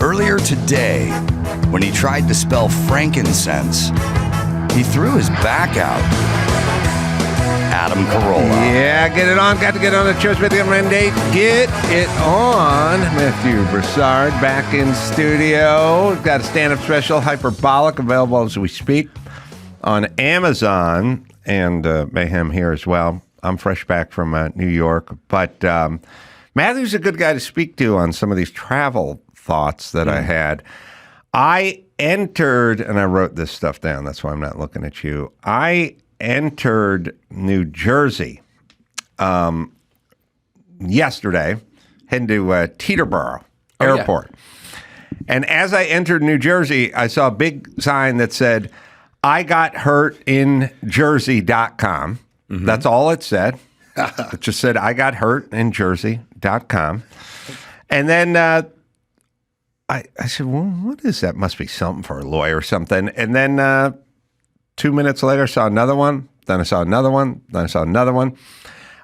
Earlier today, when he tried to spell frankincense, he threw his back out. Adam Carolla. Yeah, get it on. Got to get on the Choice with the mandate. Get it on. Matthew Broussard back in studio. We've got a stand-up special, Hyperbolic, available as we speak on Amazon and Mayhem here as well. I'm fresh back from New York, but Matthew's a good guy to speak to on some of these travel thoughts that I had. I entered, and I wrote this stuff down, that's why I'm not looking at you. I entered New Jersey yesterday, heading to Teterboro Airport. Yeah. And as I entered New Jersey, I saw a big sign that said, I got hurt in Jersey.com. Mm-hmm. That's all it said. It just said, I got hurt in Jersey.com. And then I said, well, what is that? Must be something for a lawyer or something. And then 2 minutes later, I saw another one. Then I saw another one. Then I saw another one.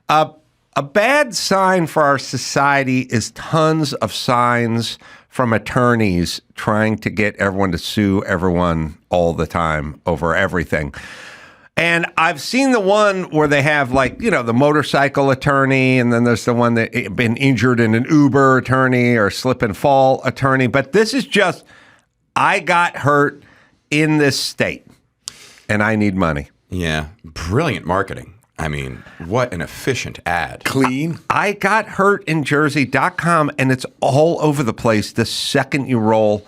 A bad sign for our society is tons of signs from attorneys trying to get everyone to sue everyone all the time over everything. And I've seen the one where they have, like, you know, the motorcycle attorney, and then there's the one that been injured in an Uber attorney or slip and fall attorney. But this is just, I got hurt in this state, and I need money. Yeah, brilliant marketing. I mean, what an efficient ad. Clean. I got hurt in Jersey.com, and it's all over the place the second you roll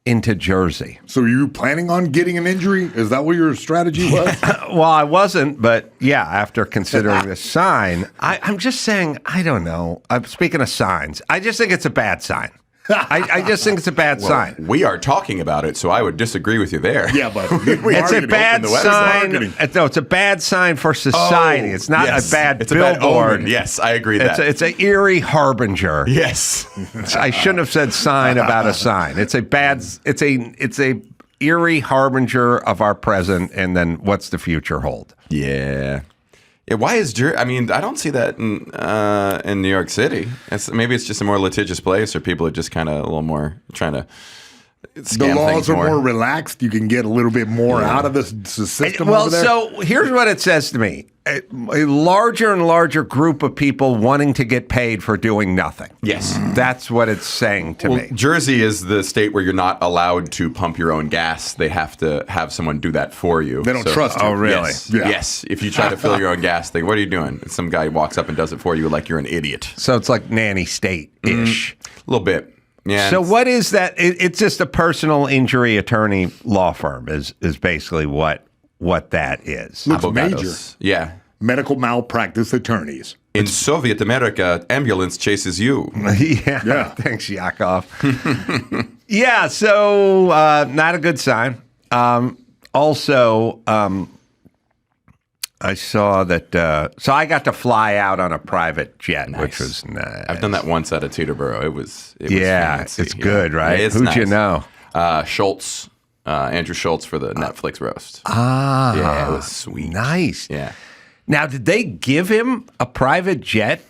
into Jersey. So are you planning on getting an injury? Is that what your strategy was? Well, I wasn't, but yeah, after considering the sign, I'm just saying, I don't know. Speaking of signs, I just think it's a bad sign. I just think it's a bad sign. We are talking about it, so I would disagree with you there. Yeah, but it's a bad sign. No, it's a bad sign for society. It's not a bad billboard. A bad yes, I agree that. It's an eerie harbinger. Yes. I shouldn't have said sign about a sign. It's a eerie harbinger of our present, and then what's the future hold? Yeah. Yeah, why is Jersey? I mean, I don't see that in New York City. Maybe it's just a more litigious place, or people are just kind of a little more trying to scam the laws things are more relaxed. You can get a little bit more out of the system. Well, over there. so here's what it says to me. A larger and larger group of people wanting to get paid for doing nothing. Yes. That's what it's saying to me. Jersey is the state where you're not allowed to pump your own gas. They have to have someone do that for you. They don't trust you. Oh, really? Yes. Yeah. Yes. If you try to fill your own gas, they go, what are you doing? And some guy walks up and does it for you like you're an idiot. So it's like nanny state-ish. A little bit. Yeah. So what is that? It's just a personal injury attorney law firm is basically what that is. Looks major. Yeah. Medical malpractice attorneys. In Soviet America, ambulance chases you. Yeah. Thanks, Yakov. Yeah, so not a good sign. Also, I saw that, so I got to fly out on a private jet, which was nice. I've done that once at a Teterboro. It was fancy. It's good, right? Yeah, it's Who'd nice. you know? Schultz, Andrew Schultz for the Netflix roast. Yeah, it was sweet. Nice. Yeah. Now, did they give him a private jet?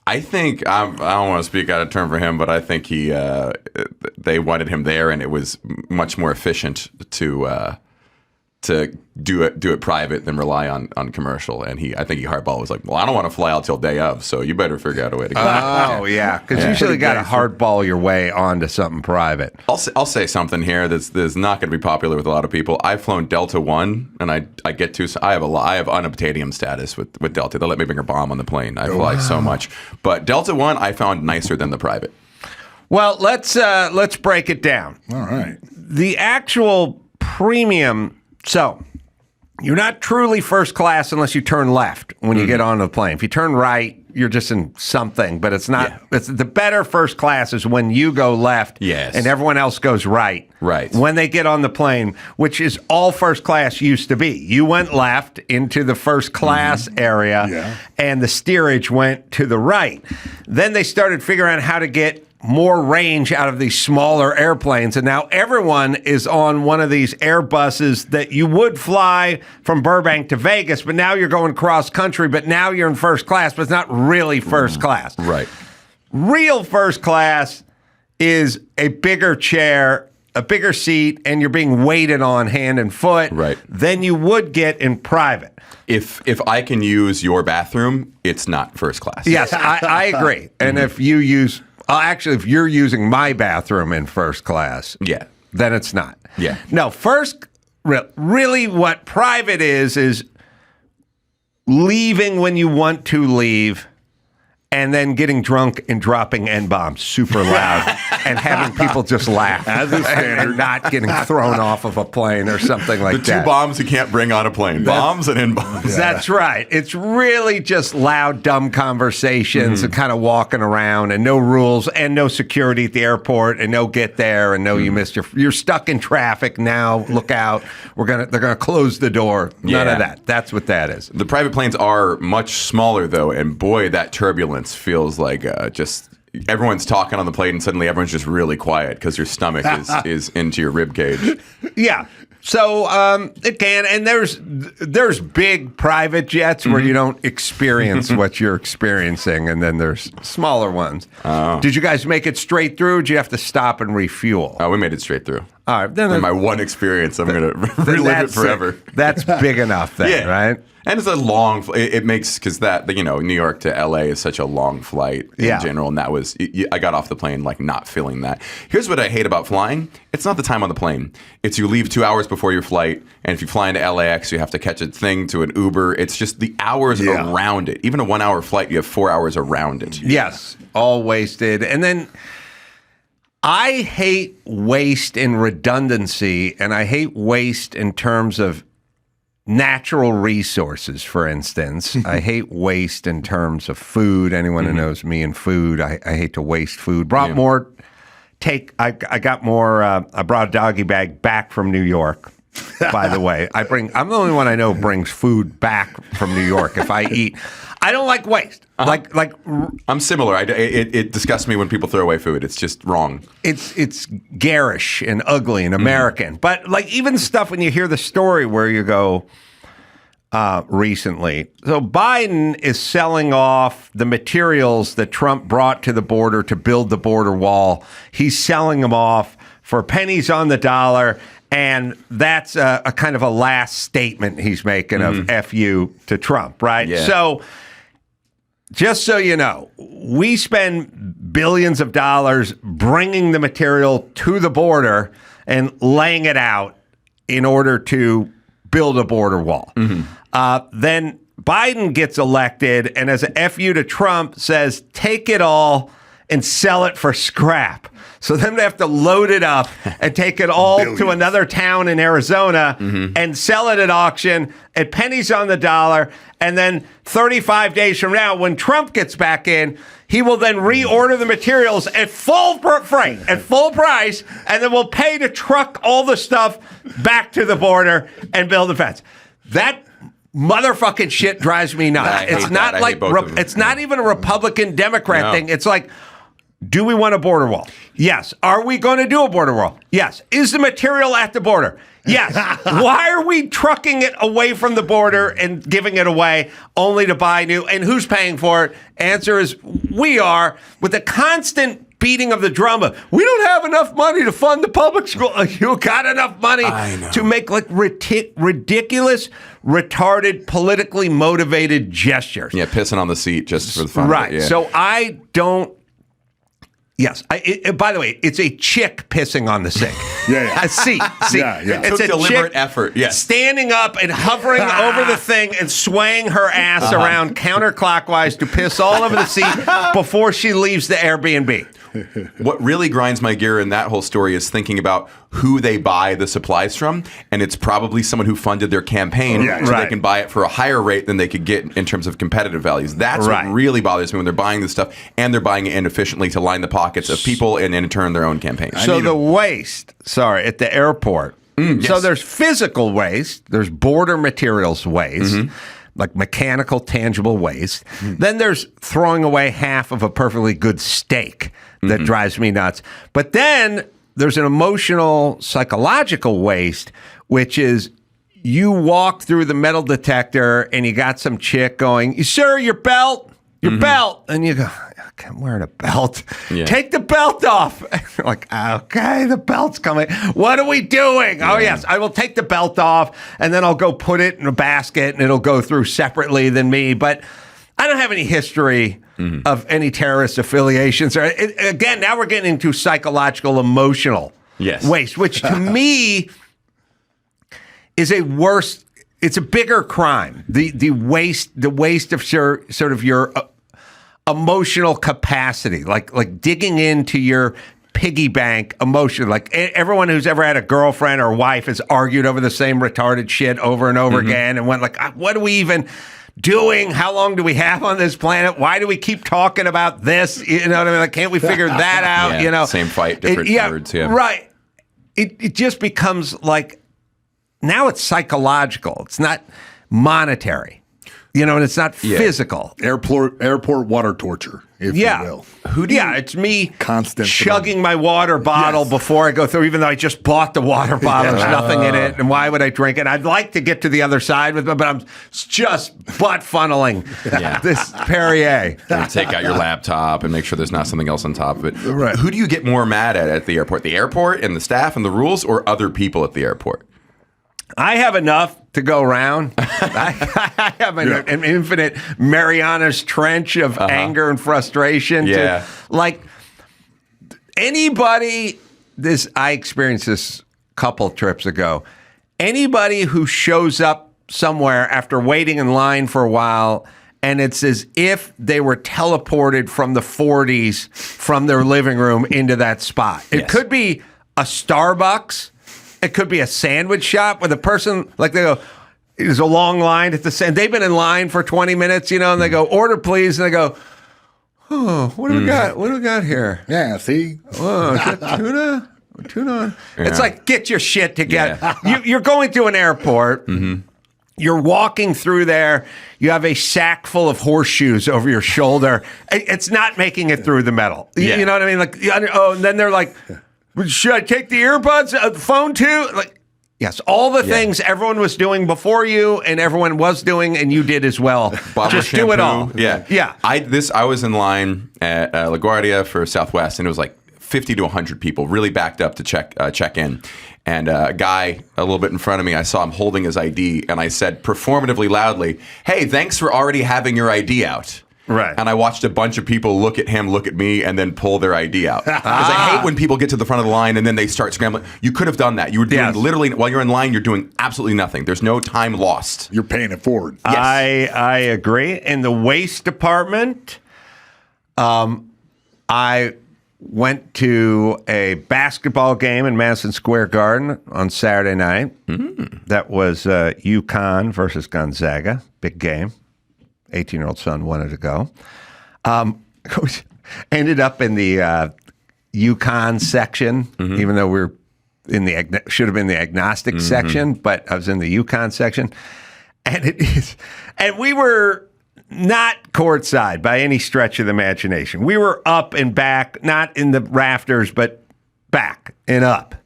I think, I don't want to speak out of turn for him, but I think they wanted him there, and it was much more efficient to do it private than rely on commercial. And I think hardball was like, well, I don't want to fly out till day of, so you better figure out a way to go. Oh, yeah, because you usually got to hardball your way onto something private. I'll say something here that's not going to be popular with a lot of people. I've flown Delta One, and I have Unobtanium status with Delta. They'll let me bring a bomb on the plane. I fly so much, but Delta One I found nicer than the private. Well, let's break it down. All right. The actual premium. So you're not truly first class unless you turn left when you get on the plane. If you turn right, you're just in something, but it's not. Yeah. It's the better first class is when you go left, and everyone else goes right. Right. When they get on the plane, which is all first class used to be. You went left into the first class area, and the steerage went to the right. Then they started figuring out how to get more range out of these smaller airplanes, and now everyone is on one of these Airbuses that you would fly from Burbank to Vegas, but now you're going cross country, but now you're in first class, but it's not really first class. Right. Real first class is a bigger chair, a bigger seat, and you're being weighted on hand and foot than you would get in private. If I can use your bathroom, it's not first class. Yes, I agree. And if you use, actually, if you're using my bathroom in first class, then it's not. Yeah. No, really what private is leaving when you want to leave, and then getting drunk and dropping N-bombs super loud and having people just laugh as a standard, and not getting thrown off of a plane or something like that. The two bombs you can't bring on a plane. Bombs and N-bombs. That's right. It's really just loud, dumb conversations and kind of walking around and no rules and no security at the airport and no get there and no you missed you're stuck in traffic now. Look out. They're gonna close the door. None of that. That's what that is. The private planes are much smaller though, and boy, that turbulence feels like just everyone's talking on the plane and suddenly everyone's just really quiet because your stomach is into your rib cage. Yeah. So it can, and there's big private jets where you don't experience what you're experiencing, and then there's smaller ones. Did you guys make it straight through? Or did you have to stop and refuel? Oh, we made it straight through. All right, then in my one experience, I'm going to relive it forever. That's big enough, then, right? And it's a long. It makes because New York to LA is such a long flight in general, and that was I got off the plane like not feeling that. Here's what I hate about flying: it's not the time on the plane. It's you leave 2 hours before your flight, and if you fly into LAX, you have to catch a thing to an Uber. It's just the hours around it. Even a 1 hour flight, you have 4 hours around it. Yes, all wasted, and then. I hate waste and redundancy, and I hate waste in terms of natural resources, for instance. I hate waste in terms of food. Anyone who knows me and food, I hate to waste food. Brought more, I got more, I brought a doggy bag back from New York, by the way. I'm the only one I know brings food back from New York if I eat. I don't like waste. Like I'm similar. It disgusts me when people throw away food. It's just wrong. It's garish and ugly and American. But like even stuff when you hear the story where you go recently. So Biden is selling off the materials that Trump brought to the border to build the border wall. He's selling them off for pennies on the dollar. And that's a kind of a last statement he's making of F you to Trump, right? Yeah. So just so you know, we spend billions of dollars bringing the material to the border and laying it out in order to build a border wall. Then Biden gets elected and as an FU to Trump says, take it all and sell it for scrap. So then they have to load it up and take it all to another town in Arizona and sell it at auction at pennies on the dollar. And then 35 days from now, when Trump gets back in, he will then reorder the materials at full freight, at full price, and then we'll pay to truck all the stuff back to the border and build a fence. That motherfucking shit drives me nuts. It's not like it's not even a Republican Democrat thing. It's like, do we want a border wall? Yes. Are we going to do a border wall? Yes. Is the material at the border? Yes. Why are we trucking it away from the border and giving it away only to buy new? And who's paying for it? Answer is we are, with the constant beating of the drum of, we don't have enough money to fund the public school. You got enough money to make like ridiculous, retarded, politically motivated gestures. Yeah, pissing on the seat just for the fun right. of it. Yeah. So I don't. Yes. By the way, it's a chick pissing on the sink. A seat. It's a deliberate chick effort. Yes. Standing up and hovering over the thing and swaying her ass around counterclockwise to piss all over the seat before she leaves the Airbnb. What really grinds my gear in that whole story is thinking about who they buy the supplies from, and it's probably someone who funded their campaign so they can buy it for a higher rate than they could get in terms of competitive values. That's what really bothers me when they're buying this stuff, and they're buying it inefficiently to line the pockets of people and in turn their own campaigns. So the waste, at the airport. So there's physical waste, there's border materials waste, like mechanical, tangible waste. Then there's throwing away half of a perfectly good steak that drives me nuts. But then there's an emotional, psychological waste, which is you walk through the metal detector and you got some chick going, sir, your belt. your belt. And you go, okay, I'm wearing a belt. Yeah. Take the belt off. And you're like, okay, the belt's coming. What are we doing? Oh, yes, I will take the belt off, and then I'll go put it in a basket, and it'll go through separately than me. But I don't have any history of any terrorist affiliations. Again, now we're getting into psychological, emotional waste, which to me is it's a bigger crime. The waste of sort of your emotional capacity, like digging into your piggy bank emotion. Like everyone who's ever had a girlfriend or wife has argued over the same retarded shit over and over again and went like, what are we even doing? How long do we have on this planet? Why do we keep talking about this? You know what I mean? Like, can't we figure that out? You know, same fight, different words. Yeah, right. It just becomes like, now it's psychological. It's not monetary. You know, and it's not physical. Airport water torture, if you will. It's me constant chugging my water bottle before I go through, even though I just bought the water bottle. There's nothing in it. And why would I drink it? I'd like to get to the other side with it, but I'm just butt funneling this Perrier. And take out your laptop and make sure there's not something else on top of it. Right. Who do you get more mad at the airport? The airport and the staff and the rules, or other people at the airport? I have enough to go around. I have an infinite Mariana's Trench of anger and frustration. Like anybody, I experienced this a couple trips ago. Anybody who shows up somewhere after waiting in line for a while, and it's as if they were teleported from the 40s from their living room into that spot. It could be a Starbucks. It could be a sandwich shop where the person, like they go, there's a long line at the sand. They've been in line for 20 minutes, you know, and they go, order please. And they go, oh, what do we got? What do we got here? Yeah, see? Oh, is that tuna? Tuna? It's like, get your shit together. You're going to an airport. You're walking through there. You have a sack full of horseshoes over your shoulder. It's not making it through the metal. You know what I mean? Like, and then they're like, should I take the earbuds, the phone too? Like, yes, all the things everyone was doing before you, and everyone was doing, and you did as well. Just do it all. Yeah. I was in line at LaGuardia for Southwest, and it was like 50 to 100 people, really backed up to check in. And a guy a little bit in front of me, I saw him holding his ID, and I said performatively loudly, "Hey, thanks for already having your ID out." Right. And I watched a bunch of people look at him, look at me, and then pull their ID out. Because I hate when people get to the front of the line and then they start scrambling. You could have done that. You were doing literally, while you're in line, you're doing absolutely nothing. There's no time lost. You're paying it forward. Yes. I agree. In the waste department, I went to a basketball game in Madison Square Garden on Saturday night. That was UConn versus Gonzaga. Big game. 18-year-old son wanted to go. Ended up in the UConn section, even though we're in the should have been the agnostic section, but I was in the UConn section, and we were not courtside by any stretch of the imagination. We were up and back, not in the rafters, but back and up,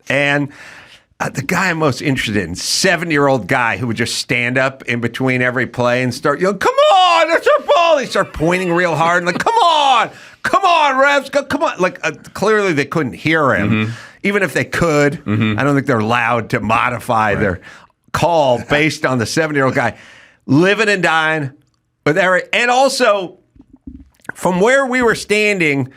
and. The guy I'm most interested in, 70-year-old guy who would just stand up in between every play and start yelling, "Come on, that's our ball!" He started pointing real hard and like, come on, refs, come on. Like clearly they couldn't hear him, even if they could. I don't think they're allowed to modify their call based on the 70-year-old guy living and dying with Eric. And also, from where we were standing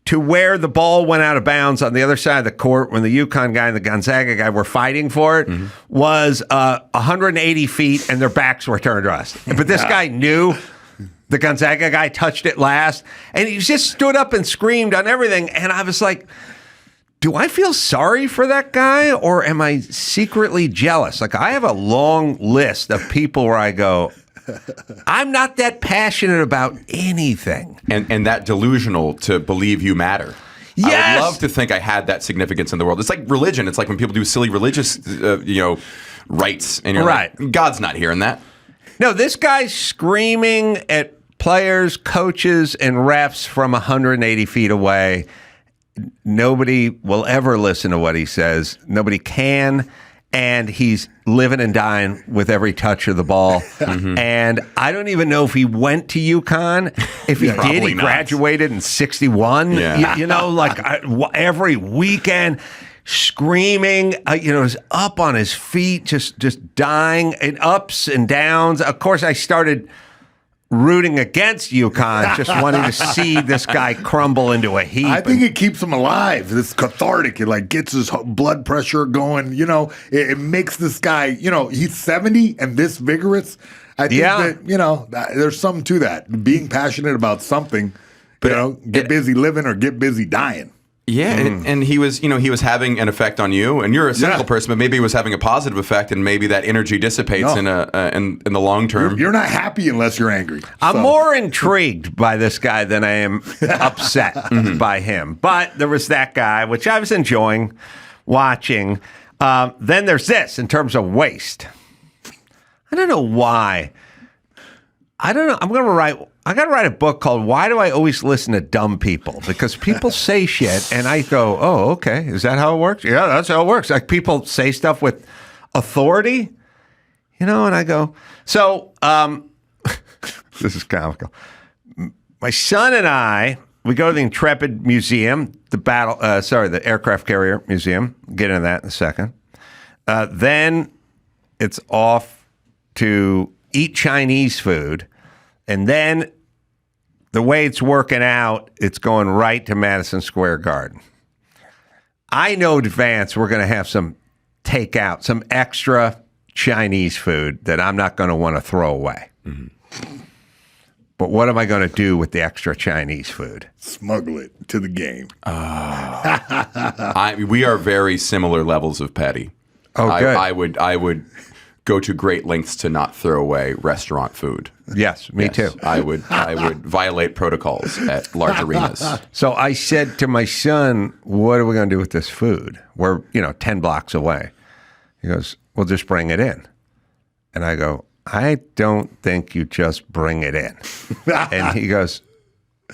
to where the ball went out of bounds on the other side of the court when the UConn guy and the Gonzaga guy were fighting for it was 180 feet, and their backs were turned to us. But this guy knew the Gonzaga guy touched it last, and he just stood up and screamed on everything. And I was like, do I feel sorry for that guy, or am I secretly jealous? Like, I have a long list of people where I go, I'm not that passionate about anything. And that delusional to believe you matter. Yes! I would love to think I had that significance in the world. It's like religion. It's like when people do silly religious, rites, and you're like, God's not hearing that. No, this guy's screaming at players, coaches, and refs from 180 feet away. Nobody will ever listen to what he says. Nobody can. and he's living and dying with every touch of the ball. And I don't even know if he went to UConn. If he did, he graduated in 61. Yeah. You know, like every weekend, screaming, was up on his feet, just dying, and ups and downs. Of course, I started rooting against UConn, just wanting to see this guy crumble into a heap. I think it keeps him alive. It's cathartic. It like gets his blood pressure going. It makes this guy, he's 70 and this vigorous. I think that, there's something to that. Being passionate about something, get busy living or get busy dying. Yeah, and he was having an effect on you, and you're a cynical person, but maybe he was having a positive effect, and maybe that energy dissipates in the long term. You're not happy unless you're angry. I'm more intrigued by this guy than I am upset by him. But there was that guy, which I was enjoying watching. Then there's this in terms of waste. I don't know why. I don't know. I got to write a book called Why Do I Always Listen to Dumb People? Because people say shit and I go, oh, okay. Is that how it works? Yeah, that's how it works. Like people say stuff with authority, and I go, so this is comical. My son and I, we go to the Intrepid Museum, the Aircraft Carrier Museum. I'll get into that in a second. Then it's off to eat Chinese food. And then the way it's working out, it's going right to Madison Square Garden. I know in advance we're going to have some takeout, some extra Chinese food that I'm not going to want to throw away. But what am I going to do with the extra Chinese food? Smuggle it to the game. We are very similar levels of petty. Oh, good. I would go to great lengths to not throw away restaurant food. Yes, me too. I would violate protocols at large arenas. So I said to my son, what are we going to do with this food? We're, 10 blocks away. He goes, we'll just bring it in. And I go, I don't think you just bring it in. And he goes,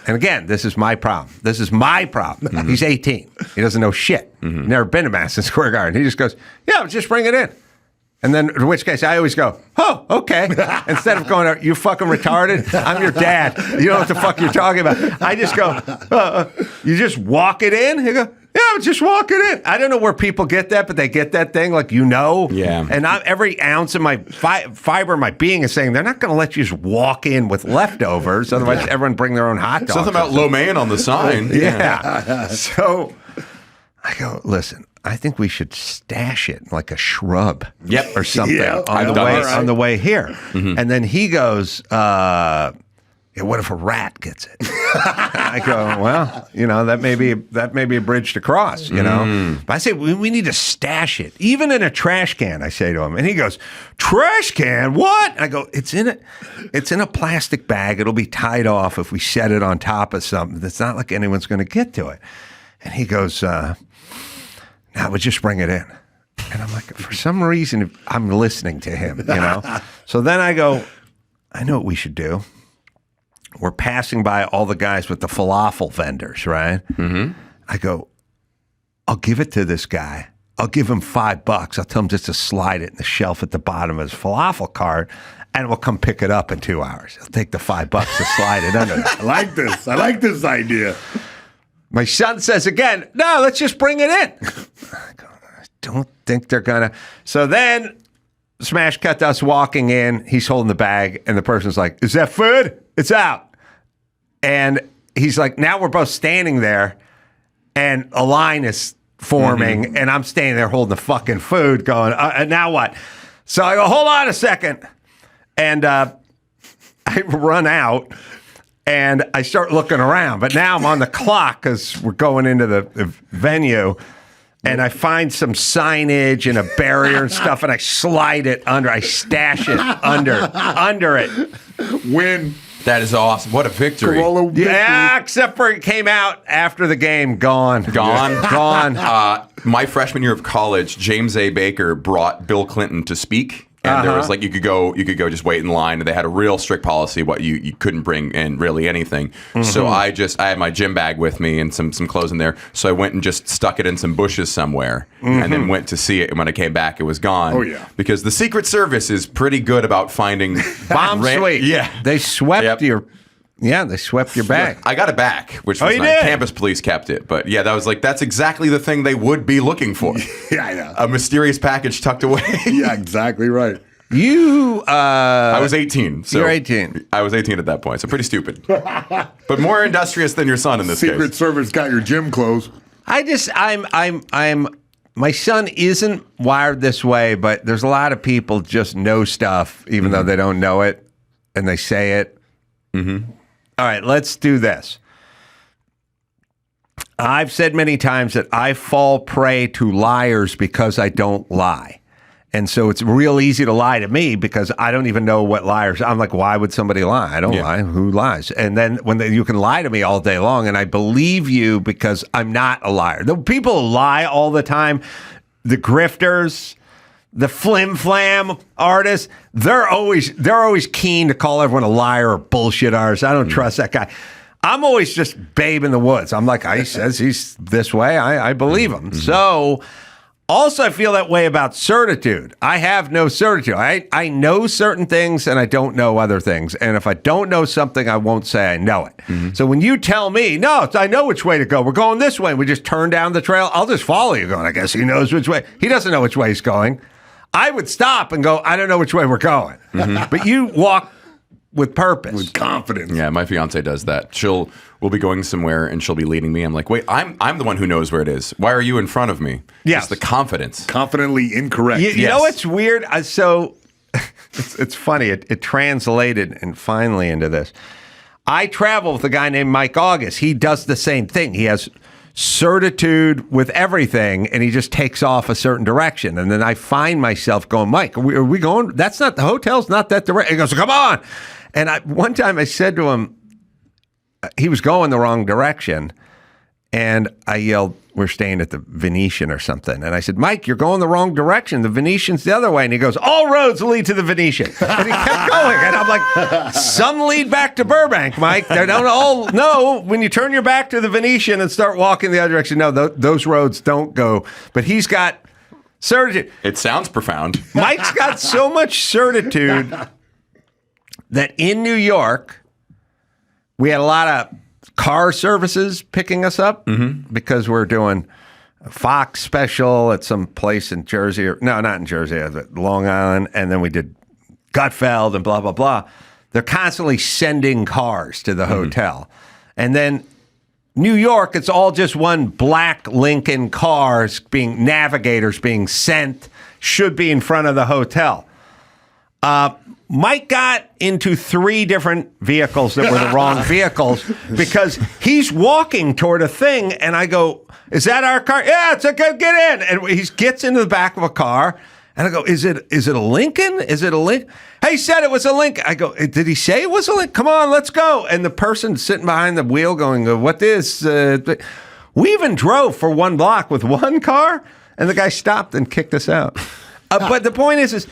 and again, this is my problem. This is my problem. He's 18. He doesn't know shit. Never been to Madison Square Garden. He just goes, yeah, just bring it in. And then, in which case, I always go, oh, okay. Instead of going, you fucking retarded? I'm your dad. You know what the fuck you're talking about. I just go, you just walk it in? You go, yeah, just walk it in. I don't know where people get that, but they get that thing like, Yeah. And every ounce of my fiber of my being is saying, they're not going to let you just walk in with leftovers. Otherwise, everyone bring their own hot dogs. Something about lo mein on the sign. Yeah. So I go, listen. I think we should stash it like a shrub or something on the way here. And then he goes, what if a rat gets it? I go, well, that may be a bridge to cross, But I say, we need to stash it, even in a trash can, I say to him. And he goes, trash can? What? I go, it's in a plastic bag. It'll be tied off if we set it on top of something. It's not like anyone's going to get to it. And he goes, I would just bring it in. And I'm like, for some reason, I'm listening to him, So then I go, I know what we should do. We're passing by all the guys with the falafel vendors, right? I go, I'll give it to this guy. I'll give him $5. I'll tell him just to slide it in the shelf at the bottom of his falafel cart, and we'll come pick it up in 2 hours. He'll take the $5 to slide it under there. I like this. I like this idea. My son says again, no, let's just bring it in. I don't think they're going to. So then, smash cut to us walking in. He's holding the bag, and the person's like, is that food? It's out. And he's like, now we're both standing there, and a line is forming, and I'm standing there holding the fucking food going, now what? So I go, hold on a second. And I run out. And I start looking around, but now I'm on the clock because we're going into the venue, and I find some signage and a barrier and stuff, and I slide it under. I stash it under it. Win. That is awesome. What a victory. Carolla victory. Yeah, except for it came out after the game. Gone. My freshman year of college, James A. Baker brought Bill Clinton to speak And there was like you could go just wait in line, and they had a real strict policy what you couldn't bring in really anything. So I had my gym bag with me and some clothes in there. So I went and just stuck it in some bushes somewhere, and then went to see it. And when I came back, it was gone. Oh yeah, because the Secret Service is pretty good about finding bomb sweep. Yeah, they swept your. Yeah, they swept your bag. I got it back, which was you nice. did? Campus police kept it. But yeah, that's exactly the thing they would be looking for. Yeah, I know. A mysterious package tucked away. Yeah, exactly right. I was 18. So you're 18. I was 18 at that point, so pretty stupid. But more industrious than your son in this Secret case. Service got your gym clothes. My son isn't wired this way, but there's a lot of people just know stuff, even though they don't know it, and they say it. All right, let's do this. I've said many times that I fall prey to liars because I don't lie. And so it's real easy to lie to me because I don't even know what liars. I'm like, why would somebody lie? I don't lie. Who lies? And then you can lie to me all day long, and I believe you because I'm not a liar. The people who lie all the time, the grifters, the flim-flam artists, they're always keen to call everyone a liar or bullshit artist. I don't trust that guy. I'm always just babe in the woods. I'm like, he says he's this way. I believe him. So also I feel that way about certitude. I have no certitude. I know certain things and I don't know other things. And if I don't know something, I won't say I know it. So when you tell me, no, I know which way to go. We're going this way. And we just turn down the trail. I'll just follow you going, I guess he knows which way. He doesn't know which way he's going. I would stop and go, I don't know which way we're going. But you walk with purpose. With confidence. Yeah, my fiance does that. We'll be going somewhere and she'll be leading me. I'm like, wait, I'm the one who knows where it is. Why are you in front of me? Yes. Just the confidence. Confidently incorrect. You know what's weird? It's funny. It translated and finally into this. I travel with a guy named Mike August. He does the same thing. He has certitude with everything, and he just takes off a certain direction. And then I find myself going, Mike, are we going? That's not the hotel's not that direction. He goes, come on. And one time I said to him, he was going the wrong direction, and I yelled, we're staying at the Venetian or something. And I said, Mike, you're going the wrong direction. The Venetian's the other way. And he goes, all roads lead to the Venetian. And he kept going. And I'm like, some lead back to Burbank, Mike. They don't all know when you turn your back to the Venetian and start walking the other direction. No, those roads don't go. But he's got certitude. It sounds profound. Mike's got so much certitude that in New York, we had a lot of car services picking us up because we're doing a Fox special at some place in Jersey. No, not in Jersey, Long Island. And then we did Gutfeld and blah, blah, blah. They're constantly sending cars to the hotel. And then New York, it's all just one black Lincoln cars navigators being sent, should be in front of the hotel. Mike got into 3 different vehicles that were the wrong vehicles because he's walking toward a thing, and I go, is that our car? Yeah, it's okay, get in. And he gets into the back of a car, and I go, is it a Lincoln? Is it a Lincoln? He said it was a Lincoln. I go, did he say it was a Lincoln? Come on, let's go. And the person sitting behind the wheel going, what is? We even drove for 1 block with 1 car, and the guy stopped and kicked us out. But the point is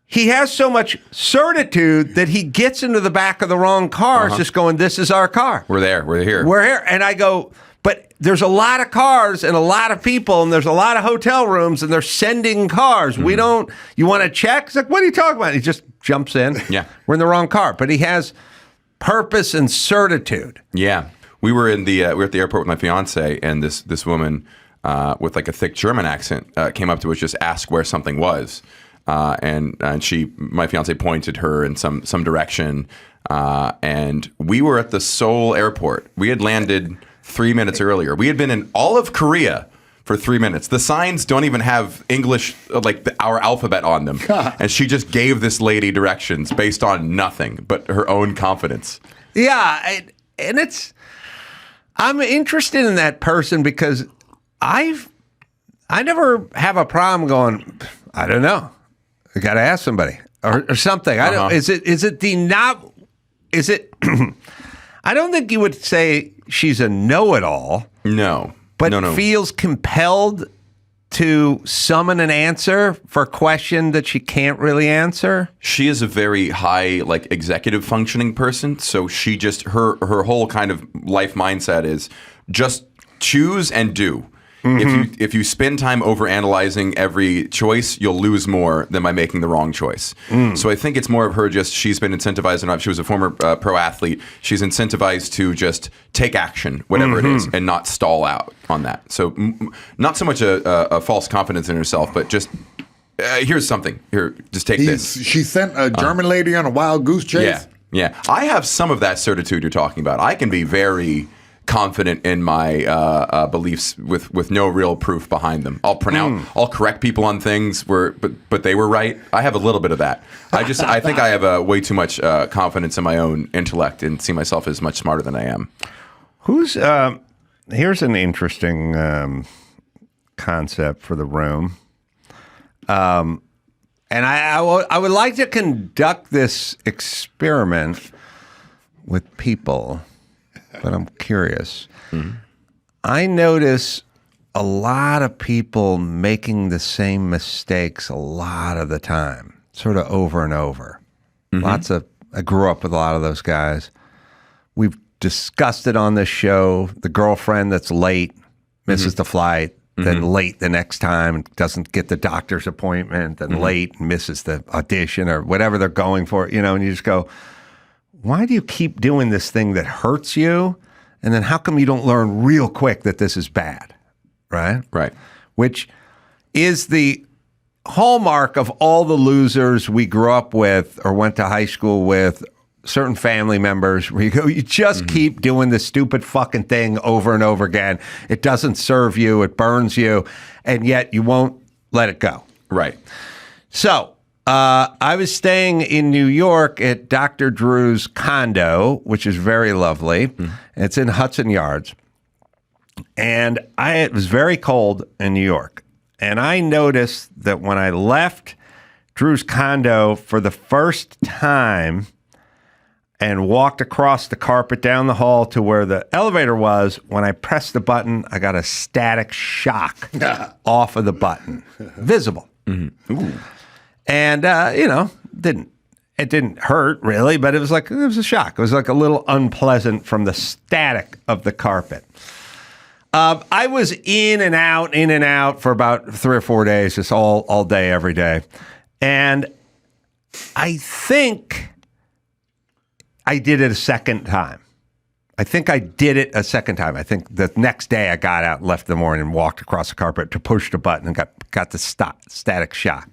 he has so much certitude that he gets into the back of the wrong cars just going, this is our car. We're there. We're here. We're here. And I go, but there's a lot of cars and a lot of people and there's a lot of hotel rooms and they're sending cars. We don't, you want to check? It's like, what are you talking about? He just jumps in. Yeah. We're in the wrong car. But he has purpose and certitude. Yeah. We were at the airport with my fiance, and this woman with like a thick German accent came up to us, just asked where something was. And my fiance pointed her in some direction, and we were at the Seoul airport. We had landed 3 minutes earlier. We had been in all of Korea for 3 minutes. The signs don't even have English, like our alphabet on them. And she just gave this lady directions based on nothing but her own confidence. Yeah, and I'm interested in that person because I never have a problem going, I don't know. I got to ask somebody or something. I don't. Is it the not? Is it? I don't think you would say she's a know-it-all. No, but no. feels compelled to summon an answer for a question that she can't really answer? She is a very high, like, executive functioning person. So she just, her whole kind of life mindset is just choose and do. If you spend time over analyzing every choice, you'll lose more than by making the wrong choice. So I think it's more of her just, she's been incentivized enough. She was a former pro athlete. She's incentivized to just take action, whatever it is, and not stall out on that. So not so much a false confidence in herself, but just, here's something. Here, just take this. She sent a German lady on a wild goose chase? Yeah. I have some of that certitude you're talking about. I can be very confident in my beliefs with no real proof behind them. I'll I'll correct people on things but they were right. I have a little bit of that. I think I have way too much confidence in my own intellect and see myself as much smarter than I am. Here's an interesting concept for the room. And I would like to conduct this experiment with people, but I'm curious. I notice a lot of people making the same mistakes a lot of the time, sort of over and over. I grew up with a lot of those guys. We've discussed it on this show. The girlfriend that's late, misses the flight, then late the next time, doesn't get the doctor's appointment, then late, misses the audition or whatever they're going for, and you just go, why do you keep doing this thing that hurts you? And then how come you don't learn real quick that this is bad, right? Right. Which is the hallmark of all the losers we grew up with or went to high school with, certain family members where you go, you just keep doing this stupid fucking thing over and over again. It doesn't serve you. It burns you. And yet you won't let it go. Right. So, I was staying in New York at Dr. Drew's condo, which is very lovely. It's in Hudson Yards. And it was very cold in New York. And I noticed that when I left Drew's condo for the first time and walked across the carpet down the hall to where the elevator was, when I pressed the button, I got a static shock off of the button. Visible. Ooh. And, it didn't hurt really, but it was a shock. It was like a little unpleasant from the static of the carpet. I was in and out for about 3 or 4 days, just all day, every day. And I think I did it a second time. I think the next day I got out, left in the morning, and walked across the carpet to push the button and got the static shock.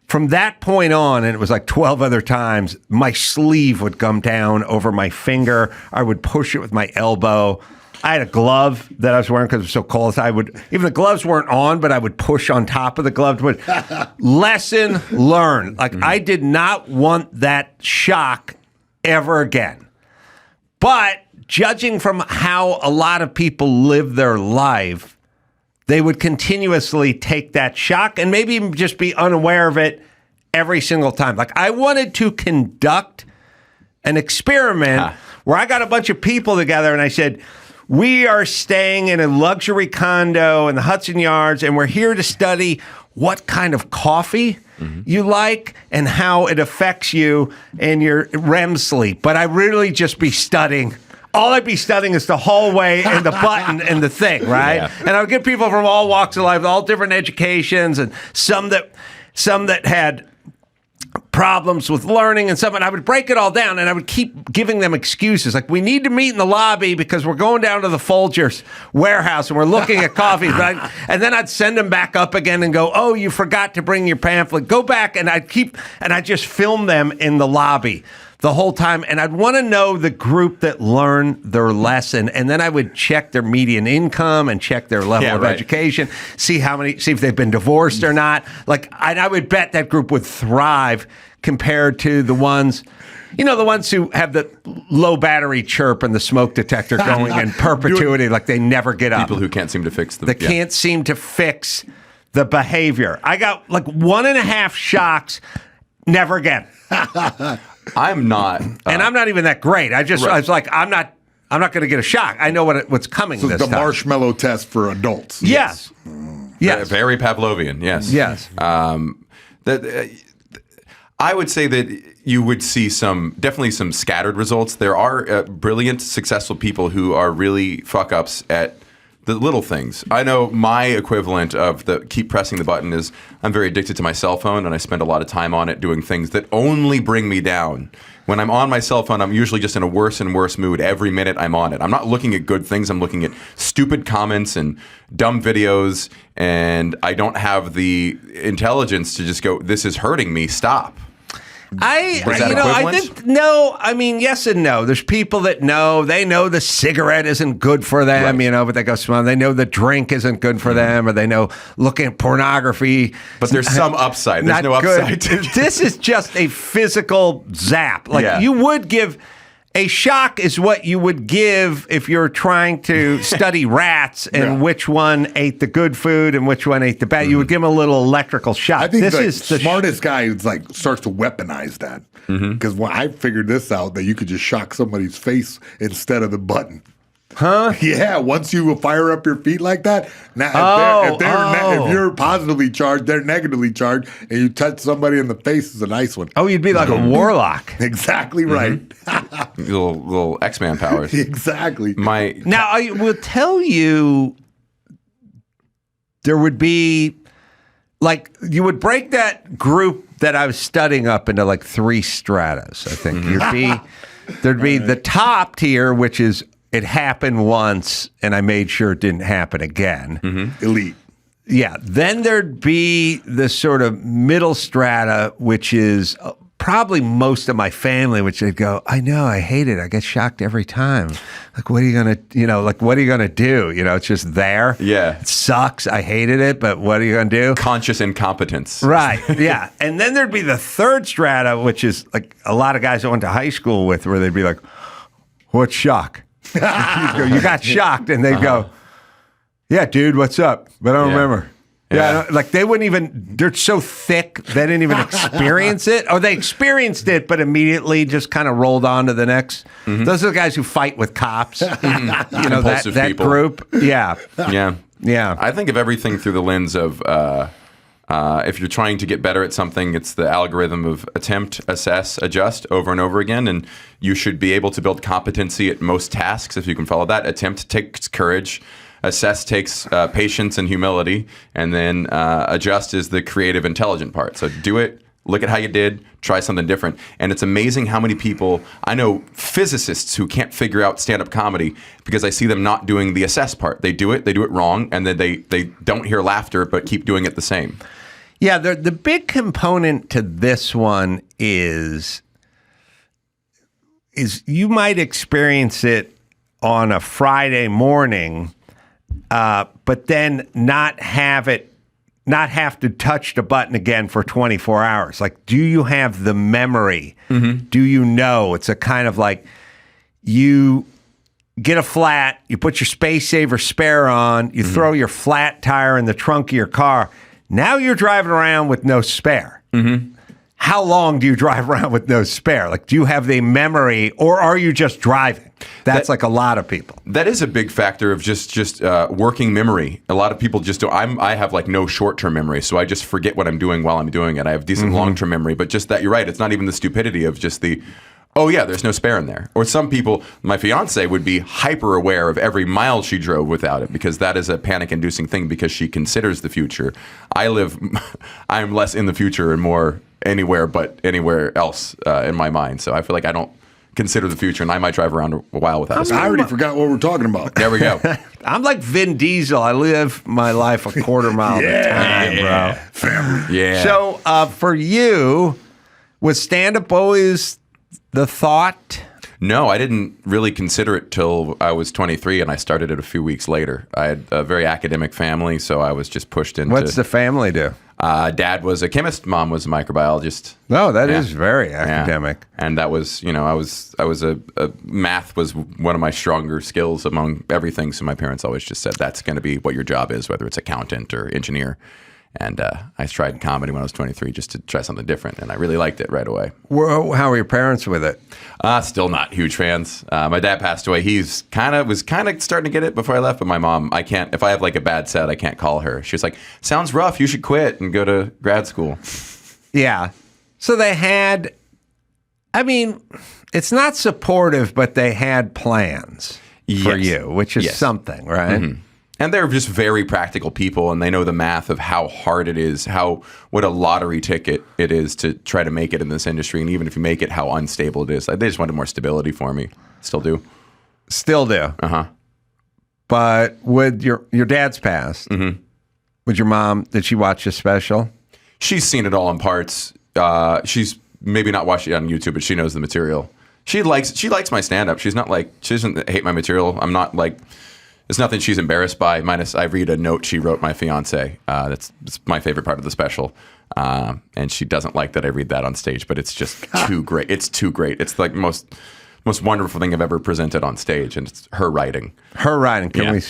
From that point on, and it was like 12 other times, my sleeve would come down over my finger. I would push it with my elbow. I had a glove that I was wearing because it was so cold. Even the gloves weren't on, but I would push on top of the glove. Lesson learned. I did not want that shock ever again. But judging from how a lot of people live their life, they would continuously take that shock and maybe even just be unaware of it every single time. I wanted to conduct an experiment where I got a bunch of people together and I said, we are staying in a luxury condo in the Hudson Yards and we're here to study what kind of coffee you like and how it affects you in your REM sleep. But I really just be studying. All I'd be studying is the hallway and the button and the thing, right? Yeah. And I would get people from all walks of life, all different educations, and some that had problems with learning and stuff, and I would break it all down, and I would keep giving them excuses. We need to meet in the lobby because we're going down to the Folgers warehouse, and we're looking at coffee. And then I'd send them back up again and go, oh, you forgot to bring your pamphlet. Go back, and I'd just film them in the lobby the whole time, and I'd want to know the group that learned their lesson, and then I would check their median income and check their level of education, see if they've been divorced or not. I would bet that group would thrive compared to the ones, the ones who have the low battery chirp and the smoke detector going in perpetuity, they never get up. People who can't seem to fix them. They can't seem to fix the behavior. I got 1.5 shocks, never again. I'm not, and I'm not even that great. I was like, I'm not going to get a shock. I know what's coming this the time. Marshmallow test for adults. Yes. Yes. Very Pavlovian, yes. Yes. I would say that you would see definitely some scattered results. There are brilliant, successful people who are really fuck-ups at the little things. I know my equivalent of the keep pressing the button is I'm very addicted to my cell phone, and I spend a lot of time on it doing things that only bring me down. When I'm on my cell phone, I'm usually just in a worse and worse mood every minute I'm on it. I'm not looking at good things. I'm looking at stupid comments and dumb videos, and I don't have the intelligence to just go, this is hurting me, stop. I think no. I mean, yes and no. There's people that know. They know the cigarette isn't good for them, right. But they go smoke. They know the drink isn't good for them, or they know looking at pornography. But there's some upside. There's no upside. This is just a physical zap. You would give. A shock is what you would give if you're trying to study rats and which one ate the good food and which one ate the bad. You would give them a little electrical shock. I think the smartest guy is starts to weaponize that. Because when I figured this out, that you could just shock somebody's face instead of the button. Huh? Yeah, once you fire up your feet like that, now if you're positively charged, they're negatively charged, and you touch somebody in the face is a nice one. Oh, you'd be like a warlock. Exactly right. little X-Man powers. Exactly. Now, I will tell you, there would be, you would break that group that I was studying up into 3 stratas, I think. There'd be the top tier, which is, it happened once, and I made sure it didn't happen again. Elite. Yeah. Then there'd be the sort of middle strata, which is probably most of my family, which they'd go, I know, I hate it. I get shocked every time. What are you going to, what are you going to do? It's just there. Yeah. It sucks. I hated it, but what are you going to do? Conscious incompetence. Right. Yeah. And then there'd be the third strata, which is a lot of guys I went to high school with, where they'd be like, what shock? You got shocked, and they'd go, yeah, dude, what's up? But I don't remember. Yeah, they wouldn't even, they're so thick, they didn't even experience it. Or they experienced it, but immediately just kind of rolled on to the next. Those are the guys who fight with cops. That group. Yeah. Yeah. Yeah. I think of everything through the lens of, if you're trying to get better at something, it's the algorithm of attempt, assess, adjust over and over again. And you should be able to build competency at most tasks if you can follow that. Attempt takes courage. Assess takes patience and humility. And then adjust is the creative, intelligent part. So do it. Look at how you did. Try something different. And it's amazing how many people, I know physicists who can't figure out stand-up comedy because I see them not doing the assess part. They do it wrong, and then they don't hear laughter but keep doing it the same. Yeah, the big component to this one is you might experience it on a Friday morning, but then not have to touch the button again for 24 hours. Do you have the memory? Do you know? It's a kind of you get a flat, you put your space saver spare on, you throw your flat tire in the trunk of your car. Now you're driving around with no spare. How long do you drive around with no spare? Do you have the memory, or are you just driving? That's a lot of people. That is a big factor of just working memory. A lot of people just don't. I have no short-term memory, so I just forget what I'm doing while I'm doing it. I have decent long-term memory, but just that, you're right. It's not even the stupidity of just the, oh yeah, there's no spare in there. Or some people, my fiance would be hyper aware of every mile she drove without it, because that is a panic-inducing thing, because she considers the future. I'm less in the future and more anywhere but anywhere else in my mind. So I feel like I don't consider the future, and I might drive around a while without it. I already forgot what we're talking about. There we go. I'm like Vin Diesel. I live my life a quarter mile at a time, bro. Family. Yeah. So for you, was stand-up always the thought? No, I didn't really consider it till I was 23, and I started it a few weeks later. I had a very academic family, so I was just pushed into... What's the family do? Dad was a chemist, mom was a microbiologist. Oh, that is very academic. Yeah. And that was, math was one of my stronger skills among everything, so my parents always just said, that's going to be what your job is, whether it's accountant or engineer. And I tried comedy when I was 23 just to try something different, and I really liked it right away. Well, how were your parents with it? Still not huge fans. My dad passed away. He's was kind of starting to get it before I left, but my mom, I can't. If I have like a bad set, I can't call her. She was like, "Sounds rough. You should quit and go to grad school." Yeah. So they had. I mean, it's not supportive, but they had plans for you, which is something, right? Mm-hmm. And they're just very practical people, and they know the math of how hard it is, what a lottery ticket it is to try to make it in this industry, and even if you make it, how unstable it is. They just wanted more stability for me. Still do. Still do. But with your dad's passed, with your mom, did she watch the special? She's seen it all in parts. She's maybe not watched it on YouTube, but she knows the material. She likes my stand-up. She doesn't hate my material. I'm not like... There's nothing she's embarrassed by, minus I read a note she wrote my fiance. That's my favorite part of the special. And she doesn't like that I read that on stage, but it's just too great. It's too great. It's like the most wonderful thing I've ever presented on stage, and it's her writing. Her writing. Can we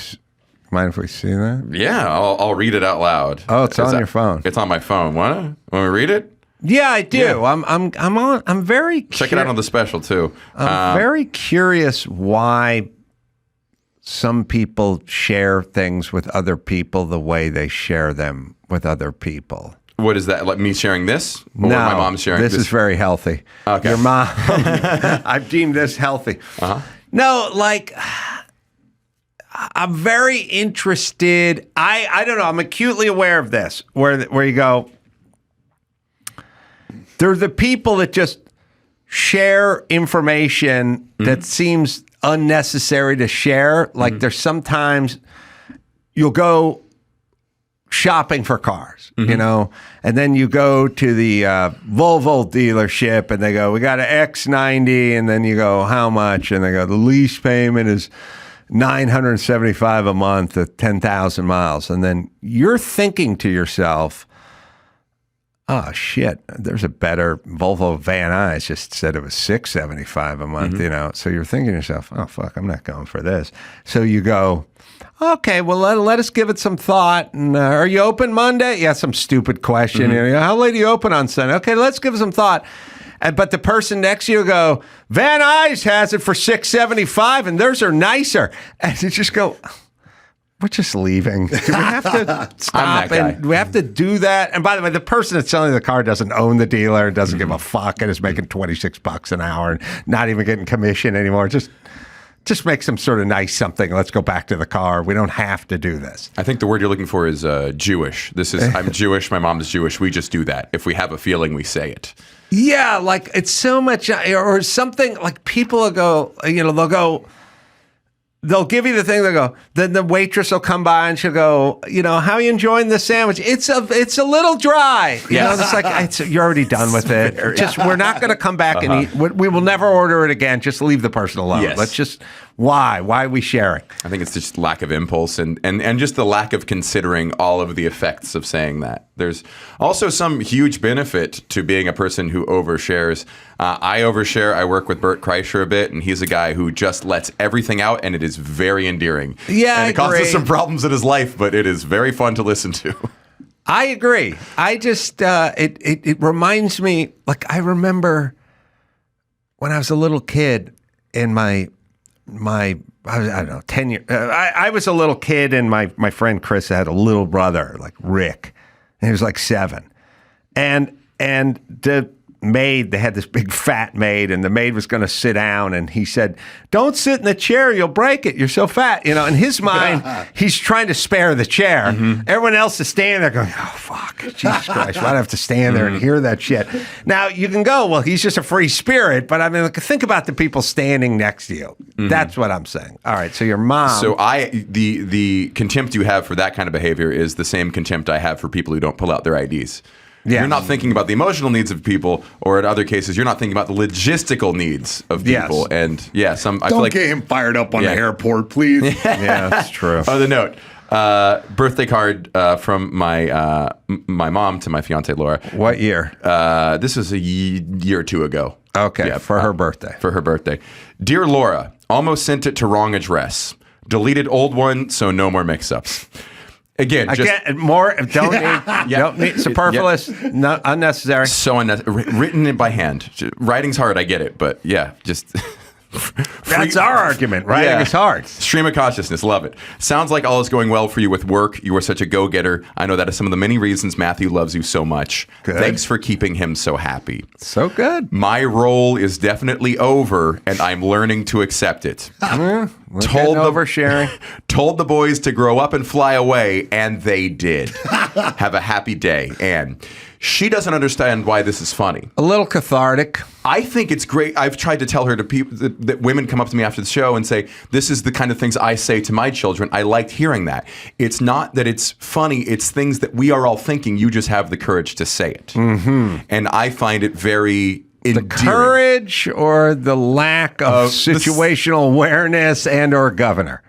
mind if we see that? Yeah, I'll read it out loud. Oh, it's on your phone. It's on my phone. Want to read it? Yeah, I do. Yeah. I'm very check it out on the special too. I'm very curious why some people share things with other people the way they share them with other people. What is that? Like me sharing this? Or no, my mom sharing this? This is very healthy. Okay. Your mom, I've deemed this healthy. No, like, I'm very interested. I don't know. I'm acutely aware of this, where you go, there are the people that just share information that seems unnecessary to share. Like there's sometimes you'll go shopping for cars, you know, and then you go to the Volvo dealership and they go, we got an X90, and then you go, how much? And they go, the lease payment is $975 a month at 10,000 miles. And then you're thinking to yourself, oh shit, there's a better Volvo Van Nuys just said it was $675 a month, you know. So you're thinking to yourself, oh fuck, I'm not going for this. So you go, okay, well let us give it some thought. And are you open Monday? Yeah, some stupid question. You know, how late are you open on Sunday? Okay, let's give it some thought. But the person next to you go, Van Nuys has it for $675, and theirs are nicer. And you just go, we're just leaving. Do we have to stop? And do we have to do that? And by the way, the person that's selling the car doesn't own the dealer, doesn't give a fuck, and is making $26 an hour and not even getting commission anymore. Just make some sort of nice something. Let's go back to the car. We don't have to do this. I think the word you're looking for is Jewish. I'm Jewish. My mom's Jewish. We just do that. If we have a feeling, we say it. Yeah, like it's so much, or something like people will go, you know, they'll give you the thing. They'll go. Then the waitress will come by and she'll go, you know, how are you enjoying the sandwich? It's a little dry. You know, it's like you're already done with it. We're not going to come back and eat. We will never order it again. Just leave the person alone. Yes. Let's just. Why are we sharing? I think it's just lack of impulse and just the lack of considering all of the effects of saying that. There's also some huge benefit to being a person who overshares. I overshare. I work with Bert Kreischer a bit, and he's a guy who just lets everything out, and it is very endearing. Yeah, and it causes some problems in his life, but it is very fun to listen to. I agree. I just it reminds me, like I remember when I was a little kid in my I don't know, 10 years. I was a little kid, and my friend Chris had a little brother, like Rick, and he was like 7. And the maid, they had this big fat maid, and the maid was going to sit down, and he said, don't sit in the chair, you'll break it, you're so fat. You know, in his mind, he's trying to spare the chair. Everyone else is standing there going, oh, fuck, Jesus Christ, why'd I have to stand there and hear that shit? Now, you can go, well, he's just a free spirit, but I mean, like, think about the people standing next to you. That's what I'm saying. All right, so your mom. So the contempt you have for that kind of behavior is the same contempt I have for people who don't pull out their IDs. Yeah. You're not thinking about the emotional needs of people, or in other cases, you're not thinking about the logistical needs of people. Yes. And yeah, I feel like get him fired up on the airport, please. Yeah, that's true. Oh, the note. Birthday card from my mom to my fiance Laura. What year? This was a year or two ago. Okay, yeah, for her birthday. For her birthday. Dear Laura, almost sent it to wrong address. Deleted old one, so no more mix-ups. Again, more don't need superfluous, no, unnecessary. So written by hand. Writing's hard, I get it, but yeah, just that's our argument. Writing is hard. Stream of consciousness, love it. Sounds like all is going well for you with work. You are such a go-getter. I know that is some of the many reasons Matthew loves you so much. Good. Thanks for keeping him so happy. So good. My role is definitely over, and I'm learning to accept it. Oversharing. Told the boys to grow up and fly away, and they did. Have a happy day, Anne. She doesn't understand why this is funny. A little cathartic. I think it's great. I've tried to tell her to people that women come up to me after the show and say, this is the kind of things I say to my children. I liked hearing that. It's not that it's funny. It's things that we are all thinking. You just have the courage to say it. Mm-hmm. And I find it very endearing. The courage or the lack of situational awareness and or governor?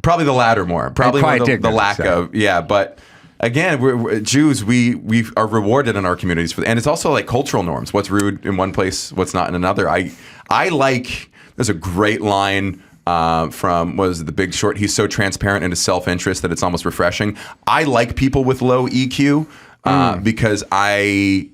Probably the latter more. Probably the lack of, but... Again, we're Jews. We are rewarded in our communities and it's also like cultural norms. What's rude in one place, what's not in another. I like. There's a great line from The Big Short. He's so transparent in his self-interest that it's almost refreshing. I like people with low EQ because I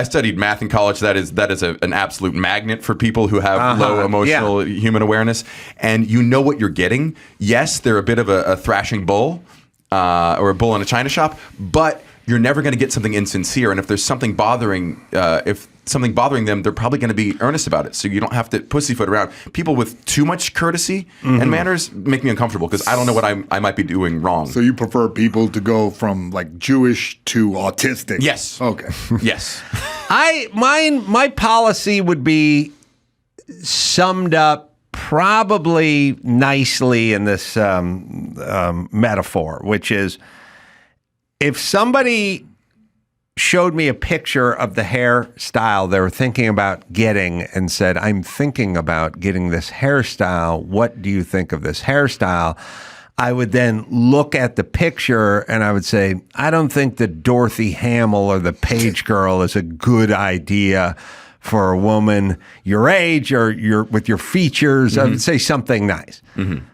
studied math in college. That is an absolute magnet for people who have low emotional human awareness. And you know what you're getting. Yes, they're a bit of a thrashing bull. Or a bull in a china shop, but you're never going to get something insincere. And if there's something bothering, them, they're probably going to be earnest about it. So you don't have to pussyfoot around. People with too much courtesy and manners make me uncomfortable because I don't know what I might be doing wrong. So you prefer people to go from like Jewish to autistic? Yes. Okay. Yes. My policy would be summed up probably nicely in this metaphor, which is if somebody showed me a picture of the hairstyle they were thinking about getting and said, I'm thinking about getting this hairstyle. What do you think of this hairstyle? I would then look at the picture and I would say, I don't think that Dorothy Hamill or the Page Girl is a good idea for a woman your age or with your features. I would say something nice. Mm-hmm.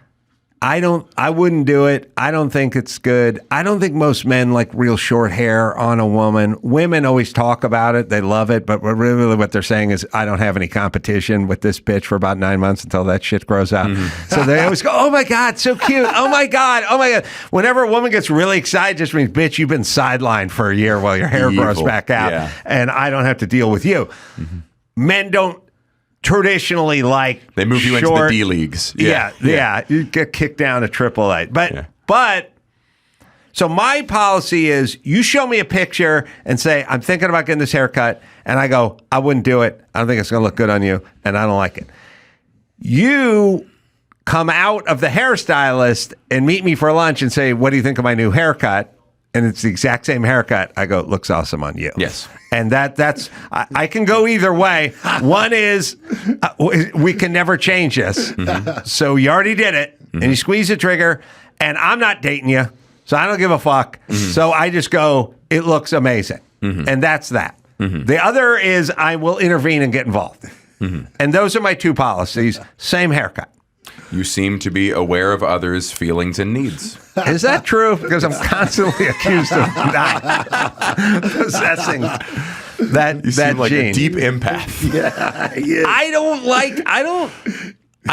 I wouldn't do it. I don't think it's good. I don't think most men like real short hair on a woman. Women always talk about it. They love it. But really what they're saying is, I don't have any competition with this bitch for about 9 months until that shit grows out. Mm-hmm. So they always go, oh my God, so cute. Oh my God. Oh my God. Whenever a woman gets really excited, it just means, bitch, you've been sidelined for a year while your hair grows back out. And I don't have to deal with you. Mm-hmm. Men don't traditionally like they move you into the D leagues. Yeah. You get kicked down to AAA. But so my policy is you show me a picture and say, I'm thinking about getting this haircut. And I go, I wouldn't do it. I don't think it's going to look good on you. And I don't like it. You come out of the hairstylist and meet me for lunch and say, what do you think of my new haircut? And it's the exact same haircut. I go, it looks awesome on you. Yes. And that's I can go either way. One is we can never change this. Mm-hmm. So you already did it, and you squeeze the trigger, and I'm not dating you, so I don't give a fuck. Mm-hmm. So I just go, it looks amazing. Mm-hmm. And that's that. Mm-hmm. The other is I will intervene and get involved. Mm-hmm. And those are my two policies. Same haircut. You seem to be aware of others' feelings and needs. Is that true? Because I'm constantly accused of not possessing that you seem like gene. A deep empath. Yeah. I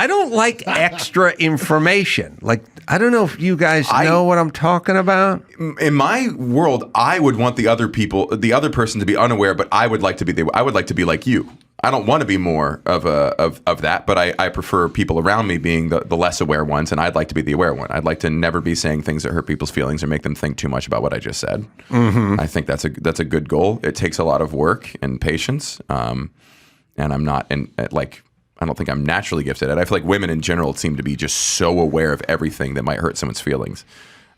don't like extra information. Like, I don't know if you guys know what I'm talking about. In my world, I would want the other person to be unaware, but I would like to be like you. I don't want to be more of that, but I prefer people around me being the less aware ones, and I'd like to be the aware one. I'd like to never be saying things that hurt people's feelings or make them think too much about what I just said. Mm-hmm. I think that's a good goal. It takes a lot of work and patience, and I'm not I don't think I'm naturally gifted at it. I feel like women in general seem to be just so aware of everything that might hurt someone's feelings,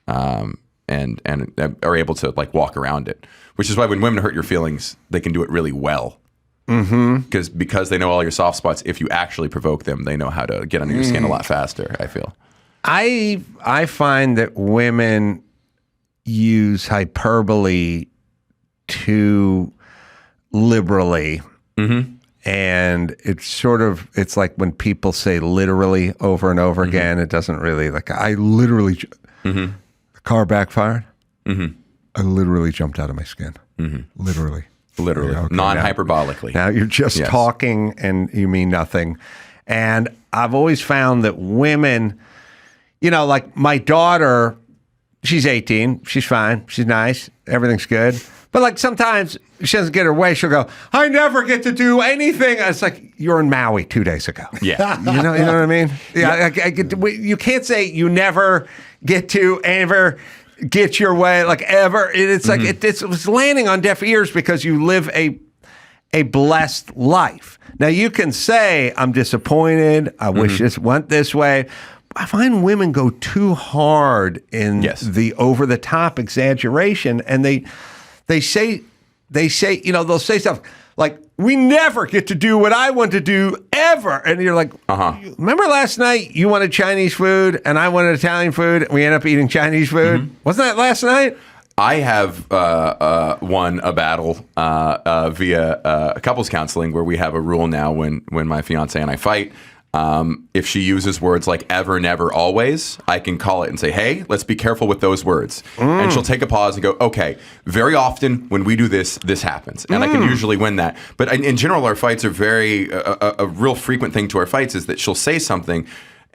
and are able to like walk around it. Which is why when women hurt your feelings, they can do it really well. Mm-hmm. Because they know all your soft spots. If you actually provoke them, they know how to get under your skin a lot faster. I feel. I find that women use hyperbole too liberally, and it's like when people say literally over and over again. It doesn't really I literally. car backfired. I literally jumped out of my skin. Literally. Okay, non-hyperbolically. Now you're just talking and you mean nothing. And I've always found that women, like my daughter, she's 18. She's fine. She's nice. Everything's good. But like sometimes she doesn't get her way. She'll go, I never get to do anything. It's like, you're in Maui 2 days ago. Yeah. You know what I mean? Yeah. You can't say you never get to ever get your way, like ever. It's like it's landing on deaf ears because you live a blessed life. Now you can say, I'm disappointed. I wish this went this way. I find women go too hard in the over the top exaggeration, and they say, they'll say stuff like, we never get to do what I want to do ever. And you're like, remember last night you wanted Chinese food and I wanted Italian food and we ended up eating Chinese food? Wasn't that last night? I have won a battle via couples counseling where we have a rule now when my fiance and I fight. If she uses words like ever, never, always, I can call it and say, hey, let's be careful with those words. And she'll take a pause and go, okay, very often when we do this, this happens. And I can usually win that. But in general, our fights are a real frequent thing to our fights is that she'll say something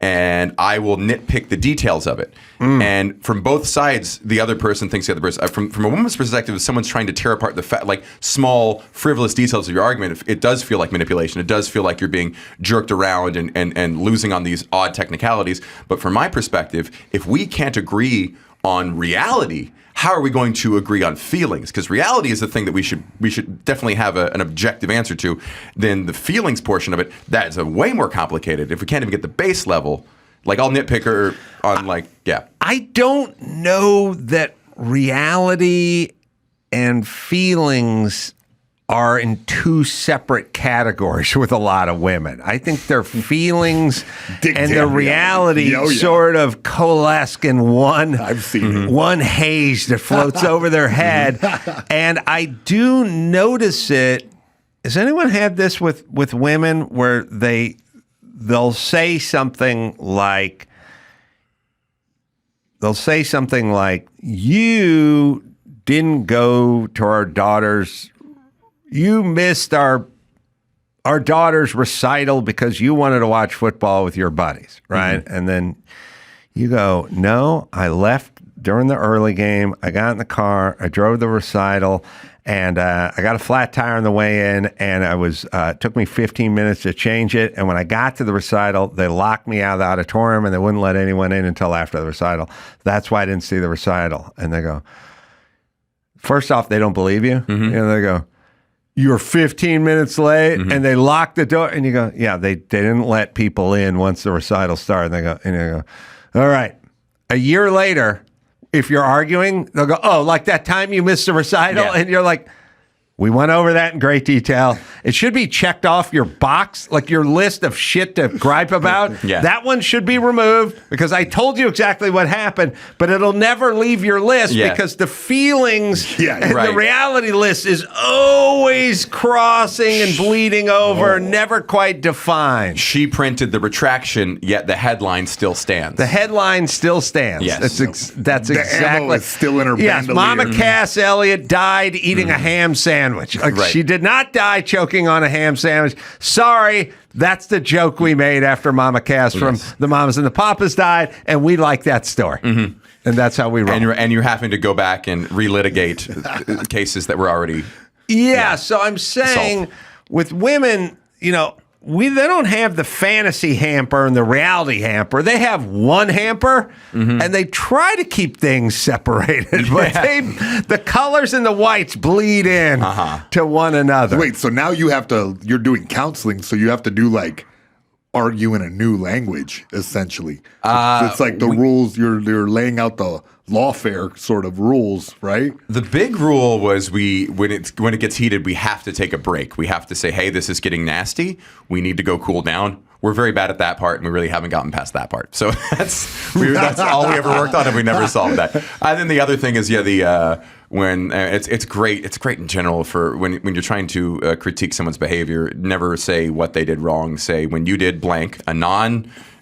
and I will nitpick the details of it. And from both sides, the other person thinks the other person. From a woman's perspective, if someone's trying to tear apart like small, frivolous details of your argument, it does feel like manipulation. It does feel like you're being jerked around and losing on these odd technicalities. But from my perspective, if we can't agree on reality, how are we going to agree on feelings? Because reality is the thing that we should definitely have an objective answer to. Then the feelings portion of it, that is way more complicated. If we can't even get the base level, like I'll nitpick her on I don't know that reality and feelings are in two separate categories with a lot of women. I think their feelings and their reality sort of coalesce in one. I've seen it. One haze that floats over their head. And I do notice it. Has anyone had this with women where they'll say something like, you didn't go to our daughter's, you missed our daughter's recital because you wanted to watch football with your buddies, right? And then you go, no, I left during the early game. I got in the car. I drove the recital, and I got a flat tire on the way in, and it took me 15 minutes to change it. And when I got to the recital, they locked me out of the auditorium, and they wouldn't let anyone in until after the recital. That's why I didn't see the recital. And they go, first off, they don't believe you. And they go, you're 15 minutes late, and they locked the door. And you go, yeah, they didn't let people in once the recital started. And they go, all right. A year later, if you're arguing, they'll go, oh, like that time you missed the recital? Yeah. And you're like, we went over that in great detail. It should be checked off your box, like your list of shit to gripe about. That one should be removed because I told you exactly what happened, but it'll never leave your list because the feelings and the reality list is always crossing and bleeding over, never quite defined. She printed the retraction, yet the headline still stands. The headline still stands. Yes. That's the exactly. ammo is still in her Yes, bandolier. Mama Cass Elliott died eating a ham sandwich. She did not die choking on a ham sandwich. Sorry, that's the joke we made after Mama Cass from The Mamas and the Papas died, and we like that story. And that's how we roll. And you're having to go back and relitigate cases that were already... So I'm saying with women, they don't have the fantasy hamper and the reality hamper. They have one hamper, and they try to keep things separated. But the colors and the whites bleed in to one another. Wait, so now you're doing counseling, so you have to do like argue in a new language, essentially. It's like the rules, you're laying out the lawfare sort of rules, right? The big rule was when it gets heated, we have to take a break. We have to say, hey, this is getting nasty. We need to go cool down. We're very bad at that part, and we really haven't gotten past that part. So that's all we ever worked on, and we never solved that. And then the other thing is, when it's great in general for when you're trying to critique someone's behavior, never say what they did wrong. Say when you did blank, a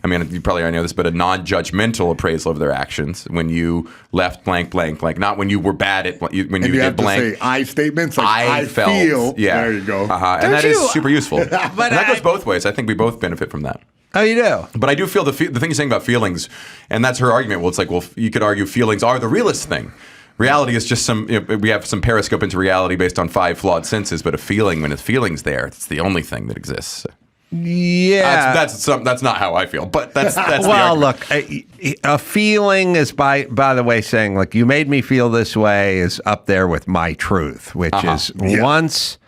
I mean, you probably already know this, but a non-judgmental appraisal of their actions. When you left blank, blank, blank, not when you were bad at when you you did have blank. to say I statements. Like, I felt, feel. Yeah. There you go. And that is super useful. But and that goes both ways. I think we both benefit from that. Oh, you do? But I do feel the thing you're saying about feelings, and that's her argument. Well, it's like, well, you could argue feelings are the realest thing. Reality is just we have some periscope into reality based on 5 flawed senses, but a feeling, when a feeling's there, it's the only thing that exists. Yeah. That's not how I feel, but that's well, look, a feeling is, by the way, saying, like, you made me feel this way is up there with my truth, which is once...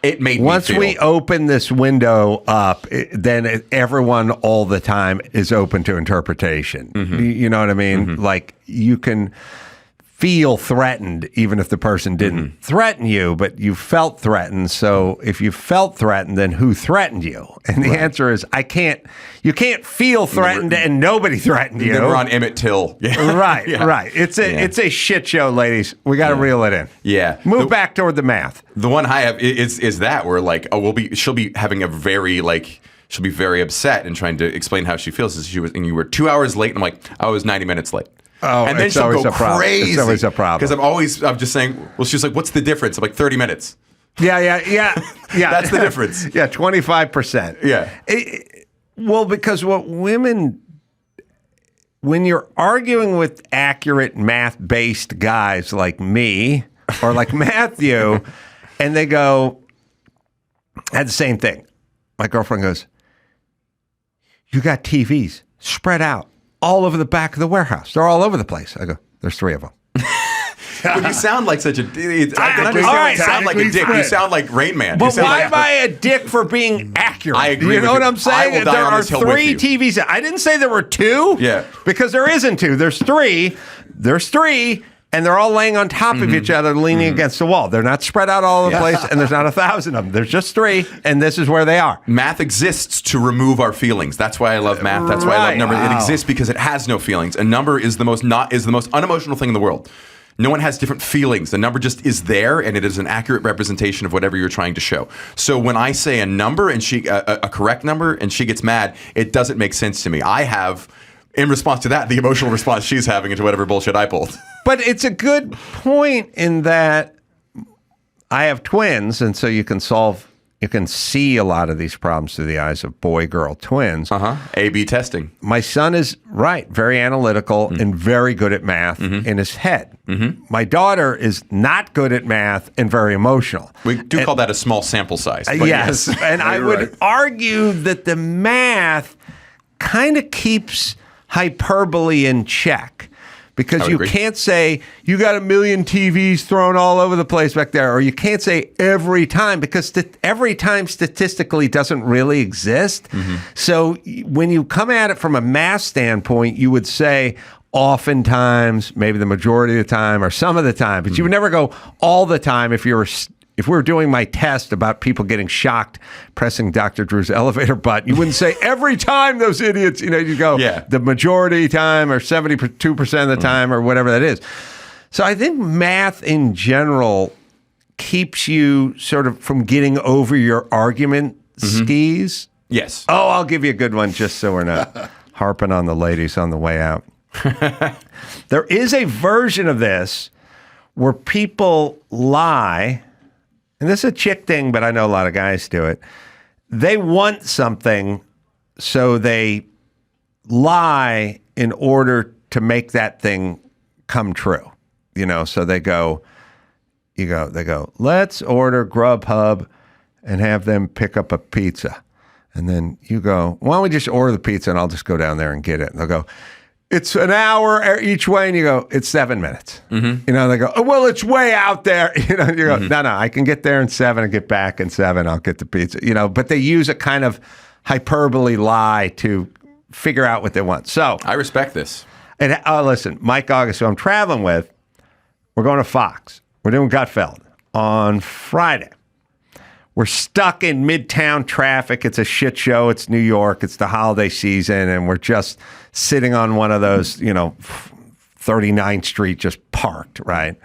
It made Once me feel. we open this window up, then everyone all the time is open to interpretation. You know what I mean? Like, you can feel threatened even if the person didn't threaten you, but you felt threatened. So if you felt threatened, then who threatened you? And the answer is, you can't feel threatened and nobody threatened you. We're on Emmett Till. Right. It's a shit show, ladies. We got to reel it in. Yeah. Move back toward the math. The one I have is that where, like, she'll be having a very, like, she'll be very upset and trying to explain how she feels. And you were 2 hours late, and I'm like, I was 90 minutes late. Oh, and then it's she'll always go a problem. crazy. It's always a problem. Because I'm just saying, well, she's like, what's the difference? I'm like, 30 minutes. Yeah. That's the difference. Yeah, 25%. Yeah. Well, because when you're arguing with accurate math-based guys like me or like Matthew, and they go, I had the same thing. My girlfriend goes, you got TVs spread out all over the back of the warehouse. They're all over the place. I go, there's 3 of them. But you sound like such a... I can understand all why right, you sound like a dick. You sound like Rain Man. But why am I a dick for being accurate? I agree You know with what you. I'm saying? I will die There on are this hill with 3 you. TVs. I didn't say there were 2. Yeah. Because there isn't 2. There's 3. There's 3. And they're all laying on top of each other, leaning against the wall. They're not spread out all over the place, and there's not 1,000 of them. There's just 3, and this is where they are. Math exists to remove our feelings. That's why I love math. That's why I love numbers. It exists because it has no feelings. A number is the most unemotional thing in the world. No one has different feelings. The number just is there, and it is an accurate representation of whatever you're trying to show. So when I say a number and a correct number, and she gets mad, it doesn't make sense to me. I have, in response to that, the emotional response she's having into whatever bullshit I pulled. But it's a good point in that I have twins, and so you can see a lot of these problems through the eyes of boy-girl twins. A/B testing. My son is very analytical and very good at math in his head. My daughter is not good at math and very emotional. We do call that a small sample size. But yes, and I would argue that the math kind of keeps hyperbole in check. Because you can't say, you got 1 million TVs thrown all over the place back there, or you can't say every time, because every time statistically doesn't really exist. So when you come at it from a math standpoint, you would say oftentimes, maybe the majority of the time, or some of the time, but you would never go all the time if we were doing my test about people getting shocked pressing Dr. Drew's elevator button, you wouldn't say every time those idiots, you go the majority time or 72% of the time or whatever that is. So I think math in general keeps you sort of from getting over your argument skis. Yes. Oh, I'll give you a good one just so we're not harping on the ladies on the way out. There is a version of this where people lie. And this is a chick thing, but I know a lot of guys do it. They want something, so they lie in order to make that thing come true. So they go, let's order Grubhub and have them pick up a pizza. And then you go, why don't we just order the pizza and I'll just go down there and get it. And they'll go, it's an hour each way, and you go, it's 7 minutes. They go, oh, well, it's way out there. You go, no, I can get there in 7 and get back in 7. I'll get the pizza. But they use a kind of hyperbole lie to figure out what they want. So I respect this. And listen, Mike August, who I'm traveling with, we're going to Fox. We're doing Gutfeld on Friday. We're stuck in Midtown traffic. It's a shit show. It's New York. It's the holiday season. And we're just sitting on one of those, 39th Street just parked, right?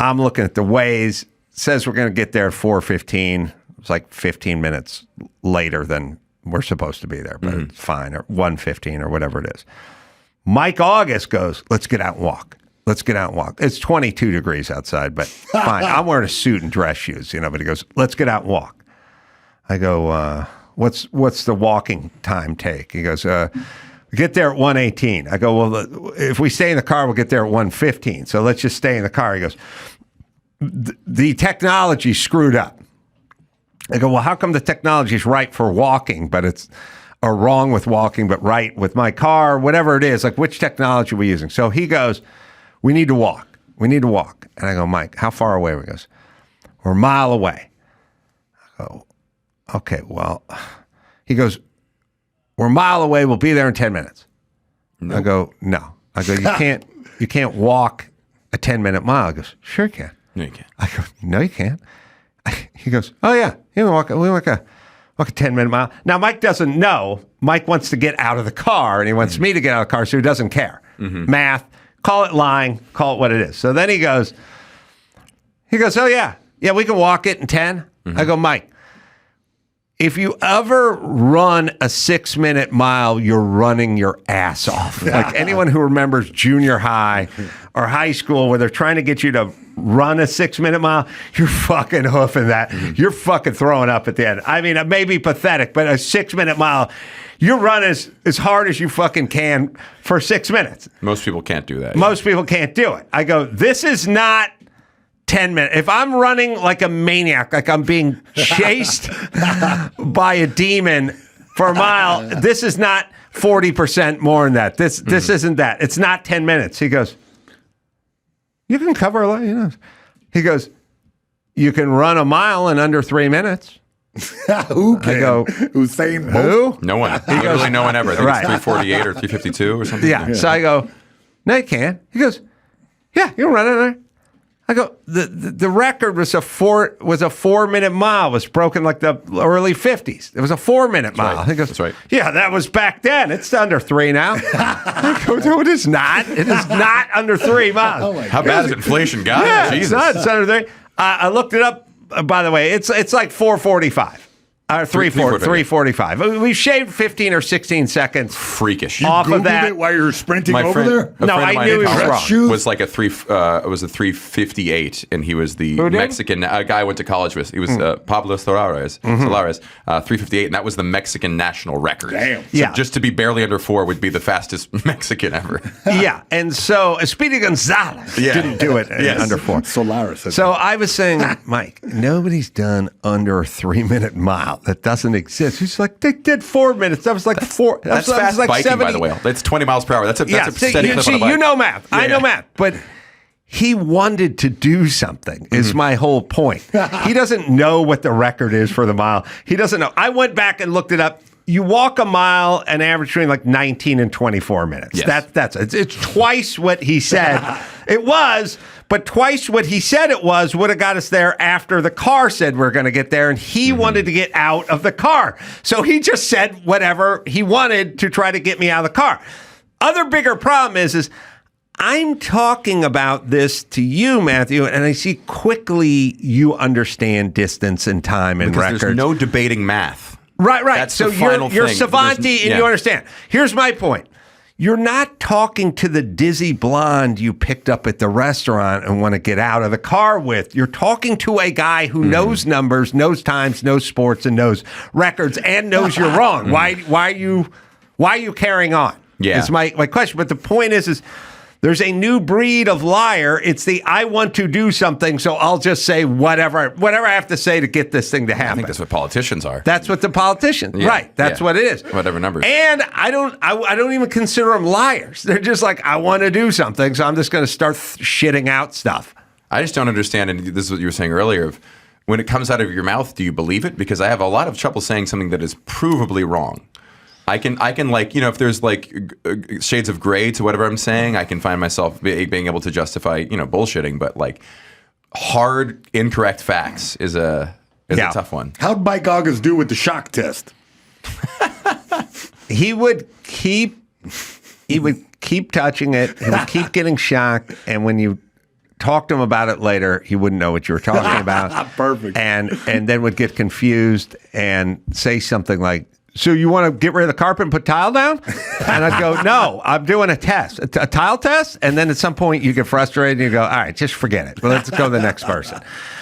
I'm looking at the Waze. It says we're going to get there at 4:15. It's like 15 minutes later than we're supposed to be there, but it's fine, or 1:15 or whatever it is. Mike August goes, let's get out and walk. Let's get out and walk. It's 22 degrees outside, but fine. I'm wearing a suit and dress shoes, but he goes, let's get out and walk. I go, what's the walking time take? He goes, get there at 1:18. I go, well, if we stay in the car, we'll get there at 1:15. So let's just stay in the car. He goes, the technology screwed up. I go, well, how come the technology is right for walking, but it's wrong with walking, but right with my car, whatever it is, like which technology are we using? So he goes, we need to walk. We need to walk. And I go, Mike, how far away? He goes, we're a mile away. I go, okay, well, he goes, we're a mile away. We'll be there in 10 minutes. Nope. I go, no. I go, you can't walk a 10-minute mile. He goes, sure you can. No, you can't. I go, no, you can't. He goes, oh yeah, you can walk a 10-minute mile. Now, Mike doesn't know. Mike wants to get out of the car, and he wants me to get out of the car, so he doesn't care. Math, call it lying, call it what it is. So then he goes, oh yeah, we can walk it in 10. I go, Mike, if you ever run a 6-minute mile, you're running your ass off. Like anyone who remembers junior high or high school where they're trying to get you to run a 6-minute mile, you're fucking hoofing that. You're fucking throwing up at the end. I mean, it may be pathetic, but a 6-minute mile, you run as hard as you fucking can for 6 minutes. Most people can't do that. Most people can't do it. I go, this is not 10 minutes. If I'm running like a maniac, like I'm being chased by a demon for a mile, this is not 40% more than that. This isn't that. It's not 10 minutes. He goes, you can cover a lot, He goes, you can run a mile in under 3 minutes. Who can? I go, Usain who? No one. Literally no one ever. I think it's 3:48 or 3:52 or something. Yeah. So I go, no, you can't. He goes, yeah, you can run in there. I go, the record was a 4-minute mile. It was broken like the early 50s. It was a 4-minute mile. Right. He goes, that's right. Yeah, that was back then. It's under 3 now. I go, no, it is not. It is not under 3 miles. How bad is inflation, guys? Yeah, Jesus. it's under 3. I looked it up, by the way. It's like 4:45. Or 3:45. We've shaved 15 or 16, seconds. Freakish. Off Googled of that. it while you were sprinting My over friend, there? a No, friend of I mine knew in he was college wrong. Shoes? Was like a 3:58, and he was the Mexican guy I went to college with. He was Pablo Solares, 3:58, and that was the Mexican national record. Damn. So Yeah. just to be barely under 4 would be the fastest Mexican ever. Yeah, and so Speedy Gonzalez didn't do it under 4. Solaris. So I was saying, Mike, nobody's done under a 3-minute mile. That doesn't exist. He's like, they did 4 minutes. That was like 4. That's fast like biking, 70. by the way. That's 20 miles per hour. That's a steady clip on a bike. You know math. I know math. But he wanted to do something, is my whole point. He doesn't know what the record is for the mile. He doesn't know. I went back and looked it up. You walk a mile an average between like 19 and 24 minutes. Yes. It's twice what he said it was, but twice what he said it was would have got us there after the car said we're going to get there, and he wanted to get out of the car. So he just said whatever he wanted to try to get me out of the car. Other bigger problem is I'm talking about this to you, Matthew, and I see quickly you understand distance and time and Because records. there's no debating math. Right. That's So the final you're thing. savanti and Yeah. you understand. Here's my point. You're not talking to the dizzy blonde you picked up at the restaurant and want to get out of the car with. You're talking to a guy who knows numbers, knows times, knows sports, and knows records, and knows you're wrong. Why are you carrying on? Yeah. Is my question. But the point is there's a new breed of liar. It's the I want to do something, so I'll just say whatever I have to say to get this thing to happen. I think that's what politicians are. That's what the politicians, right? That's what it is. Whatever numbers. And I don't even consider them liars. They're just like, I want to do something, so I'm just going to start shitting out stuff. I just don't understand, and this is what you were saying earlier, of when it comes out of your mouth, do you believe it? Because I have a lot of trouble saying something that is provably wrong. I can like, if there's like shades of gray to whatever I'm saying, I can find myself being able to justify, bullshitting. But like hard, incorrect facts is a tough one. How'd Mike August do with the shock test? He would keep touching it. He would keep getting shocked. And when you talk to him about it later, he wouldn't know what you were talking about. Perfect. And then would get confused and say something like, so you want to get rid of the carpet and put tile down? And I'd go, no, I'm doing a test, a tile test. And then at some point you get frustrated and you go, all right, just forget it. Well, let's go to the next person.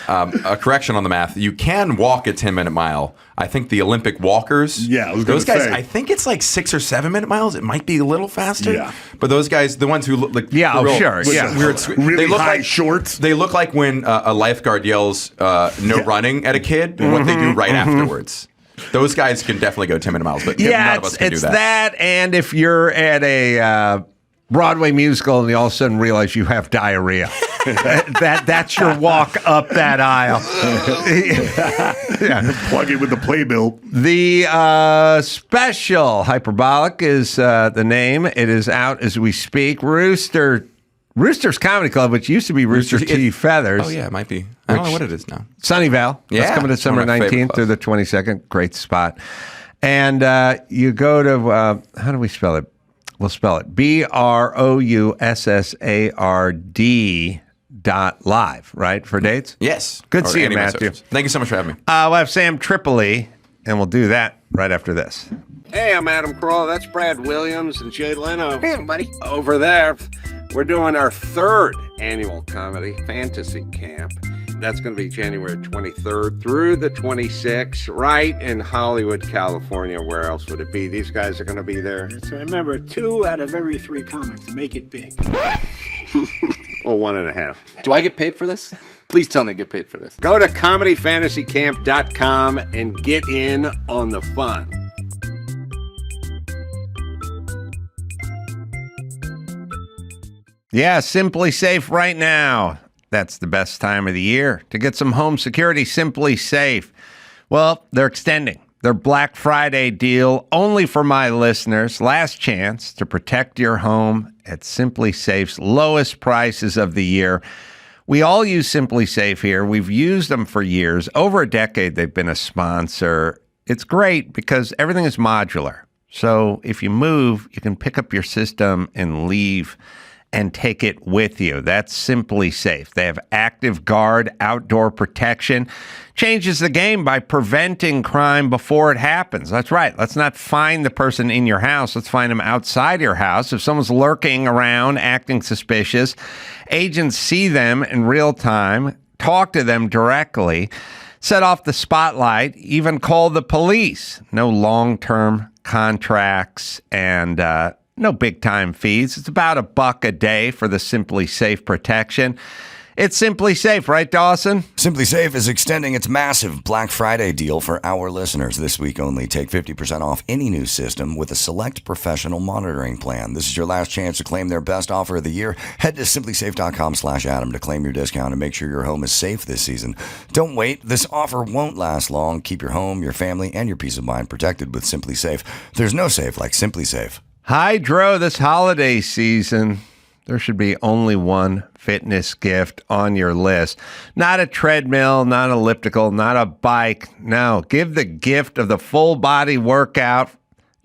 A correction on the math. You can walk a 10-minute mile. I think the Olympic walkers, those guys, I think it's like 6 or 7 minute miles. It might be a little faster. Yeah. But those guys, the ones who look like really they look high like shorts. They look like when a lifeguard yells no running at a kid and what they do right afterwards. Those guys can definitely go 10-minute miles, but none of us can do that. It's that, and if you're at a Broadway musical and you all of a sudden realize you have diarrhea, that's your walk up that aisle. Plug it with the playbill. The special Hyperbolic is the name. It is out as we speak. Rooster's Comedy Club, which used to be Rooster T. Feathers. Oh, yeah, it might be. I don't know what it is now. Sunnyvale. That's coming December 19th through the 22nd. Great spot. And you go to, how do we spell it? We'll spell it BROUSSARD.live, right, for dates? Yes. Good seeing you, Matthew. Thank you so much for having me. We'll have Sam Tripoli, and we'll do that right after this. Hey, I'm Adam Carolla. That's Brad Williams and Jay Leno. Hey, buddy. Over there, we're doing our third annual comedy fantasy camp. That's going to be January 23rd through the 26th, right in Hollywood, California. Where else would it be? These guys are going to be there. So remember, 2 out of every 3 comics make it big. Well, 1.5. Do I get paid for this? Please tell me I get paid for this. Go to comedyfantasycamp.com and get in on the fun. Yeah, Simply Safe right now. That's the best time of the year to get some home security. Simply Safe. Well, they're extending their Black Friday deal only for my listeners. Last chance to protect your home at Simply Safe's lowest prices of the year. We all use Simply Safe here. We've used them for years. Over a decade, they've been a sponsor. It's great because everything is modular. So if you move, you can pick up your system and leave and take it with you. That's Simply Safe. They have Active Guard outdoor protection. Changes the game by preventing crime before it happens. That's right. Let's not find the person in your house. Let's find them outside your house. If someone's lurking around, acting suspicious, agents see them in real time, talk to them directly, set off the spotlight, even call the police. No long-term contracts and no big-time fees. It's about $1 a day for the Simply Safe protection. It's Simply Safe, right, Dawson? Simply Safe is extending its massive Black Friday deal for our listeners this week only. Take 50% off any new system with a select professional monitoring plan. This is your last chance to claim their best offer of the year. Head to simplysafe.com/Adam to claim your discount and make sure your home is safe this season. Don't wait. This offer won't last long. Keep your home, your family, and your peace of mind protected with Simply Safe. There's no safe like Simply Safe. Hydro, this holiday season, there should be only one fitness gift on your list. Not a treadmill, not an elliptical, not a bike. No, give the gift of the full body workout,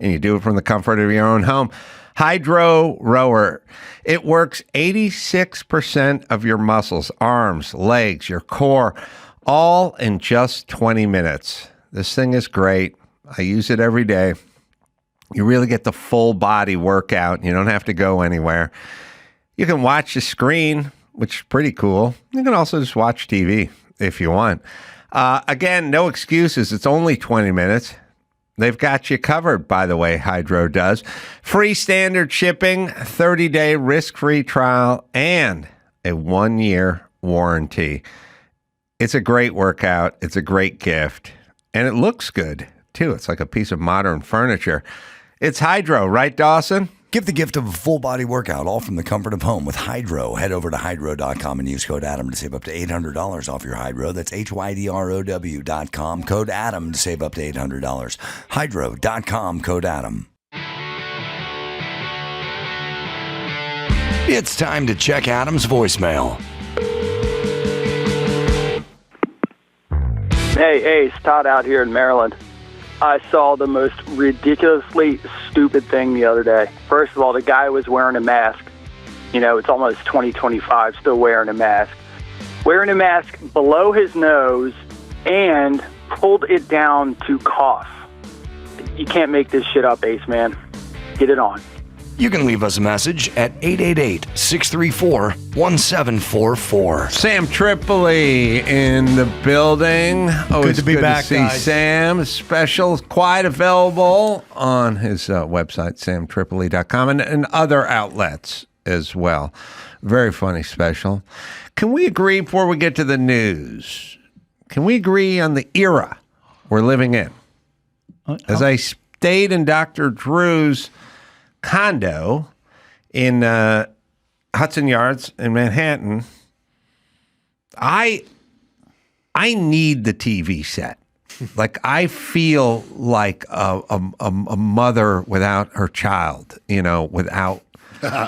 and you do it from the comfort of your own home. Hydro Rower. It works 86% of your muscles, arms, legs, your core, all in just 20 minutes. This thing is great. I use it every day. You really get the full body workout. You don't have to go anywhere. You can watch the screen, which is pretty cool. You can also just watch TV if you want. Again, no excuses. It's only 20 minutes. They've got you covered, by the way, Hydro does. Free standard shipping, 30-day risk-free trial, and a 1-year warranty. It's a great workout. It's a great gift. And it looks good, too. It's like a piece of modern furniture. It's Hydro, right, Dawson? Give the gift of a full body workout, all from the comfort of home with Hydro. Head over to hydro.com and use code Adam to save up to $800 off your Hydro. That's HYDROW.com. Code Adam to save up to $800. Hydro.com, code Adam. It's time to check Adam's voicemail. Hey, it's Todd out here in Maryland. I saw the most ridiculously stupid thing the other day. First of all, the guy was wearing a mask. You know, it's almost 2025, still wearing a mask. Wearing a mask below his nose and pulled it down to cough. You can't make this shit up, Ace Man. Get it on. You can leave us a message at 888-634-1744. Sam Tripoli in the building. Always to be back, see guys. Sam. Special quite available on his website, samtripoli.com, and other outlets as well. Very funny special. Can we agree before we get to the news? Can we agree on the era we're living in? As I stayed in Dr. Drew's condo in Hudson Yards in Manhattan, I need the TV set. Like, I feel like a mother without her child, without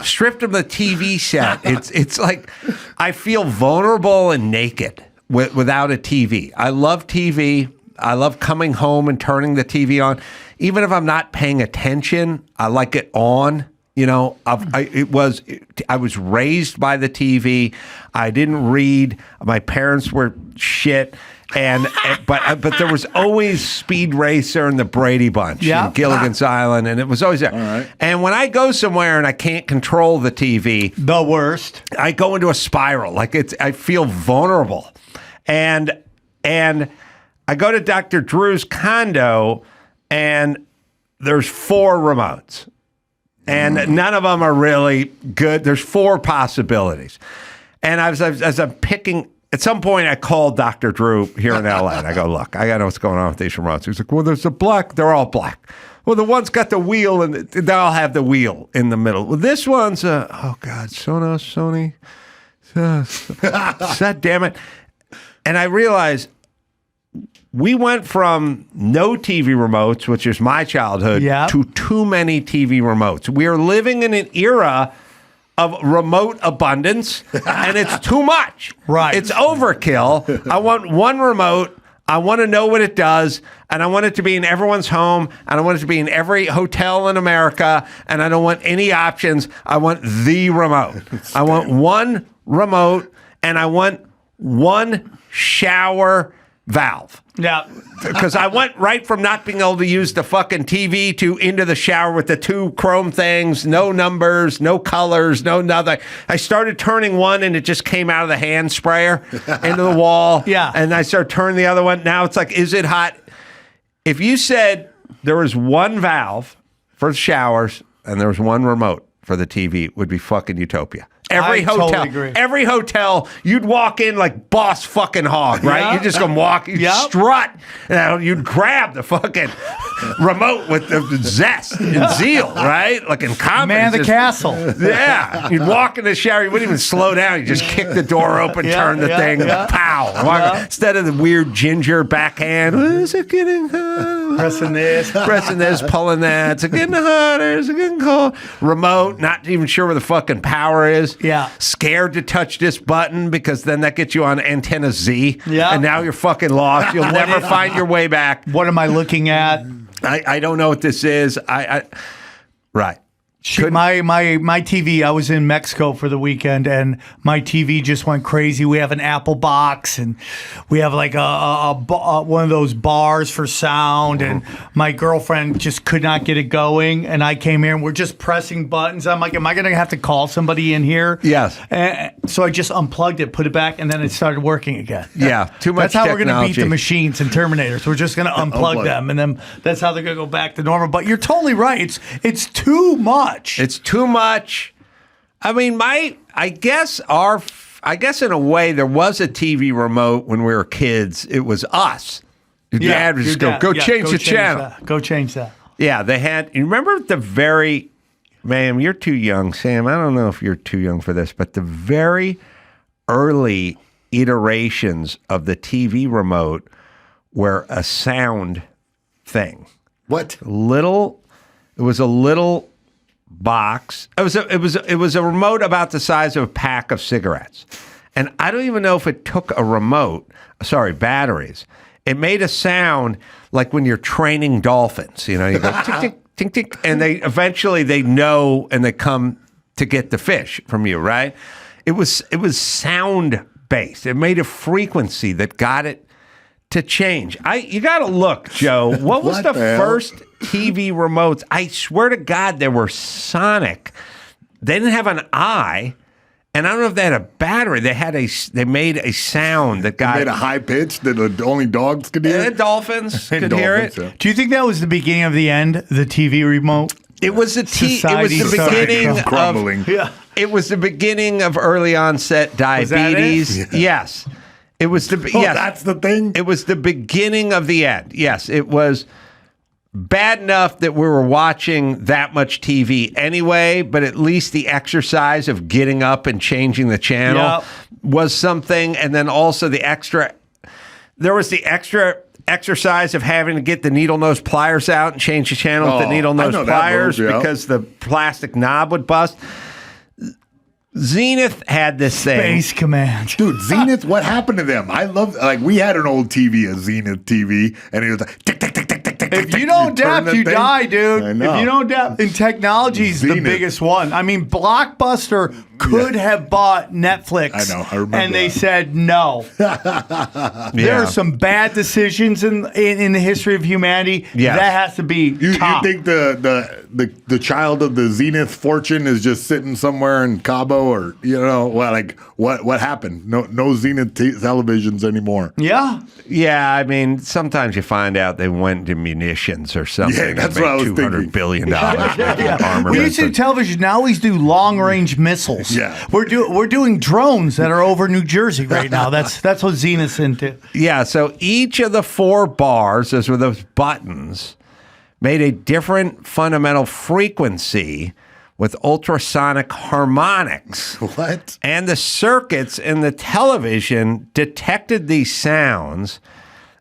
stripped of the TV set. It's like I feel vulnerable and naked without a TV. I love TV. I love coming home and turning the TV on. Even if I'm not paying attention, I like it on. I was raised by the TV. I didn't read. My parents were shit. But there was always Speed Racer and the Brady Bunch and Gilligan's Island, and it was always there. Right. And when I go somewhere and I can't control the TV, The worst. I go into a spiral. I feel vulnerable. And I go to Dr. Drew's condo, and there's 4 remotes. And none of them are really good. There's 4 possibilities. And as I'm picking, at some point I called Dr. Drew here in LA, and I go, look, I got to know what's going on with these remotes. He's like, well, there's a black. They're all black. Well, the one's got the wheel, and they all have the wheel in the middle. Well, this one's, Sony. God damn it. And I realized we went from no TV remotes, which is my childhood, to too many TV remotes. We are living in an era of remote abundance, and it's too much. Right. It's overkill. I want one remote. I want to know what it does, and I want it to be in everyone's home, and I want it to be in every hotel in America, and I don't want any options. I want the remote. I want one remote, and I want one shower valve. Yeah. Because I went right from not being able to use the fucking TV to into the shower with the 2 chrome things, no numbers, no colors, no nothing. I started turning one and it just came out of the hand sprayer into the wall. Yeah. And I started turning the other one. Now it's like, is it hot? If you said there was one valve for the showers and there was one remote for the TV, it would be fucking utopia. Every hotel, totally agree. every hotel, you'd walk in like boss fucking hog, right? Yeah. You just go walk, you'd strut, and you'd grab the fucking remote with the zest and zeal, right? Like in confidence. Man of the castle. Yeah. You'd walk in the shower, you wouldn't even slow down. You just kick the door open, turn the thing, pow. Instead of the weird ginger backhand, is it getting hot? Pressing this, pulling that. Is it getting hotter? Is it getting cold? Remote, not even sure where the fucking power is. Yeah. Scared to touch this button because then that gets you on antenna Z. Yeah. And now you're fucking lost. You'll never find your way back. What am I looking at? I don't know what this is. Right. My TV, I was in Mexico for the weekend, and my TV just went crazy. We have an Apple box, and we have like a one of those bars for sound, and my girlfriend just could not get it going, and I came here, and we're just pressing buttons. I'm like, am I going to have to call somebody in here? Yes. And so I just unplugged it, put it back, and then it started working again. Yeah, too much That's how we're going to beat technology. the machines and Terminators. We're just going to unplug them, and then that's how they're going to go back to normal. But you're totally right. It's too much. It's too much. I mean, I guess in a way there was a TV remote when we were kids. It was us. Your dad would just go change the channel. Go change that. Yeah, they had. You remember ma'am, you're too young, Sam. I don't know if you're too young for this, but the very early iterations of the TV remote were a sound thing. What? It was a little box. It was a remote about the size of a pack of cigarettes. And I don't even know if it took batteries. It made a sound like when you're training dolphins. You go tick, tick, tick, tick, and they eventually know and they come to get the fish from you, right? It was sound based. It made a frequency that got it to change. You got to look, Joe. What was the hell? first TV remotes? I swear to God, they were sonic. They didn't have an eye, and I don't know if they had a battery. They made a sound that got Made a high pitch that only dogs could hear. the dolphins could hear it. Dolphins, yeah. Do you think that was the beginning of the end? The TV remote. It was the Society started beginning crumbling. of Yeah. It was the beginning of early onset diabetes. that it? Yes, it was the yes. That's the thing. It was the beginning of the end. Yes, it was bad enough that we were watching that much TV anyway, but at least the exercise of getting up and changing the channel Yep. was something. And then also there was the extra exercise of having to get the needle nose pliers out and change the channel with the needle nose know that pliers move, yeah. because the plastic knob would bust. Zenith had this thing. Space Command. Dude, Zenith, what happened to them? I love, we had an old TV, a Zenith TV, and it was like, tick, tick, tick, tick, tick, tick. If tick, you don't turn dap, the you thing. die, dude. I know. If you don't dap, and technology's the Zenith. biggest one. I mean, Blockbuster could have bought Netflix. I know, I remember and they that. said no. There are some bad decisions in the history of humanity. Yes. That has to be You top. think the child of the Zenith fortune is just sitting somewhere in Cabo, or what happened? No Zenith televisions anymore. Yeah. Yeah, I mean, sometimes you find out they went to munitions or something. Yeah, that's and what I was made $200 thinking. billion making We armaments. used to do television. Now we do long range missiles. Yeah. We're doing drones that are over New Jersey right now. That's what Zenith's into. Yeah, so each of the 4 bars, those were those buttons, made a different fundamental frequency with ultrasonic harmonics. What? And the circuits in the television detected these sounds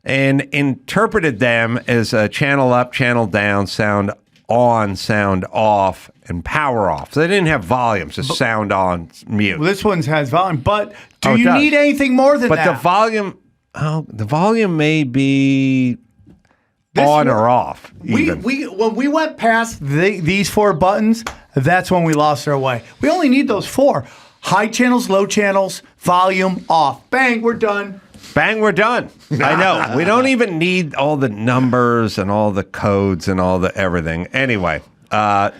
and interpreted them as a channel up, channel down, sound on, sound off, and power off. So they didn't have volumes, just sound on, mute. Well, this one has volume, but do Oh, it you does. need anything more than But that? the volume may be on or off. Even. When we went past these 4 buttons, that's when we lost our way. We only need those 4. High channels, low channels, volume off. Bang, we're done. Bang, we're done. I know. We don't even need all the numbers and all the codes and all the everything. Anyway,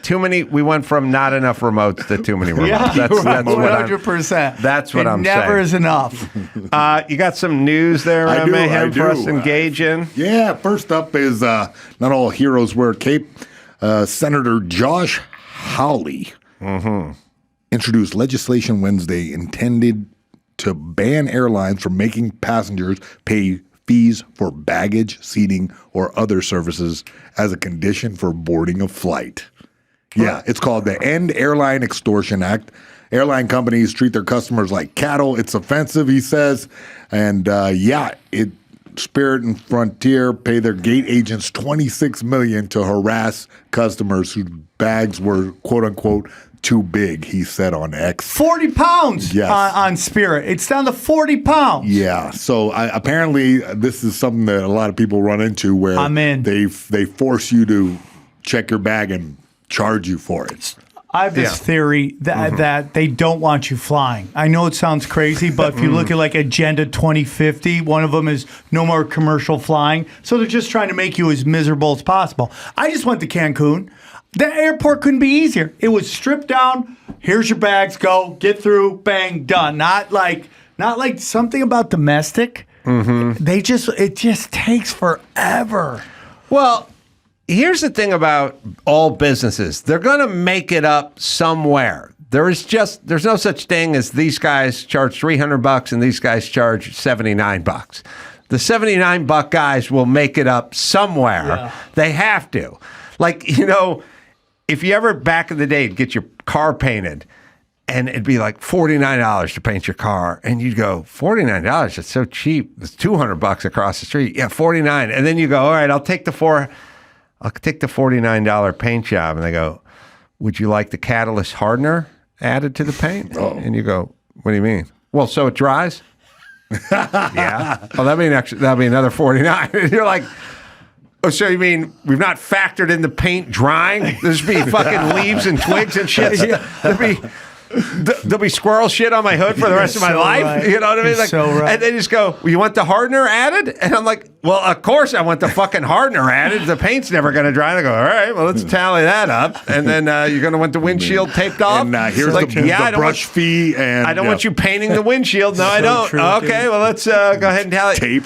too many. We went from not enough remotes to too many remotes. Yeah, That's you're right, what 100%. That's what I'm never saying. is enough. You got some news there, I do, Mayhem, I for us do. to engage in? Yeah, first up is not all heroes wear a cape. Senator Josh Hawley introduced legislation Wednesday intended to ban airlines from making passengers pay fees for baggage, seating, or other services as a condition for boarding a flight. Yeah, it's called the End Airline Extortion Act. Airline companies treat their customers like cattle. It's offensive, he says. And Spirit and Frontier pay their gate agents $26 million to harass customers whose bags were quote unquote too big, he said on X. 40 pounds Yes. on Spirit. It's down to 40 pounds. Yeah, so apparently this is something that a lot of people run into where I'm in. they force you to check your bag and charge you for it. I have this theory that they don't want you flying. I know it sounds crazy, but if you look at like Agenda 2050, one of them is no more commercial flying. So they're just trying to make you as miserable as possible. I just went to Cancun. The airport couldn't be easier. It was stripped down. Here's your bags. Go get through. Bang, done. Not like something about domestic. It just takes forever. Well, here's the thing about all businesses. They're going to make it up somewhere. There's no such thing as these guys charge $300 and these guys charge $79. The $79 guys will make it up somewhere. Yeah. They have to. Like, if you ever back in the day get your car painted and it'd be like $49 to paint your car, and you'd go, $49? That's so cheap. It's $200 across the street. Yeah, $49. And then you go, all right, I'll take the $49 paint job. And they go, would you like the catalyst hardener added to the paint? And you go, what do you mean? Well, so it dries? Yeah. Oh, that'll be another $49. And you're like, oh, so you mean we've not factored in the paint drying? There's be fucking leaves and twigs and shit. There'd be there'll be squirrel shit on my hood for the rest of my life. Right. You know what I mean? You're so right. And they just go, well, you want the hardener added? And I'm like, well, of course I want the fucking hardener added. The paint's never going to dry. And I go, all right, well, let's tally that up. And then you're going to want the windshield taped off. And here's like, the brush fee. And I don't want you painting the windshield. No, I don't. true, Okay, dude. well, let's go ahead and tally. tape.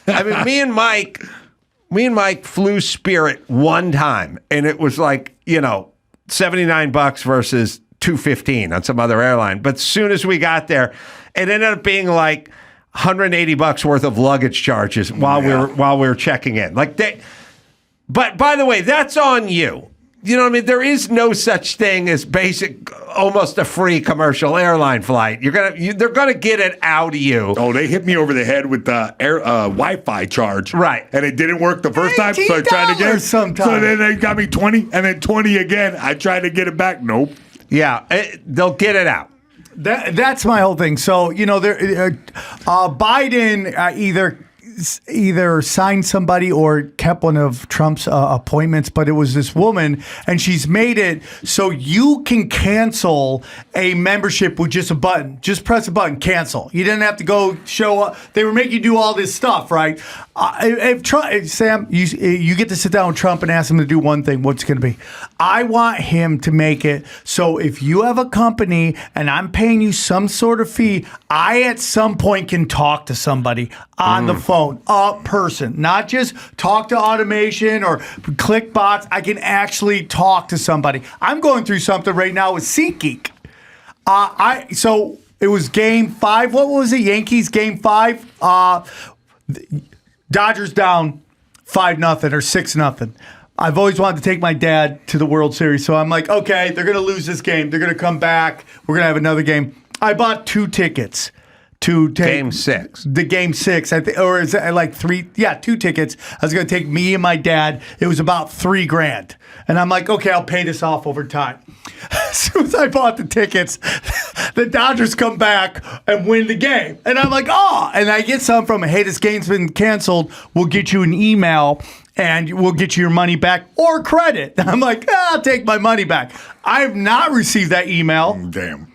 I mean, me and Mike flew Spirit one time, and it was like, $79 versus $215 on some other airline. But as soon as we got there, it ended up being like $180 worth of luggage charges while we were checking in. But by the way, that's on you. You know what I mean? There is no such thing as almost a free commercial airline flight. They're gonna get it out of you. Oh, they hit me over the head with the Wi-Fi charge, Right? And it didn't work the first time, so I tried again. sometimes. So then they got me 20, and then 20 again. I tried to get it back. Nope. Yeah, they'll get it out. That's my whole thing. So Biden either signed somebody or kept one of Trump's appointments, but it was this woman, and she's made it so you can cancel a membership with just a button. Just press a button, cancel. You didn't have to go show up. They were making you do all this stuff, right? If Sam, you get to sit down with Trump and ask him to do one thing, what's going to be? I want him to make it so if you have a company and I'm paying you some sort of fee, I at some point can talk to somebody on the phone, a person, not just talk to automation or click bots. I can actually talk to somebody. I'm going through something right now with SeatGeek. So it was game 5. What was it? Yankees game 5. Dodgers down 5-0 or 6-0. I've always wanted to take my dad to the World Series, so I'm like, okay, they're going to lose this game. They're going to come back. We're going to have another game. I bought 2 tickets to take Game 6. The game 6, I think, or is it like 3? Yeah, 2 tickets. I was going to take me and my dad. It was about $3,000, and I'm like, okay, I'll pay this off over time. As soon as I bought the tickets, the Dodgers come back and win the game, and I'm like, oh, and I get some from, hey, this game's been canceled. We'll get you an email. And we'll get you your money back or credit. And I'm like, I'll take my money back. I have not received that email. Damn.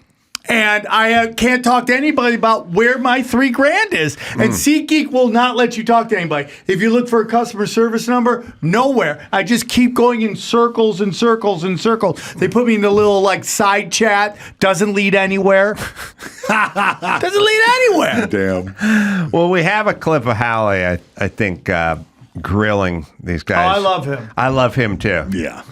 And I can't talk to anybody about where my $3,000 is. And SeatGeek will not let you talk to anybody. If you look for a customer service number, nowhere. I just keep going in circles and circles and circles. They put me in the little side chat. Doesn't lead anywhere. Doesn't lead anywhere. Damn. Well, we have a clip of Howley, I think, grilling these guys. Oh, I love him. I love him too. Yeah.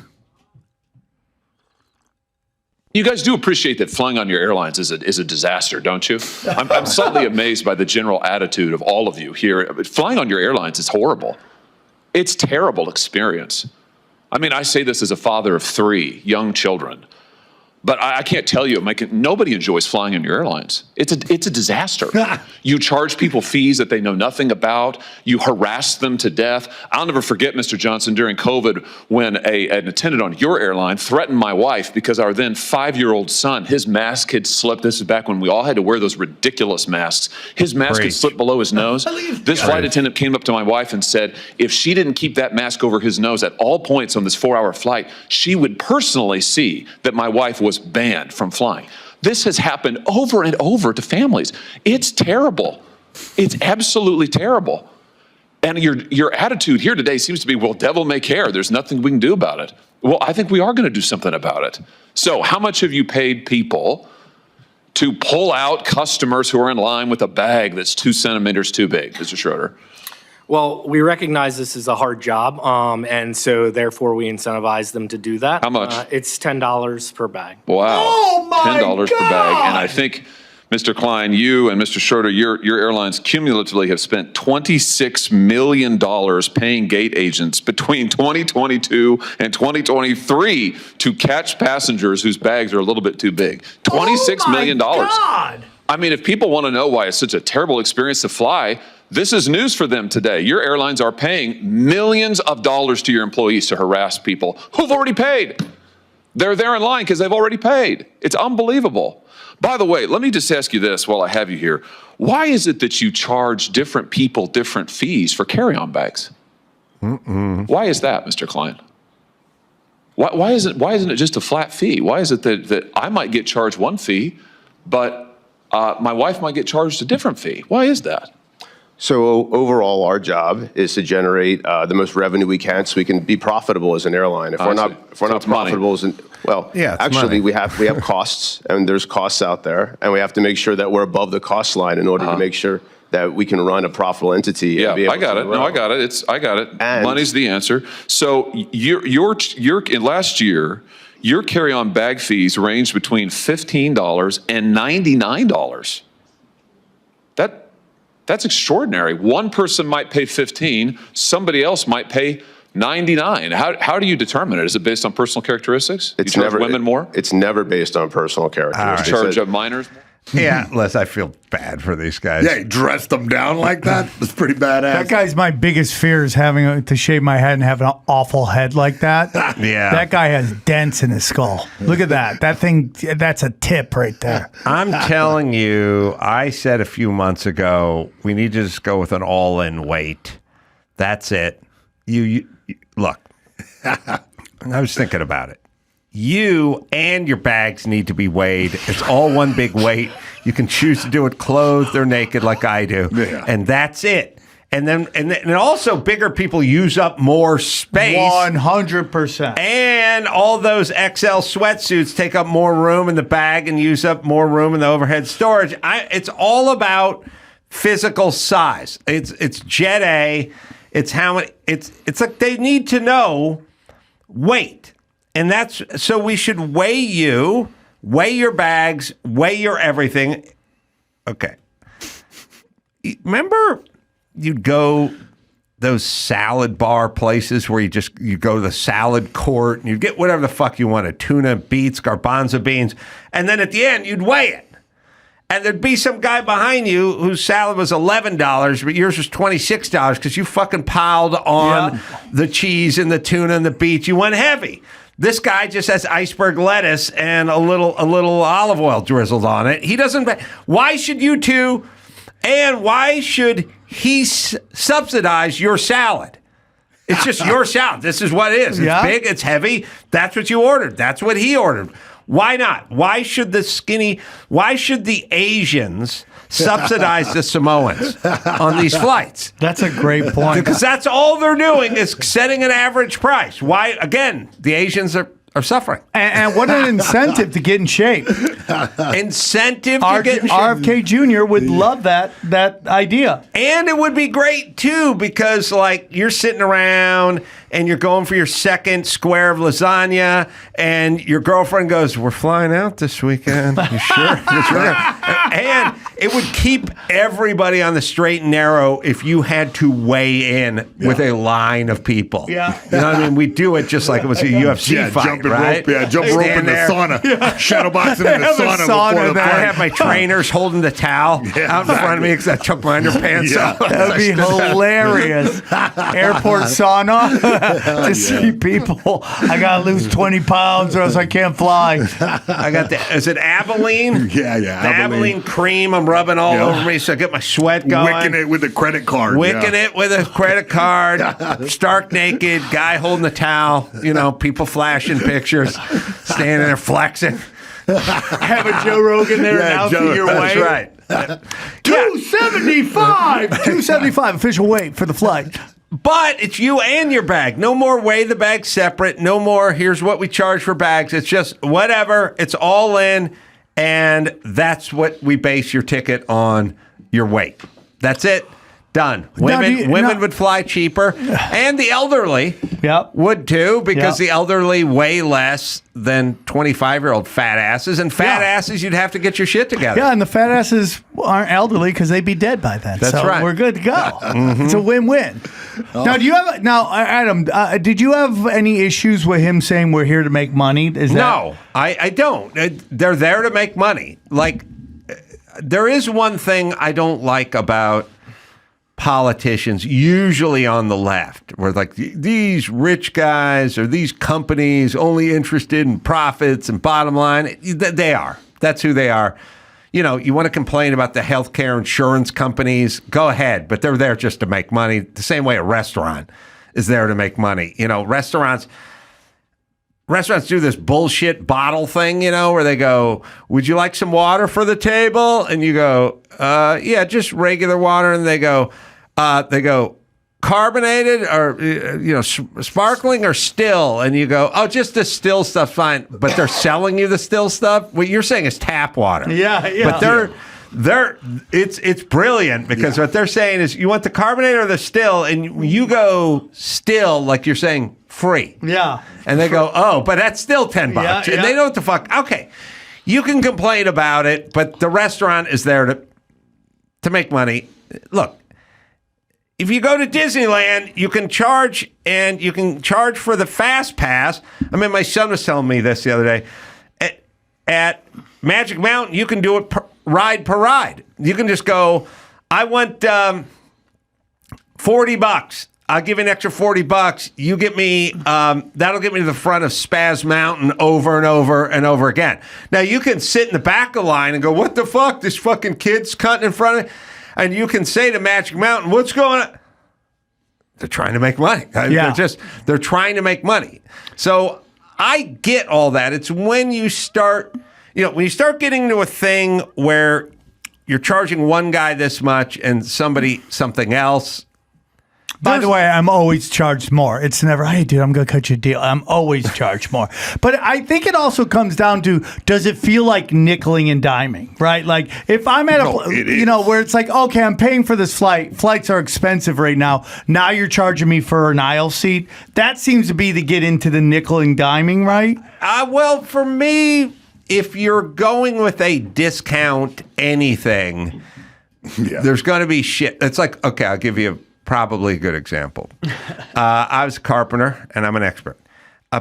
You guys do appreciate that flying on your airlines is a disaster, don't you? I'm slightly amazed by the general attitude of all of you here. Flying on your airlines is horrible. It's a terrible experience. I mean, I say this as a father of 3 young children. But I can't tell you, nobody enjoys flying on your airlines. It's a disaster. You charge people fees that they know nothing about. You harass them to death. I'll never forget, Mr. Johnson, during COVID, when an attendant on your airline threatened my wife because our then 5-year-old son, his mask had slipped. This is back when we all had to wear those ridiculous masks. His mask had slipped below his nose. This flight attendant came up to my wife and said, if she didn't keep that mask over his nose at all points on this 4-hour flight, she would personally see that my wife was banned from flying. This has happened over and over to families. It's terrible. It's absolutely terrible. And your attitude here today seems to be, well, devil may care. There's nothing we can do about it. Well, I think we are going to do something about it. So how much have you paid people to pull out customers who are in line with a bag that's 2 centimeters too big, Mr. Schroeder? Well, we recognize this is a hard job, and so therefore we incentivize them to do that. How much? It's $10 per bag. Wow. Oh, my $10 per bag. God. And I think, Mr. Klein, you and Mr. Schroeder, your airlines cumulatively have spent $26 million paying gate agents between 2022 and 2023 to catch passengers whose bags are a little bit too big. $26 million. God. I mean, if people want to know why it's such a terrible experience to fly, this is news for them today. Your airlines are paying millions of dollars to your employees to harass people who've already paid. They're there in line because they've already paid. It's unbelievable. By the way, let me just ask you this while I have you here. Why is it that you charge different people different fees for carry-on bags? Why is that, Mr. Klein? Why isn't it just a flat fee? Why is it that I might get charged one fee, but my wife might get charged a different fee? Why is that? So overall, our job is to generate the most revenue we can, so we can be profitable as an airline. If we're not profitable, actually we have costs, and there's costs out there, and we have to make sure that we're above the cost line in order to make sure that we can run a profitable entity. Yeah, I got it. No, I got it. I got it. And money's the answer. So your last year, your carry-on bag fees ranged between $15 and $99. That's extraordinary. One person might pay 15, somebody else might pay 99. How do you determine it? Is it based on personal characteristics? It's you charge never women more? It's never based on personal characteristics. You charge minors more? Yeah, Les, I feel bad for these guys. Yeah, he dressed them down like that. That's pretty badass. That guy's my biggest fear is having to shave my head and have an awful head like that. Yeah. That guy has dents in his skull. Look at that. That thing, that's a tip right there. I'm telling you, I said a few months ago, we need to just go with an all-in weight. That's it. You look, I was thinking about it. You and your bags need to be weighed. It's all one big weight. You can choose to do it clothed or naked like I do. Yeah. And that's it. And then also bigger people use up more space. 100%. And all those XL sweatsuits take up more room in the bag and use up more room in the overhead storage. It's all about physical size. It's Jet A. It's how many. It's like they need to know weight. And so we should weigh you, weigh your bags, weigh your everything. Okay. Remember you'd go those salad bar places where you go to the salad court and you get whatever the fuck you wanted, tuna, beets, garbanzo beans, and then at the end you'd weigh it. And there'd be some guy behind you whose salad was $11, but yours was $26 because you fucking piled on the cheese and the tuna and the beets. You went heavy. This guy just has iceberg lettuce and a little olive oil drizzled on it. He doesn't. Why should you two? And why should he subsidize your salad? It's just your salad. This is what it is. It's big. It's heavy. That's what you ordered. That's what he ordered. Why not? Why should the Asians subsidize the Samoans on these flights? That's a great point. Because that's all they're doing is setting an average price. Why? Again, the Asians are suffering. And what an incentive to get in shape. Incentive to get in shape. RFK Jr. would love that idea. And it would be great, too, because, like, you're sitting around and you're going for your second square of lasagna, and your girlfriend goes, "We're flying out this weekend." You sure? And it would keep everybody on the straight and narrow if you had to weigh in with a line of people. Yeah. You know what I mean? We do it just like it was a UFC fight, jumping right? rope, jump rope in the sauna. Shadowboxing in the sauna before the fight. I have my trainers holding the towel out in front of me because I took my underpants off. That would be hilarious. Airport sauna to see people. I got to lose 20 pounds or else I can't fly. I got is it Abilene? Yeah. The Abilene cream I'm rubbing all over me so I get my sweat going. Wicking it with a credit card. Wicking it with a credit card. Stark naked, guy holding the towel. You know, people flashing pictures, standing there flexing. Have a Joe Rogan there announcing your weight. That's right. 275! 275 official weight for the flight. But it's you and your bag. No more weigh the bag separate. No more, here's what we charge for bags. It's just whatever. It's all in. And that's what we base your ticket on, your weight. That's it. Done. Women would fly cheaper. And the elderly would too, because the elderly weigh less than 25-year-old fat asses. And fat asses, you'd have to get your shit together. Yeah, and the fat asses aren't elderly because they'd be dead by then. That's right. We're good to go. It's a win-win. Now, Adam, did you have any issues with him saying we're here to make money? No, I don't. They're there to make money. Like, there is one thing I don't like about politicians, usually on the left, where like these rich guys or these companies only interested in profits and bottom line. They are. That's who they are. You know, you want to complain about the healthcare insurance companies, go ahead, but they're there just to make money. The same way a restaurant is there to make money. You know, restaurants, restaurants do this bullshit bottle thing, where they go, "Would you like some water for the table?" And you go, "Yeah, just regular water." And they go, "Carbonated or sparkling or still?" And you go, "Oh, just the still stuff's fine." But they're selling you the still stuff. What you're saying is tap water. Yeah. But it's brilliant because what they're saying is, you want the carbonated or the still, and you go still, like you're saying free. Yeah. And they go, "Oh, but that's still $10." Yeah. And they know what the fuck. Okay. You can complain about it, but the restaurant is there to make money. Look, if you go to Disneyland, you can charge for the fast pass. I mean, my son was telling me this the other day. At Magic Mountain, you can do it ride per ride. You can just go, "I want $40. I'll give you an extra $40. You get me, that'll get me to the front of Spaz Mountain over and over and over again." Now, you can sit in the back of the line and go, "What the fuck? This fucking kid's cutting in front of me." And you can say to Magic Mountain, "What's going on?" They're trying to make money. Yeah. They're trying to make money. So I get all that. It's when you start getting into a thing where you're charging one guy this much and somebody something else. By the way, I'm always charged more. It's never, "Hey, dude, I'm going to cut you a deal." I'm always charged more. But I think it also comes down to, does it feel like nickeling and diming, right? Like, if I'm at where it's like, okay, I'm paying for this flight. Flights are expensive right now. Now you're charging me for an aisle seat. That seems to be to get into the nickel and diming, right? Well, for me, if you're going with a discount anything, there's going to be shit. It's like, okay, I'll give you probably a good example. I was a carpenter, and I'm an expert.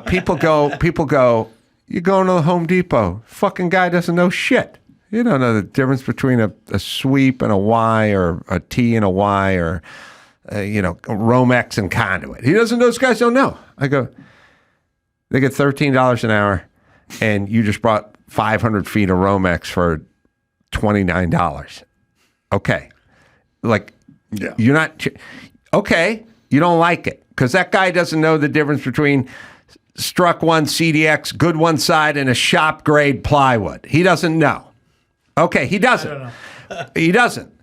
People go, "You're going to the Home Depot. Fucking guy doesn't know shit. You don't know the difference between a sweep and a Y, or a T and a Y, or, Romex and conduit. He doesn't know. Those guys don't know." I go, "They get $13 an hour, and you just brought 500 feet of Romex for $29. Okay. Like, you're not, okay, you don't like it because that guy doesn't know the difference between Struck One CDX, good one side, and a shop grade plywood. He doesn't know. Okay, he doesn't. He doesn't.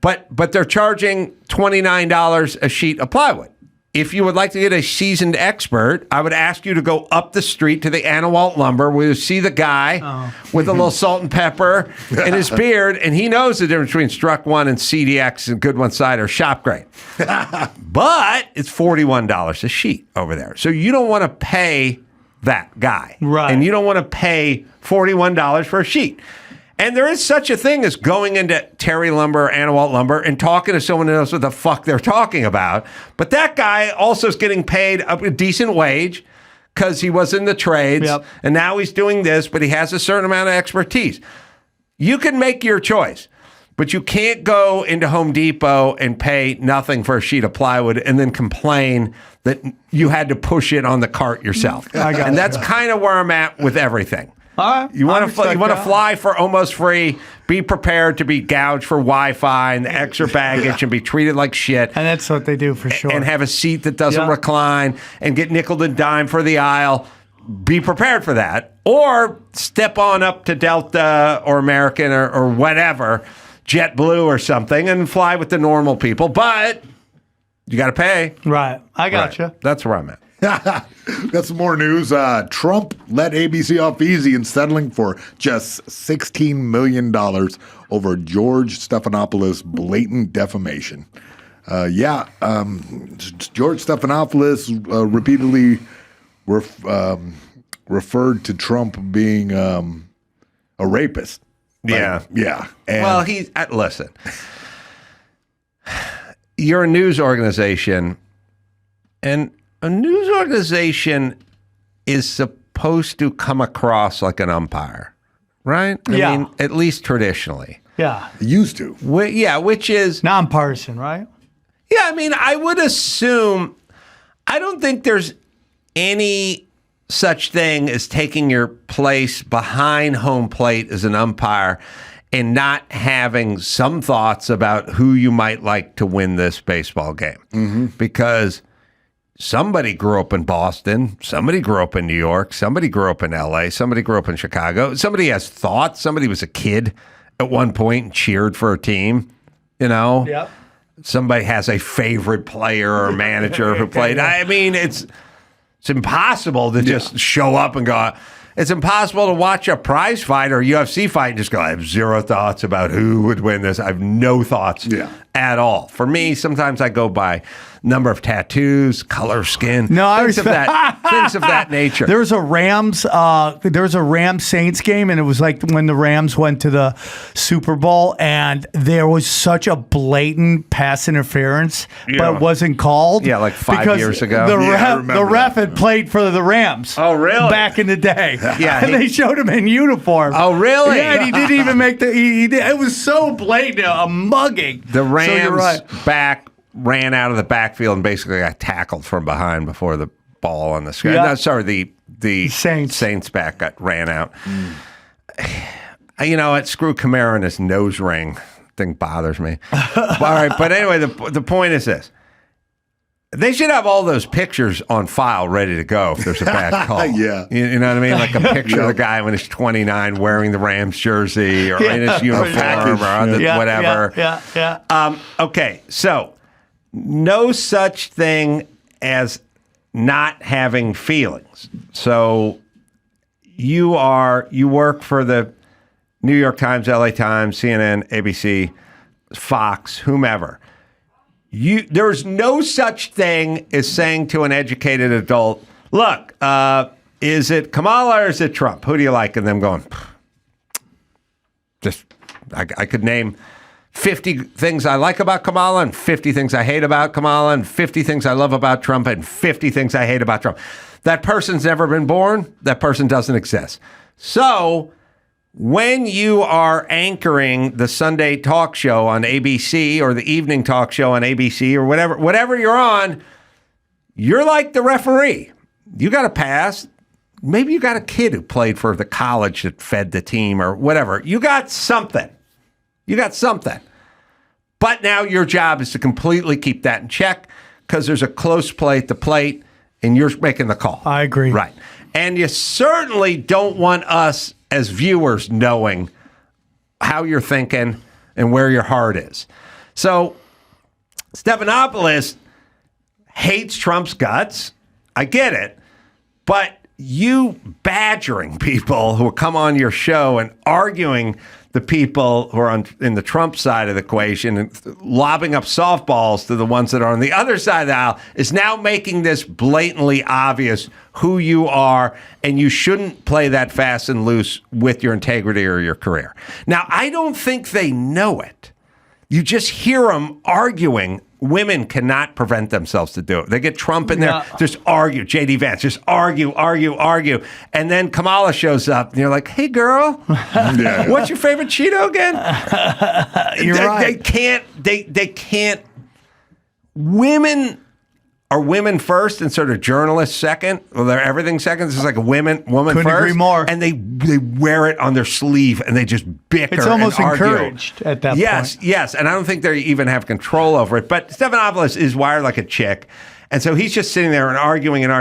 But they're charging $29 a sheet of plywood. If you would like to get a seasoned expert, I would ask you to go up the street to the Anawalt Lumber where you see the guy with a little salt and pepper in his beard, and he knows the difference between Struck One and CDX and good one side or shop grade. But it's $41 a sheet over there. So you don't want to pay that guy. Right. And you don't want to pay $41 for a sheet. And there is such a thing as going into Terry Lumber, Anawalt Lumber, and talking to someone who knows what the fuck they're talking about. But that guy also is getting paid a decent wage because he was in the trades, and now he's doing this, but he has a certain amount of expertise. You can make your choice, but you can't go into Home Depot and pay nothing for a sheet of plywood and then complain that you had to push it on the cart yourself. And that's kind of where I'm at with everything. You want to fly for almost free. Be prepared to be gouged for Wi-Fi and the extra baggage and be treated like shit. And that's what they do for sure. And have a seat that doesn't recline and get nickel and dime for the aisle. Be prepared for that. Or step on up to Delta or American or whatever, JetBlue or something, and fly with the normal people. But you got to pay. Right. I got you. That's where I'm at. Got some more news. Trump let ABC off easy in settling for just $16 million over George Stephanopoulos' blatant defamation. George Stephanopoulos repeatedly referred to Trump being a rapist. Yeah. And listen, you're a news organization, and a news organization is supposed to come across like an umpire, right? I mean, at least traditionally. Yeah. It used to. Which is nonpartisan, right? Yeah, I mean, I would assume, I don't think there's any such thing as taking your place behind home plate as an umpire and not having some thoughts about who you might like to win this baseball game. Mm-hmm. Because somebody grew up in Boston, somebody grew up in New York, somebody grew up in LA, somebody grew up in Chicago. Somebody has thoughts. Somebody was a kid at one point and cheered for a team, you know? Yep. Somebody has a favorite player or manager who played. I mean, it's impossible to just show up and go. It's impossible to watch a prize fight or UFC fight and just go, I have zero thoughts about who would win this. I have no thoughts at all. For me, sometimes I go by number of tattoos, color of skin, things of that nature. There was a Rams Saints game, and it was like when the Rams went to the Super Bowl, and there was such a blatant pass interference, but it wasn't called. Yeah, like 5 years ago. The ref had played for the Rams. Oh, really? Back in the day. Yeah, and they showed him in uniform. Oh, really? Yeah, and he didn't even make the. He did, it was so blatant, a mugging. The Rams back ran out of the backfield and basically got tackled from behind before the ball on the screen. Yeah. No, sorry, the Saints back ran out. You know what? Screw Kamara and his nose ring. Thing bothers me. All right, but anyway, the point is this. They should have all those pictures on file ready to go if there's a bad call. Yeah. You know what I mean? Like a picture of the guy when he's 29 wearing the Rams jersey or in his uniform or on the whatever. Yeah. Okay, so no such thing as not having feelings. So you work for the New York Times, LA Times, CNN, ABC, Fox, whomever. There's no such thing as saying to an educated adult, look, is it Kamala or is it Trump? Who do you like? And them going, I could name 50 things I like about Kamala and 50 things I hate about Kamala and 50 things I love about Trump and 50 things I hate about Trump. That person's never been born. That person doesn't exist. So when you are anchoring the Sunday talk show on ABC or the evening talk show on ABC or whatever you're on, you're like the referee. You got to pass. Maybe you got a kid who played for the college that fed the team or whatever. You got something. But now your job is to completely keep that in check because there's a close play at the plate and you're making the call. I agree. Right. And you certainly don't want us as viewers knowing how you're thinking and where your heart is. So Stephanopoulos hates Trump's guts. I get it. But you badgering people who come on your show and arguing the people who are in the Trump side of the equation and lobbing up softballs to the ones that are on the other side of the aisle is now making this blatantly obvious who you are, and you shouldn't play that fast and loose with your integrity or your career. Now, I don't think they know it. You just hear them arguing. Women cannot prevent themselves to do it. They get Trump in there, just argue. J.D. Vance, just argue. And then Kamala shows up, and you're like, hey, girl, what's your favorite Cheeto again? They can't. Women are women first and sort of journalists second. Well, they're everything second. This is like a woman Couldn't first. agree more. And they wear it on their sleeve and they just bicker. It's almost and argue. encouraged at that point. Yes. And I don't think they even have control over it. But Stephanopoulos is wired like a chick. And so he's just sitting there and arguing. And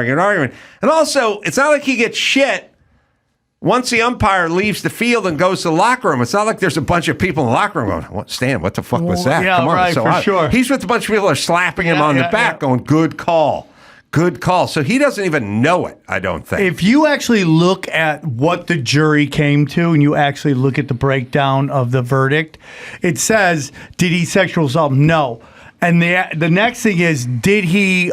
also, it's not like he gets shit once the umpire leaves the field and goes to the locker room. It's not like there's a bunch of people in the locker room going, Stan, what the fuck was that? Yeah, Come on. right, for sure. He's with a bunch of people that are slapping him on the back going, good call. So he doesn't even know it, I don't think. If you actually look at what the jury came to and you actually look at the breakdown of the verdict, it says, did he sexual assault? No. And the next thing is, did he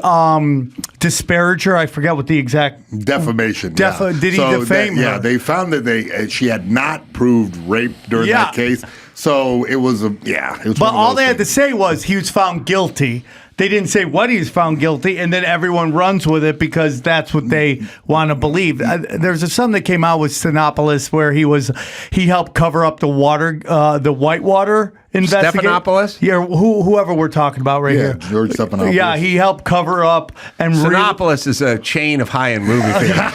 disparage her? I forget what the exact defamation. Did he defame her? Yeah, they found that she had not proved rape during that case. So it was But all they had to say was he was found guilty. They didn't say what he was found guilty, and then everyone runs with it because that's what they want to believe. There's something that came out with Stephanopoulos where he helped cover up the water, the white water Stephanopoulos? Yeah, whoever we're talking about here. George Stephanopoulos. Yeah, he helped cover up and Stephanopoulos is a chain of high-end movie theaters.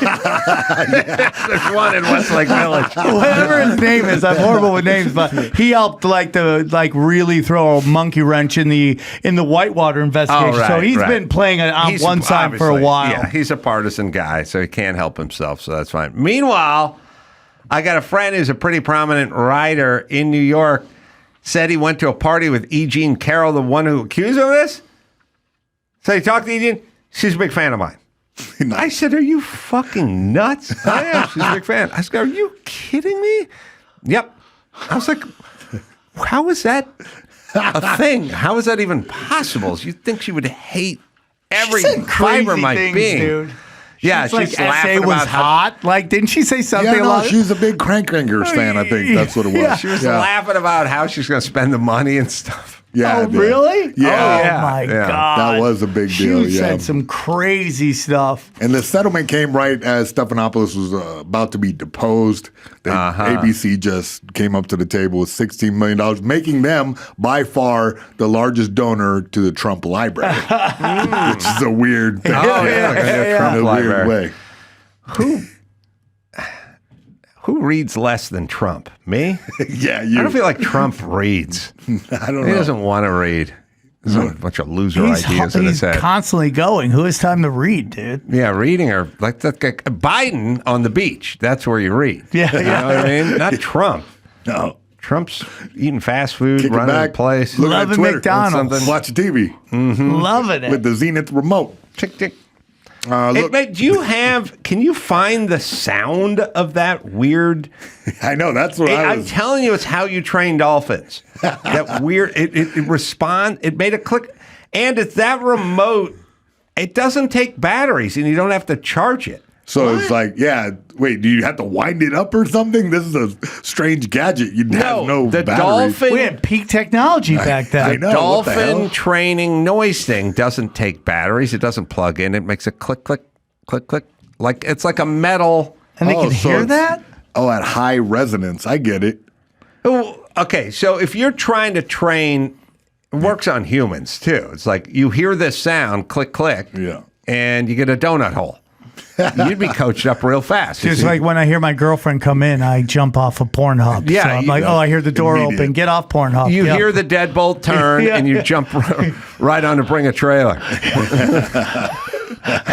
There's one in Westlake Village. Whatever his name is, I'm horrible with names, but he helped really throw a monkey wrench in the Whitewater investigation. Oh, right, so he's right. been playing on He's one side for a obviously- while. Yeah, he's a partisan guy, so he can't help himself, so that's fine. Meanwhile, I got a friend who's a pretty prominent writer in New York, said he went to a party with E. Jean Carroll, the one who accused him of this. So he talked to E. Jean. She's a big fan of mine. I said, are you fucking nuts? I am. She's a big fan. I said, are you kidding me? Yep. I was like, how is that a thing? How is that even possible? You'd think she would hate every fiber of my being. Dude. Yeah, she's she's like laughing SA was about how hot. Like, didn't she say something Yeah, no, about it? she's a big Crankringers fan, I think. That's what it was. Yeah. she was laughing about how she's going to spend the money and stuff. Yeah, Oh, really? Yeah. Oh, my God. That was a big deal, She said some crazy stuff. And the settlement came right as Stephanopoulos was about to be deposed. ABC just came up to the table with $16 million, making them by far the largest donor to the Trump library, which is a weird thing. Oh, yeah. Trump in a library. weird way. Who reads less than Trump? Me? Yeah, you. I don't feel like Trump reads. I don't He know. doesn't want to read. There's a bunch of loser ideas in his He's head. constantly going. Who has time to read, dude? Yeah, reading or like Biden on the beach. That's where you read. Yeah, You know what I mean? Not Trump. No. Trump's eating fast food, Kick it running back. the place. Look at Loving Twitter. McDonald's. Something. Watch TV Loving it. with the Zenith remote. Tick, tick. Look, Can you find the sound of that weird? I know, that's what I I'm was. telling you, it's how you train dolphins. That weird, it made a click. And it's that remote, it doesn't take batteries and you don't have to charge it. So it's like, wait, do you have to wind it up or something? This is a strange gadget. You'd have no the batteries. Dolphin. We had peak technology back then. I know, what the hell? Dolphin training noise thing doesn't take batteries. It doesn't plug in. It makes a click, click, click, click. Like it's like a metal. And they can so hear it's- that? Oh, at high resonance. I get it. Oh, okay, so if you're trying to train, it works on humans too. It's like you hear this sound, click, click, and you get a donut hole. You'd be coached up real fast. Just like when I hear my girlfriend come in, I jump off of Pornhub. Yeah, So I'm like, I hear the door open. Get off Pornhub. You Yep. hear the deadbolt turn, Yeah. and you jump right on to bring a trailer.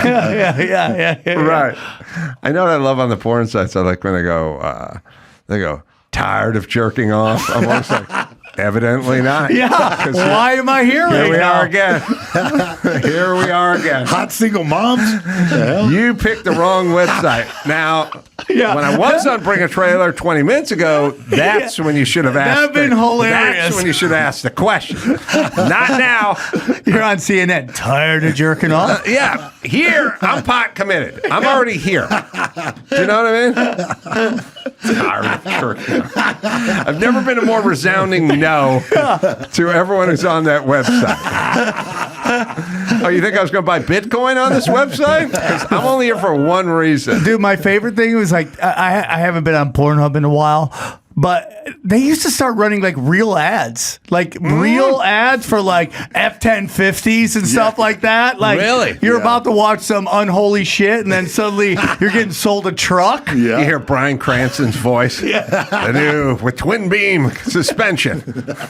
yeah. Right. I know what I love on the porn sites. I like when they go, tired of jerking off. I'm always like, evidently not. Yeah. Why am I here Here right we now? are again. Here we are again. Hot single moms? You picked the wrong website. Now, when I was on Bring a Trailer 20 minutes ago, that's when you should have asked. That'd been hilarious. That's when you should have asked the question. Not now. You're on CNN. Tired of jerking off? Yeah. Here, I'm pot committed. I'm already here. Do you know what I mean? Tired of jerking off. I've never been a more resounding no to everyone who's on that website. Oh, you think I was going to buy Bitcoin on this website? Because I'm only here for one reason. Dude, my favorite thing was like, I haven't been on Pornhub in a while, but they used to start running like real ads. Like real ads for like F-1050s and stuff like that. Like, Really? You're about to watch some unholy shit, and then suddenly you're getting sold a truck. You hear Bryan Cranston's voice. The new with twin beam suspension.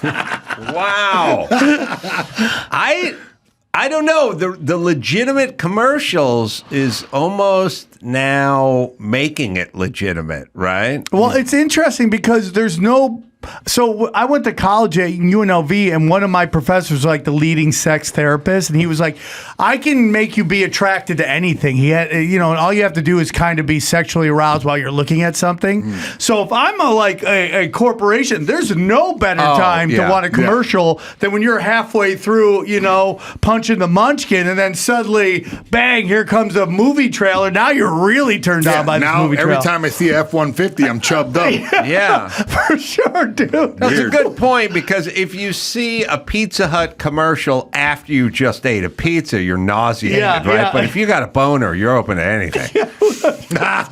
Wow. I don't know. The legitimate commercials is almost now making it legitimate, right? Well, it's interesting because there's no. So I went to college at UNLV, and one of my professors was like the leading sex therapist, and he was like, "I can make you be attracted to anything." He had, all you have to do is kind of be sexually aroused while you're looking at something. So if I'm a corporation, there's no better time to want a commercial than when you're halfway through, punching the munchkin, and then suddenly, bang, here comes a movie trailer. Now you're really turned on by this movie trailer. Every time I see a F-150, I'm chubbed up. Yeah. For sure, dude. That's a good point, because if you see a Pizza Hut commercial after you just ate a pizza, you're nauseated, right? Yeah. But if you got a boner, you're open to anything.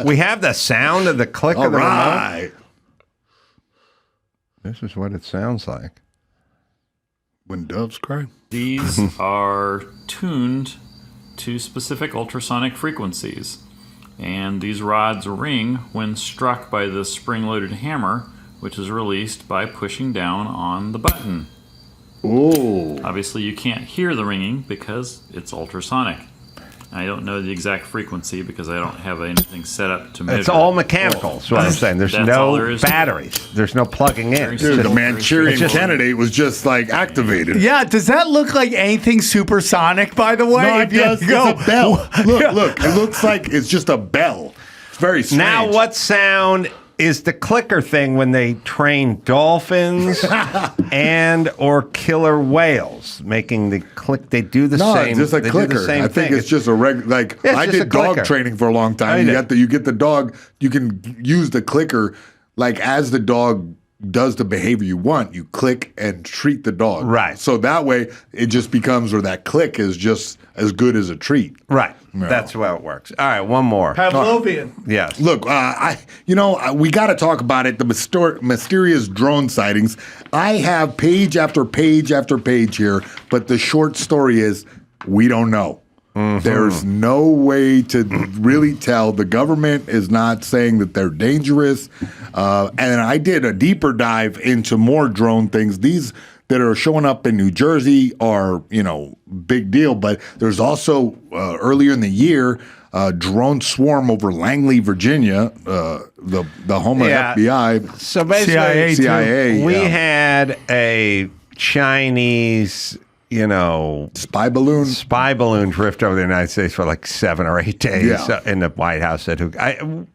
We have the sound of the click of the remote. This is what it sounds like. When doves cry? These are tuned to specific ultrasonic frequencies. And these rods ring when struck by the spring-loaded hammer, which is released by pushing down on the button. Oh. Obviously, you can't hear the ringing because it's ultrasonic. I don't know the exact frequency because I don't have anything set up to measure. It's all mechanical, is what I'm saying. There's no batteries. There's no plugging in. Dude, the Manchurian Candidate was just like activated. Yeah, does that look like anything supersonic, by the way? No, it does. It's a bell. Look. It looks like it's just a bell. It's very strange. Now, what sound is the clicker thing when they train dolphins and or killer whales, making the click? They do the same. No, it's just a clicker. I think it's just a regular. Like I did dog training for a long time. You get the dog. You can use the clicker like as the dog does the behavior you want. You click and treat the dog. Right. So that way it just becomes, or that click is just as good as a treat. Right. No. That's how it works. All right, one more. Pavlovian. Yes. Look, we got to talk about it. The mysterious drone sightings. I have page after page after page here, but the short story is we don't know. Mm-hmm. There's no way to really tell. The government is not saying that they're dangerous. And I did a deeper dive into more drone things. These that are showing up in New Jersey are, big deal. But there's also earlier in the year, drone swarm over Langley, Virginia, the home of FBI. So basically, CIA. We had a Chinese, spy balloon drift over the United States for like 7 or 8 days in the White House.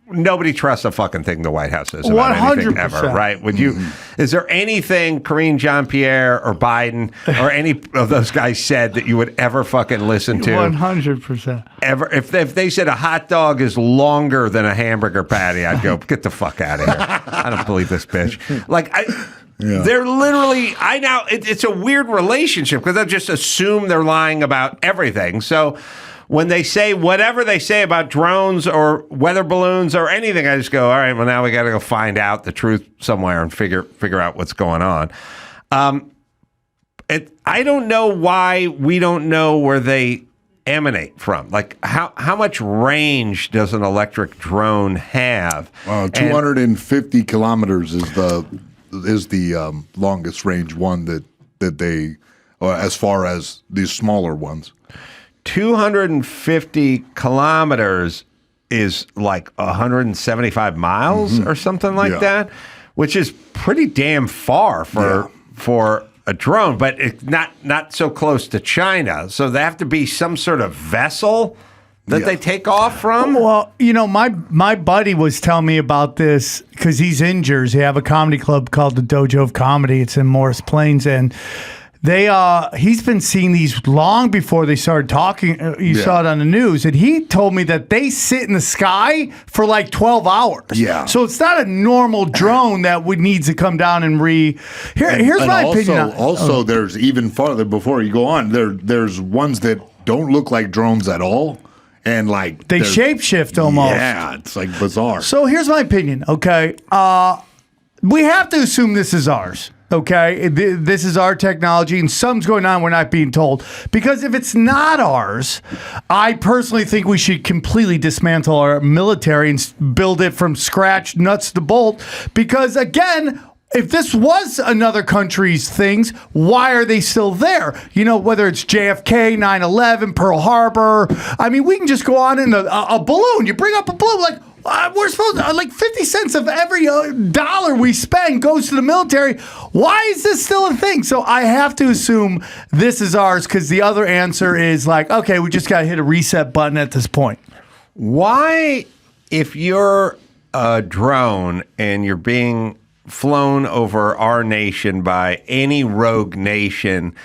Nobody trusts a fucking thing the White House says about anything ever, right? Would you? Is there anything Karine Jean-Pierre or Biden or any of those guys said that you would ever fucking listen to? 100%. Ever? If they said a hot dog is longer than a hamburger patty, I'd go, get the fuck out of here. I don't believe this bitch. They're literally, it's a weird relationship because I just assume they're lying about everything. So when they say whatever they say about drones or weather balloons or anything, I just go, all right, well, now we got to go find out the truth somewhere and figure out what's going on. I don't know why we don't know where they emanate from. Like how much range does an electric drone have? 250 kilometers is the longest range one that they, as far as these smaller ones. 250 kilometers is like 175 miles or something like that, which is pretty damn far for a drone, but it's not so close to China. So they have to be some sort of vessel that they take off from? Well, my buddy was telling me about this because he's in Jersey. They have a comedy club called the Dojo of Comedy. It's in Morris Plains, and he's been seeing these long before they started talking. You saw it on the news, and he told me that they sit in the sky for like 12 hours. Yeah. So it's not a normal drone that needs to come down and Here's my opinion. Also, there's even farther before you go on. There's ones that don't look like drones at all. And they shapeshift almost. Yeah, it's like bizarre. So here's my opinion, okay? We have to assume this is ours, okay? This is our technology, and something's going on we're not being told. Because if it's not ours, I personally think we should completely dismantle our military and build it from scratch, nuts to bolt. Because, again, if this was another country's things, why are they still there? Whether it's JFK, 9/11, Pearl Harbor. I mean, we can just go on in a balloon. You bring up a balloon, we're supposed to, 50 cents of every dollar we spend goes to the military. Why is this still a thing? So I have to assume this is ours because the other answer is okay, we just got to hit a reset button at this point. Why, if you're a drone and you're being flown over our nation by any rogue nation,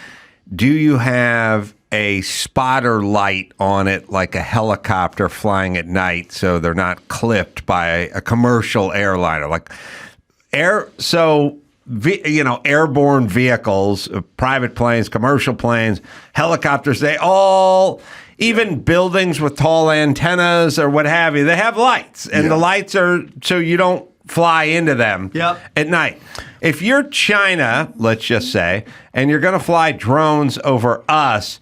do you have a spotter light on it like a helicopter flying at night so they're not clipped by a commercial airliner? Airborne vehicles, private planes, commercial planes, helicopters, they all, even buildings with tall antennas or what have you, they have lights. And the lights are so you don't fly into them at night. If you're China, let's just say, and you're going to fly drones over us,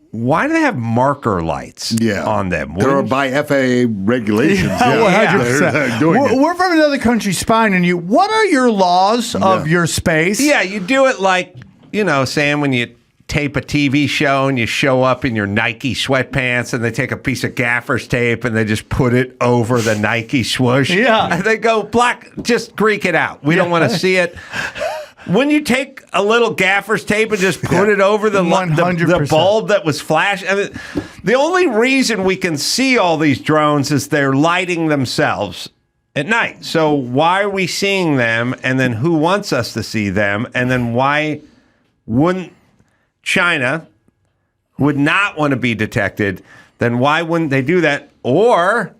why do they have marker lights on them? They're by FAA regulations. Yeah, 100%. They're doing it. We're from another country spying on you. What are your laws of your space? Yeah, you do it like, Sam, when you tape a TV show and you show up in your Nike sweatpants and they take a piece of gaffer's tape and they just put it over the Nike swoosh. Yeah. And they go, black, just Greek it out. We don't want to see it. When you take a little gaffer's tape and just put it over the bulb that was flashing, I mean, the only reason we can see all these drones is they're lighting themselves at night. So why are we seeing them? And then who wants us to see them? And then why wouldn't China, who would not want to be detected, then why wouldn't they do that? Or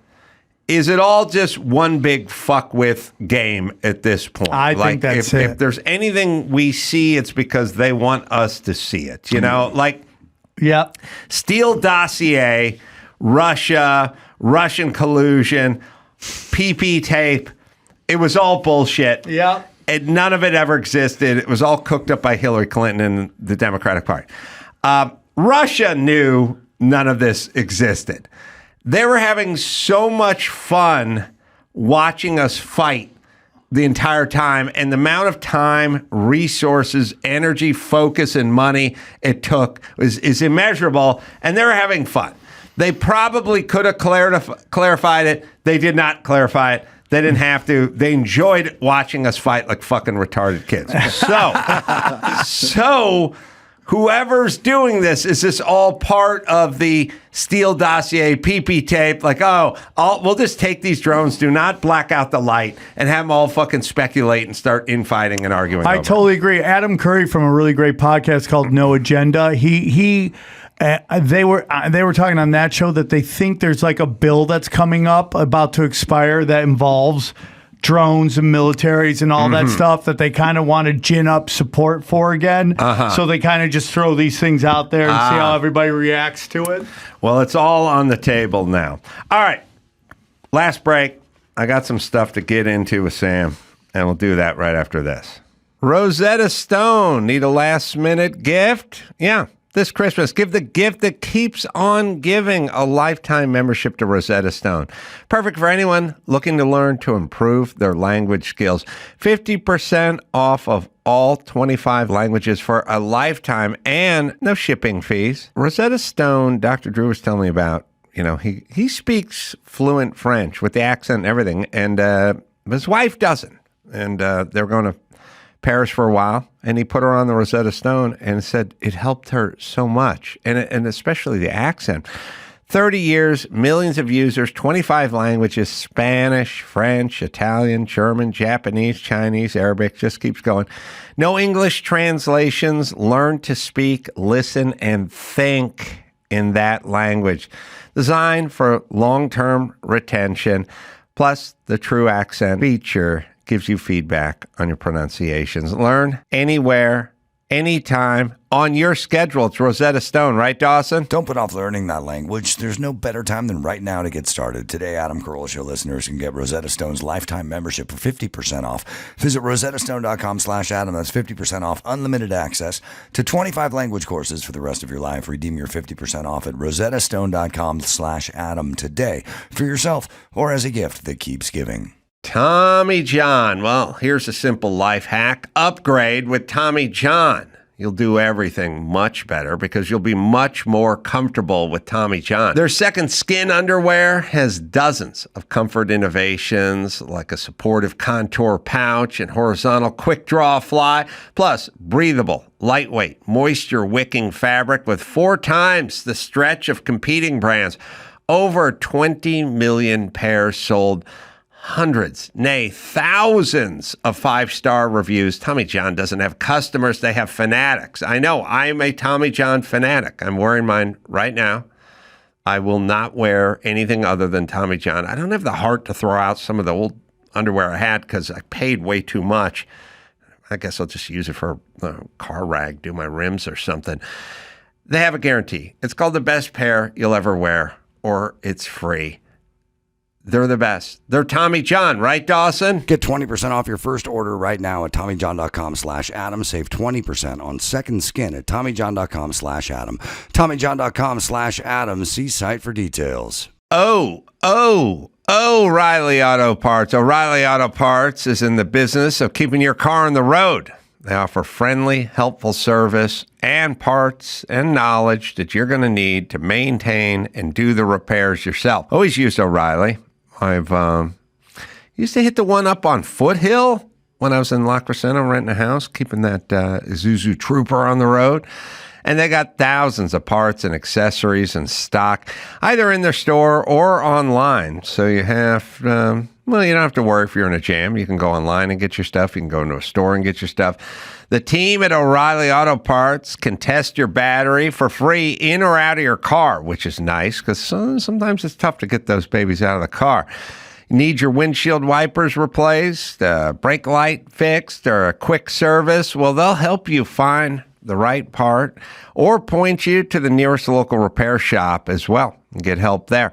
is it all just one big fuck with game at this point? I think that's it. If there's anything we see, it's because they want us to see it. Steele dossier, Russia, Russian collusion, PP tape. It was all bullshit. Yeah. And none of it ever existed. It was all cooked up by Hillary Clinton and the Democratic Party. Russia knew none of this existed. They were having so much fun watching us fight the entire time, and the amount of time, resources, energy, focus, and money it took is immeasurable, and they were having fun. They probably could have clarified it. They did not clarify it. They didn't have to. They enjoyed watching us fight like fucking retarded kids. So whoever's doing this, is this all part of the Steele dossier, PP tape? Like, we'll just take these drones, do not black out the light, and have them all fucking speculate and start infighting and arguing. I totally agree. Adam Curry from a really great podcast called No Agenda. They were talking on that show that they think there's like a bill that's coming up about to expire that involves drones and militaries and all that stuff that they kind of want to gin up support for again. So they kind of just throw these things out there and see how everybody reacts to it. Well, it's all on the table now. All right. Last break. I got some stuff to get into with Sam, and we'll do that right after this. Rosetta Stone. Need a last-minute gift? Yeah. This Christmas, give the gift that keeps on giving, a lifetime membership to Rosetta Stone. Perfect for anyone looking to learn to improve their language skills. 50% off of all 25 languages for a lifetime and no shipping fees. Rosetta Stone, Dr. Drew was telling me about, he speaks fluent French with the accent and everything, and his wife doesn't. And they're going to Paris for a while, and he put her on the Rosetta Stone and said it helped her so much, and especially the accent. 30 years, millions of users, 25 languages, Spanish, French, Italian, German, Japanese, Chinese, Arabic, just keeps going. No English translations. Learn to speak, listen, and think in that language. Designed for long-term retention, plus the true accent feature gives you feedback on your pronunciations. Learn anywhere, anytime, on your schedule. It's Rosetta Stone, right, Dawson? Don't put off learning that language. There's no better time than right now to get started. Today, Adam Carolla Show listeners can get Rosetta Stone's lifetime membership for 50% off. Visit rosettastone.com/Adam. That's 50% off unlimited access to 25 language courses for the rest of your life. Redeem your 50% off at rosettastone.com/Adam today for yourself or as a gift that keeps giving. Tommy John. Well, here's a simple life hack. Upgrade with Tommy John. You'll do everything much better because you'll be much more comfortable with Tommy John. Their Second Skin underwear has dozens of comfort innovations like a supportive contour pouch and horizontal quick draw fly, plus breathable, lightweight, moisture-wicking fabric with 4 times the stretch of competing brands. Over 20 million pairs sold. Hundreds, nay, thousands of 5-star reviews. Tommy John doesn't have customers, they have fanatics. I know, I'm a Tommy John fanatic. I'm wearing mine right now. I will not wear anything other than Tommy John. I don't have the heart to throw out some of the old underwear I had because I paid way too much. I guess I'll just use it for a car rag, do my rims or something. They have a guarantee. It's called the best pair you'll ever wear, or it's free. They're the best. They're Tommy John, right, Dawson? Get 20% off your first order right now at TommyJohn.com/Adam. Save 20% on second skin at TommyJohn.com/Adam. TommyJohn.com/Adam. See site for details. O'Reilly Auto Parts. O'Reilly Auto Parts is in the business of keeping your car on the road. They offer friendly, helpful service and parts and knowledge that you're going to need to maintain and do the repairs yourself. Always used O'Reilly. I've used to hit the one up on Foothill when I was in La Crescenta renting a house, keeping that Isuzu Trooper on the road. And they got thousands of parts and accessories in stock, either in their store or online. So you have, you don't have to worry if you're in a jam. You can go online and get your stuff. You can go into a store and get your stuff. The team at O'Reilly Auto Parts can test your battery for free in or out of your car, which is nice because sometimes it's tough to get those babies out of the car. You need your windshield wipers replaced, brake light fixed, or a quick service. Well, they'll help you find the right part or point you to the nearest local repair shop as well and get help there.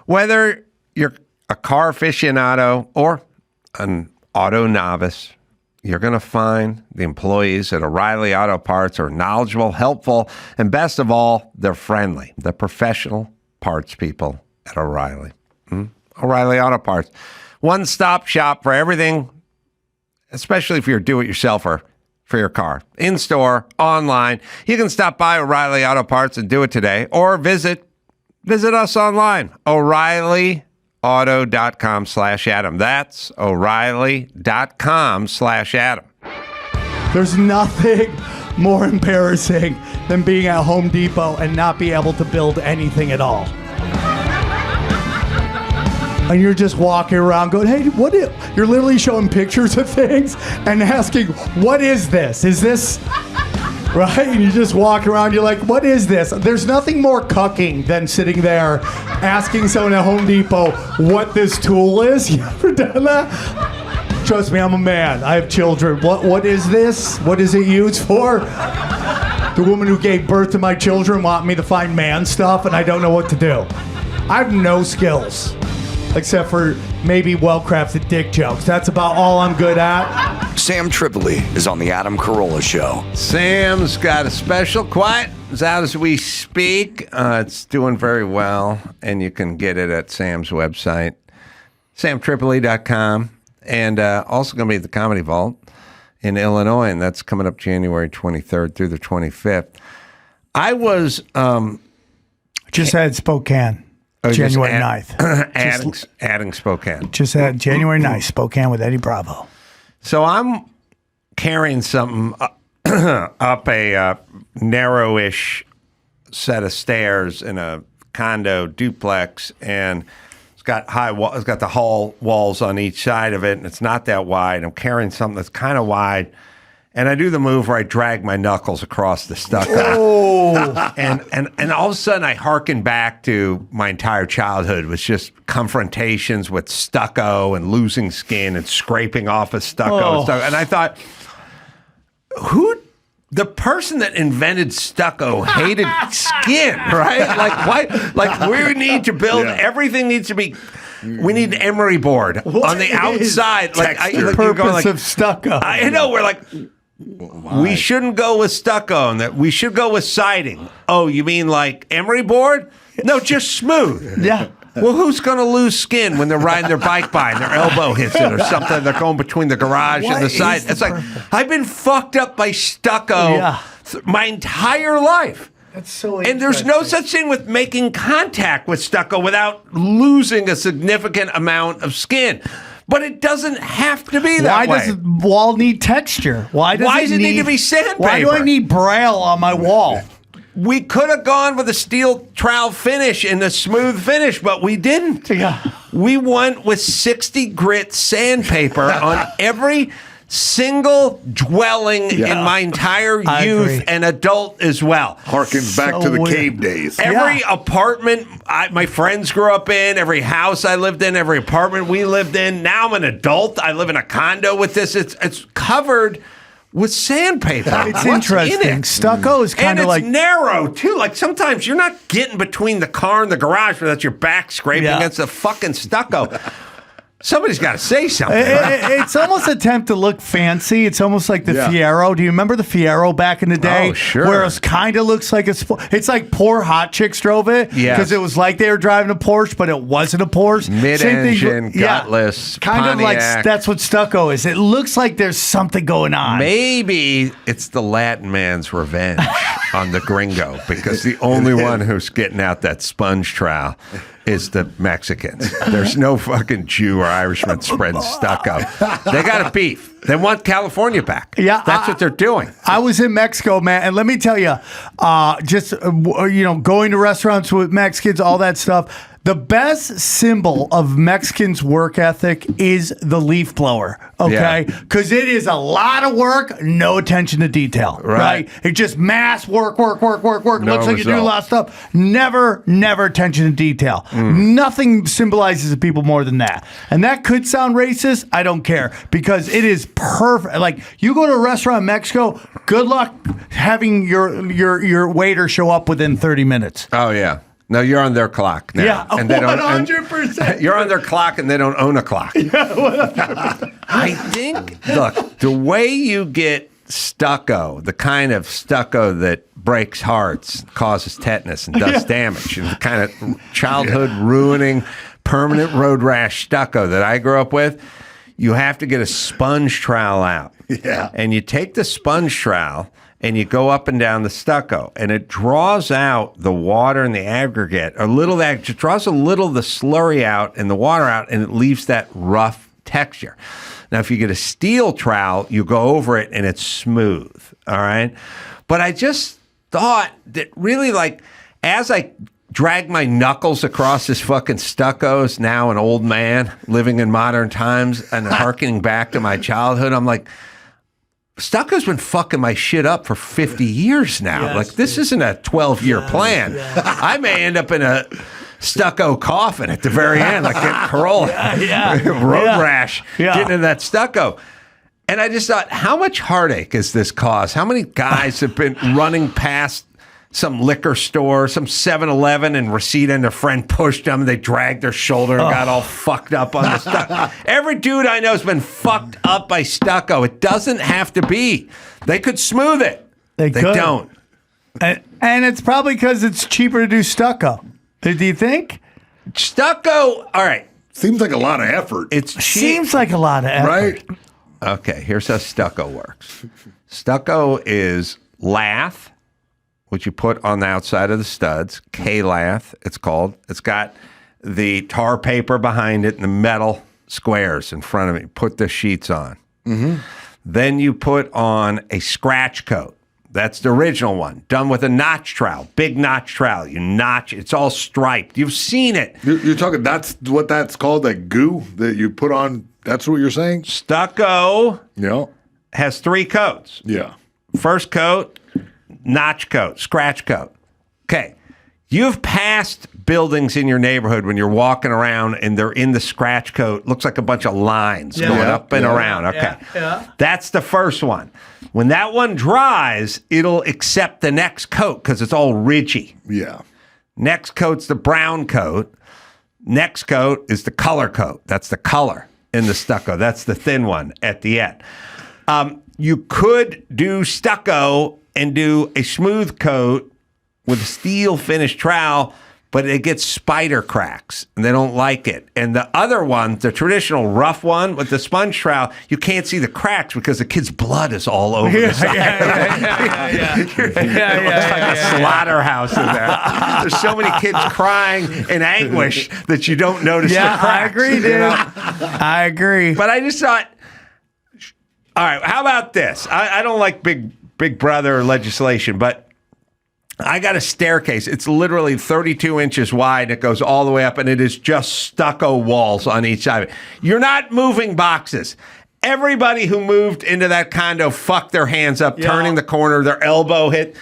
Whether you're a car aficionado or an auto novice, you're going to find the employees at O'Reilly Auto Parts are knowledgeable, helpful, and best of all, they're friendly. The professional parts people at O'Reilly. O'Reilly Auto Parts. One-stop shop for everything, especially if you're a do-it-yourselfer for your car. In-store, online. You can stop by O'Reilly Auto Parts and do it today, or visit us online, O'ReillyAuto.com/Adam. That's O'Reilly.com/Adam. There's nothing more embarrassing than being at Home Depot and not be able to build anything at all. And you're just walking around going, hey, you're literally showing pictures of things and asking, what is this? Is this, right? And you just walk around, you're like, what is this? There's nothing more cucking than sitting there asking someone at Home Depot what this tool is. You ever done that? Trust me, I'm a man. I have children. What is this? What is it used for? The woman who gave birth to my children want me to find man stuff, and I don't know what to do. I have no skills. Except for maybe well-crafted dick jokes. That's about all I'm good at. Sam Tripoli is on the Adam Carolla Show. Sam's got a special. Quiet is out as we speak. It's doing very well, and you can get it at Sam's website, samtripoli.com, and also going to be at the Comedy Vault in Illinois, and that's coming up January 23rd through the 25th. I was... just had Spokane. January 9th. Adding Spokane. Just had January 9th, Spokane with Eddie Bravo. So I'm carrying something up a narrowish set of stairs in a condo duplex, and it's got it's got the hall walls on each side of it, and it's not that wide. I'm carrying something that's kind of wide. And I do the move where I drag my knuckles across the stucco. Oh. and all of a sudden I hearken back to my entire childhood with just confrontations with stucco and losing skin and scraping off of stucco. And I thought, the person that invented stucco hated skin, right? Like, why? Like, we need to build, everything needs to be... We need an emery board on the outside. Like, the purpose of stucco. I know, we're like... We shouldn't go with stucco, and that we should go with siding. Oh, you mean like emery board? No, just smooth. Yeah. Well, who's going to lose skin when they're riding their bike by and their elbow hits it or something? They're going between the garage and the side. It's like, I've been fucked up by stucco my entire life. That's so interesting. And there's no such thing with making contact with stucco without losing a significant amount of skin. But it doesn't have to be that way. Why does the wall need texture? Why does it need to be sandpaper? Why do I need braille on my wall? We could have gone with a steel trowel finish and a smooth finish, but we didn't. Yeah. We went with 60 grit sandpaper on every single dwelling in my entire youth and adult as well. Harkens back to the cave days. Every apartment my friends grew up in, every house I lived in, every apartment we lived in. Now I'm an adult. I live in a condo with this. It's covered with sandpaper. It's What's interesting. in it? Stucco is kind of like narrow too. Like sometimes you're not getting between the car and the garage without your back scraping against the fucking stucco. Somebody's got to say something. It's almost an attempt to look fancy. It's almost like the Fiero. Do you remember the Fiero back in the day? Oh, sure. Where it kind of looks like it's like poor hot chicks drove it. Yeah. Because it was like they were driving a Porsche, but it wasn't a Porsche. Mid-engine, gutless, kind Pontiac. of like that's what Stucco is. It looks like there's something going on. Maybe it's the Latin man's revenge on the gringo because the only one who's getting out that sponge trowel is the Mexicans. There's no fucking Jew or Irishman spreading stucco. They got a beef. They want California back. Yeah, that's what they're doing. I was in Mexico, man, and let me tell you, going to restaurants with Mexicans, all that stuff. The best symbol of Mexicans' work ethic is the leaf blower, okay? Because it is a lot of work, no attention to detail, right? It just mass work. No Looks like you do a result. lot of stuff. Never attention to detail. Nothing symbolizes the people more than that. And that could sound racist. I don't care because it is perfect. Like you go to a restaurant in Mexico, good luck having your waiter show up within 30 minutes. Oh, yeah. No, you're on their clock now. Yeah, and they don't, 100%. You're on their clock and they don't own a clock. I think, look, the way you get stucco, the kind of stucco that breaks hearts, causes tetanus, and does damage, and the kind of childhood ruining, permanent road rash stucco that I grew up with, you have to get a sponge trowel out. Yeah. And you take the sponge trowel and you go up and down the stucco, and it draws out the water and the aggregate, just draws a little of the slurry out and the water out, and it leaves that rough texture. Now, if you get a steel trowel, you go over it and it's smooth, all right? But I just thought that really, like, as I drag my knuckles across this fucking stucco as now an old man living in modern times and harkening back to my childhood, I'm like, stucco's been fucking my shit up for 50 years now. Yes, like, this isn't a 12-year plan. I may end up in a stucco coffin at the very end, like at Carolla. Road rash, getting in that stucco. And I just thought, how much heartache is this cause? How many guys have been running past some liquor store, some 7-Eleven, and Rosetta and their friend pushed them, and they dragged their shoulder and got all fucked up on the stucco. Every dude I know has been fucked up by stucco. It doesn't have to be. They could smooth it. They don't. And it's probably because it's cheaper to do stucco. Do you think? Stucco, all right. Seems like a lot of effort. It's cheap. Seems like a lot of effort. Right? Okay, here's how stucco works. Stucco is lath, which you put on the outside of the studs, K-lath, it's called. It's got the tar paper behind it and the metal squares in front of it. You put the sheets on. Mm-hmm. Then you put on a scratch coat. That's the original one, done with a notch trowel, big notch trowel. You notch, it's all striped. You've seen it. You're talking, that's what that's called, that goo that you put on, that's what you're saying? Stucco has 3 coats. Yeah. First coat, notch coat, scratch coat. Okay. You've passed buildings in your neighborhood when you're walking around and they're in the scratch coat. Looks like a bunch of lines going up and around. Okay. That's the first one. When that one dries, it'll accept the next coat because it's all ridgy. Yeah. Next coat's the brown coat. Next coat is the color coat. That's the color in the stucco. That's the thin one at the end. You could do stucco and do a smooth coat with a steel finish trowel, but it gets spider cracks, and they don't like it. And the other one, the traditional rough one with the sponge trowel, you can't see the cracks because the kid's blood is all over the side. It looks like a slaughterhouse in there. There's so many kids crying in anguish that you don't notice the cracks. I agree, dude. I agree. But I just thought, all right, how about this? I don't like big brother legislation, but I got a staircase. It's literally 32 inches wide. It goes all the way up, and it is just stucco walls on each side of it. You're not moving boxes. Everybody who moved into that condo fucked their hands up, turning the corner, their elbow hit.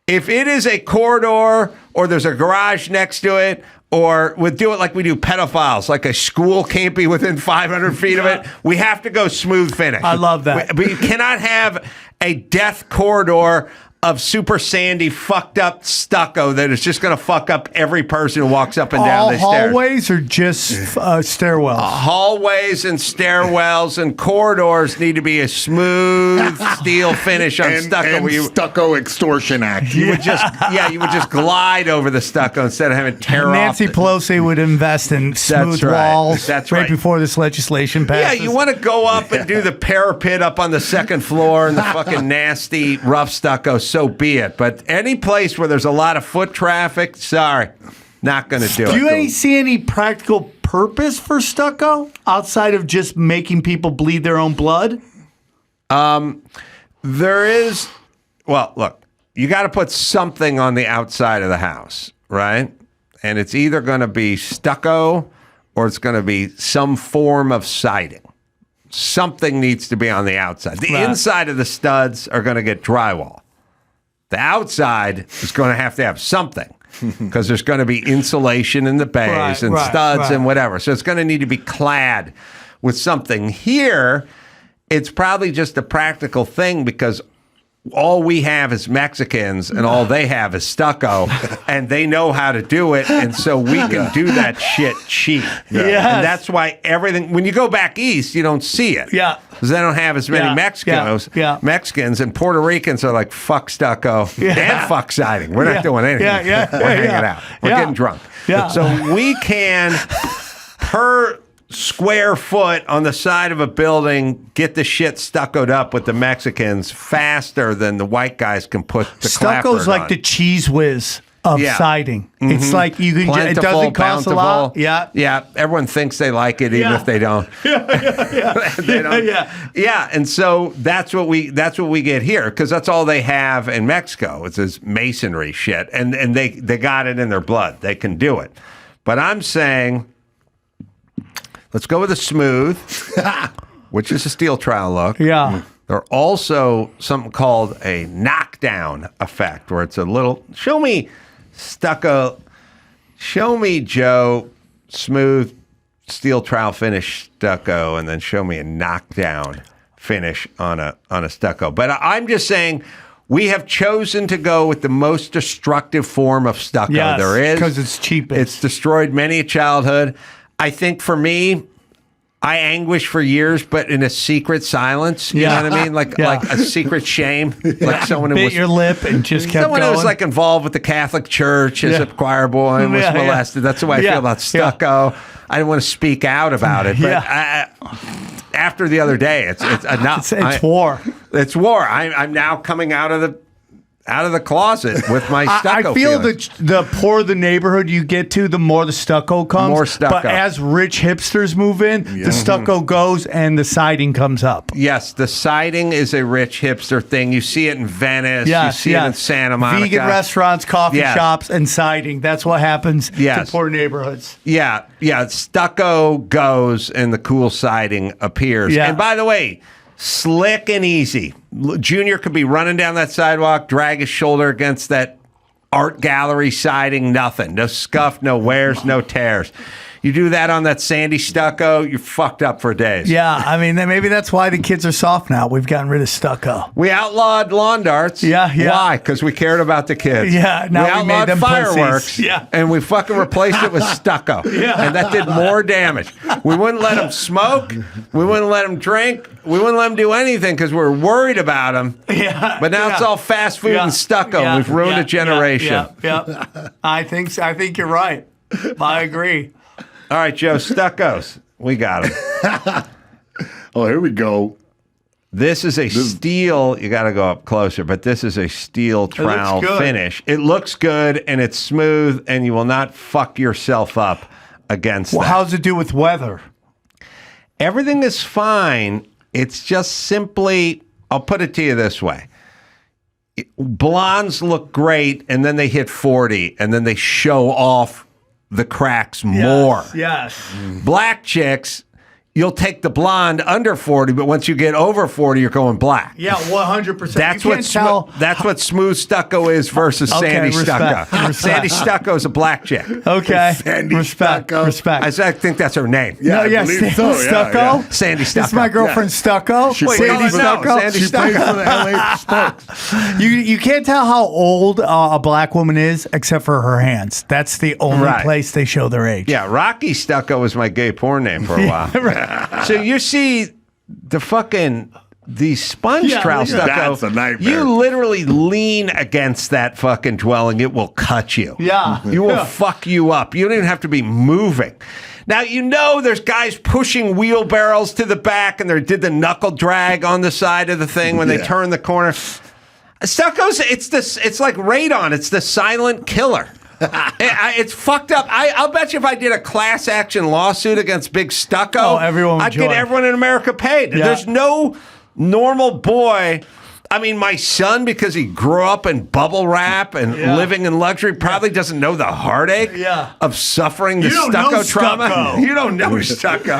If it is a corridor or there's a garage next to it, or we'll do it like we do pedophiles, like a school can't be within 500 feet of it. We have to go smooth finish. I love that. But you cannot have a death corridor of super sandy, fucked up stucco that is just going to fuck up every person who walks up and down the stairs. Hallways or just stairwells? Hallways and stairwells and corridors need to be a smooth steel finish on stucco. And Stucco Extortion Act. You would just glide over the stucco instead of having tear Nancy off. Pelosi would invest in smooth walls right before this legislation passes. Yeah, you want to go up and do the parapet up on the second floor and the fucking nasty rough stucco. So be it. But any place where there's a lot of foot traffic, sorry, not going to do it. Do you see any practical purpose for stucco outside of just making people bleed their own blood? There is. Well, look, you got to put something on the outside of the house, right? And it's either going to be stucco or it's going to be some form of siding. Something needs to be on the outside. The inside of the studs are going to get drywall. The outside is going to have something because there's going to be insulation in the bays and studs and whatever. So it's going to need to be clad with something. Here, it's probably just a practical thing because all we have is Mexicans and all they have is stucco and they know how to do it. And so we can do that shit cheap. Yes. And that's why everything, when you go back east, you don't see it. Yeah. Because they don't have as many Mexicans and Puerto Ricans are like, fuck stucco and fuck siding. We're not doing anything. We're hanging out. We're getting drunk. Yeah. So we can, per square foot on the side of a building, get the shit stuccoed up with the Mexicans faster than the white guys can put the Stucco's like the cheese whiz of siding. Mm-hmm. It's like you can. Plentiful, it doesn't cost bountiful. a lot. Yeah. Everyone thinks they like it, even if they don't. They don't. Yeah. And so that's what we get here because that's all they have in Mexico. It's this masonry shit, and they got it in their blood. They can do it. But I'm saying, let's go with a smooth, which is a steel trowel look. Yeah. There's also something called a knockdown effect, where it's a little, show me stucco, show me, Joe, smooth steel trowel finish stucco, and then show me a knockdown finish on a stucco. But I'm just saying, we have chosen to go with the most destructive form of stucco there is. Because it's cheapest. It's destroyed many a childhood. I think for me, I anguish for years, but in a secret silence. You know what I mean? Like a secret shame. Like someone who bit was your lip and just kept someone going. who was like involved with the Catholic Church as a choir boy and was molested. That's the way I feel about stucco. I didn't want to speak out about it, but after the other day, it's enough. It's war. It's war. I'm now coming out of the closet with my stucco. I feel feelings. the poorer the neighborhood you get to, the more the stucco comes. More stucco. But as rich hipsters move in, the stucco goes and the siding comes up. Yes, the siding is a rich hipster thing. You see it in Venice. You see it in Santa Monica. Vegan restaurants, coffee shops, and siding. That's what happens to poor neighborhoods. Yeah. Stucco goes and the cool siding appears. Yeah. And by the way, slick and easy. Junior could be running down that sidewalk, drag his shoulder against that art gallery siding, nothing. No scuff, no wears, no tears. You do that on that sandy stucco, you're fucked up for days. Yeah, I mean, maybe that's why the kids are soft now. We've gotten rid of stucco. We outlawed lawn darts. Yeah. Why? Because we cared about the kids. Yeah, now we outlawed made them fireworks. pussies. Yeah. And we fucking replaced it with stucco. And that did more damage. We wouldn't let them smoke. We wouldn't let them drink. We wouldn't let them do anything because we were worried about them. Yeah. But now it's all fast food and stucco. We've ruined a generation. Yeah. I think you're right. I agree. All right, Joe, stuccos. We got them. Oh, here we go. This is a steel. You got to go up closer, but this is a steel trowel finish. It looks good and it's smooth, and you will not fuck yourself up against that. How's it do with weather? Everything is fine. It's just simply, I'll put it to you this way. Blondes look great, and then they hit 40, and then they show off the cracks more. Yes. Black chicks, you'll take the blonde under 40, but once you get over 40, you're going black. Yeah, 100%. That's what smooth stucco is versus Sandy Stucco. Sandy Stucco is a black chick. Okay. Sandy Respect. I think that's her name. Yeah, I believe so. Stucco? Yeah. Sandy Stucco. That's my girlfriend Stucco. Sandy Stucco. She plays for the LA Sparks. You can't tell how old a black woman is except for her hands. That's the only place they show their age. Yeah, Rocky Stucco was my gay porn name for a while. So you see the sponge trowel stucco. That's a nightmare. You literally lean against that fucking dwelling. It will cut you. Yeah. You will fuck you up. You don't even have to be moving. Now, there's guys pushing wheelbarrows to the back and they did the knuckle drag on the side of the thing when they turn the corner. Stucco's, it's like radon. It's the silent killer. It's fucked up. I'll bet you if I did a class action lawsuit against Big Stucco, I'd get everyone in America paid. Yeah. There's no normal boy. I mean, my son, because he grew up in bubble wrap and living in luxury, probably doesn't know the heartache of suffering the stucco trauma. You don't know stucco.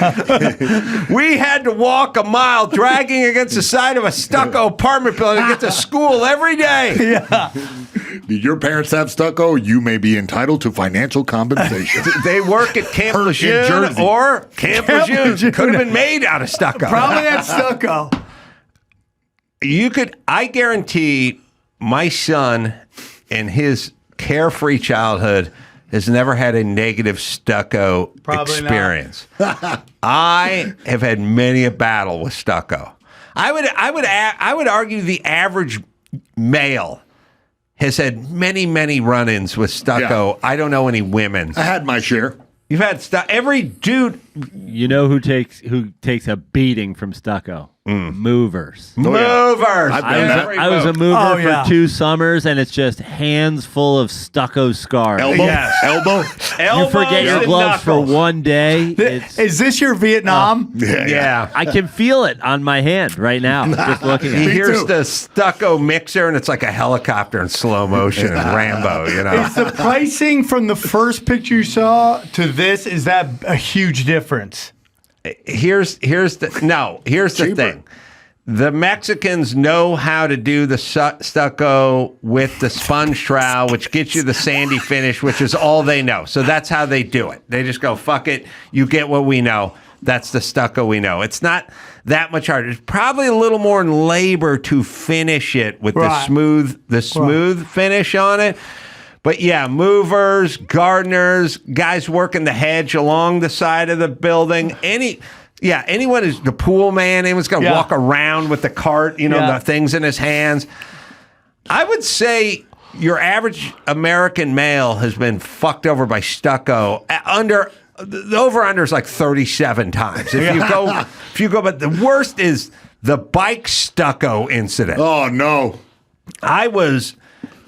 We had to walk a mile dragging against the side of a stucco apartment building to get to school every day. Yeah. Did your parents have stucco? You may be entitled to financial compensation. They work at Camp Lejeune or Camp Lejeune. Could have been made out of stucco. Probably had stucco. I guarantee my son in his carefree childhood has never had a negative stucco experience. I have had many a battle with stucco. I would argue the average male has had many run-ins with stucco. I don't know any women. I had my share. You've had every dude. You know who takes a beating from stucco? Movers. Movers. I was a mover for 2 summers, and it's just hands full of stucco scars. Elbow. You forget your gloves for one day. Is this your Vietnam? Yeah. I can feel it on my hand right now, just looking at it. Here's the stucco mixer, and it's like a helicopter in slow motion and Rambo, Is the pricing from the first picture you saw to this, is that a huge difference? Here's the thing. The Mexicans know how to do the stucco with the sponge trowel, which gets you the sandy finish, which is all they know. So that's how they do it. They just go, fuck it. You get what we know. That's the stucco we know. It's not that much harder. It's probably a little more in labor to finish it with the smooth finish on it. But yeah, movers, gardeners, guys working the hedge along the side of the building. Anyone who's the pool man, anyone's going to walk around with the cart, the things in his hands. I would say your average American male has been fucked over by stucco the over-under is like 37 times. If you go, but the worst is the bike stucco incident. Oh, no.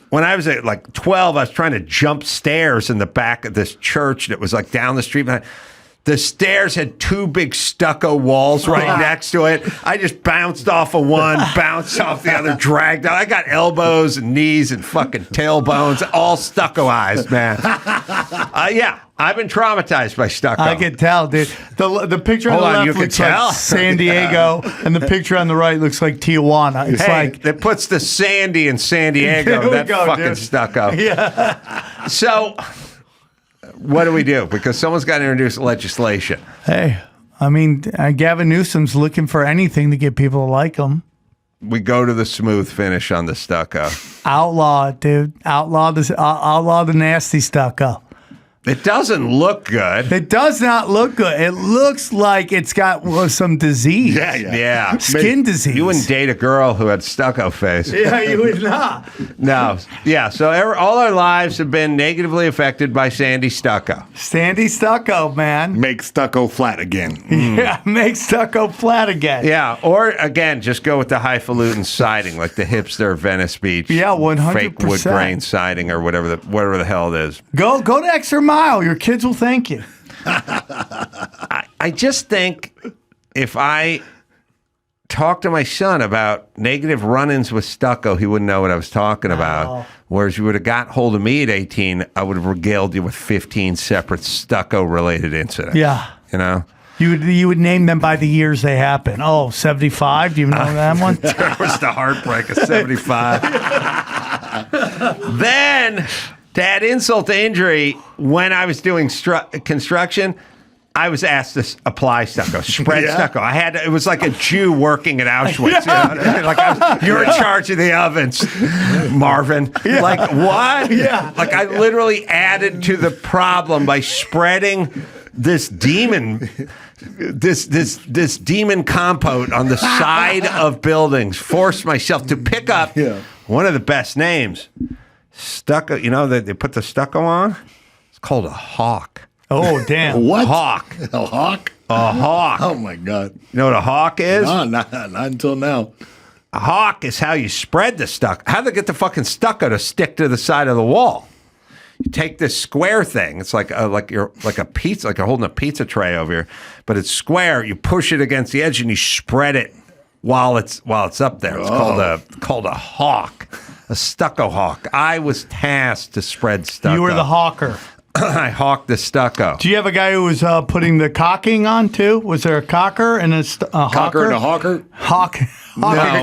When I was at like 12, I was trying to jump stairs in the back of this church that was like down the street. The stairs had 2 big stucco walls right next to it. I just bounced off of one, bounced off the other, dragged out. I got elbows and knees and fucking tailbones, all stuccoized, man. I've been traumatized by stucco. I can tell, dude. The picture on the left looks like San Diego, and the picture on the right looks like Tijuana. It's it puts the Sandy in San Diego. That fucking stucco. Yeah. So, what do we do? Because someone's got to introduce legislation. Hey, I mean, Gavin Newsom's looking for anything to get people to like him. We go to the smooth finish on the stucco. Outlaw it, dude. Outlaw the nasty stucco. It doesn't look good. It does not look good. It looks like it's got some disease. Yeah. Skin disease. You wouldn't date a girl who had stucco face. Yeah, you would not. No. Yeah, so all our lives have been negatively affected by Sandy Stucco. Sandy Stucco, man. Make stucco flat again. Yeah, make stucco flat again. Yeah, or again, just go with the highfalutin siding, like the hipster Venice Beach. Yeah, 100%. Fake wood grain siding or whatever the hell it is. Go to extra mile. Your kids will thank you. I just think if I talked to my son about negative run-ins with stucco, he wouldn't know what I was talking about. Whereas you would have got hold of me at 18, I would have regaled you with 15 separate stucco-related incidents. Yeah. You would name them by the years they happen. Oh, 75. Do you know that one? That was the heartbreak of 75. Then, to add insult to injury, when I was doing construction, I was asked to apply stucco, spread stucco. It was like a Jew working at Auschwitz. Yeah. You know what I mean? Like you're in charge of the ovens, Marvin. Yeah. Like what? Yeah. Like I literally added to the problem by spreading this demon, this demon compote on the side of buildings. Forced myself to pick up one of the best names, stucco. You know that they put the stucco on. It's called a hawk. Oh, damn. What? Hawk. A hawk? A hawk. Oh, my God. You know what a hawk is? No, not until now. A hawk is how you spread the stucco. How'd they get the fucking stucco to stick to the side of the wall? You take this square thing. It's like you're holding a pizza tray over here, but it's square. You push it against the edge and you spread it while it's up there. It's called a hawk, a stucco hawk. I was tasked to spread stucco. You were the hawker. I hawked the stucco. Do you have a guy who was putting the cocking on too? Was there a cocker and a hawker? Cocker and a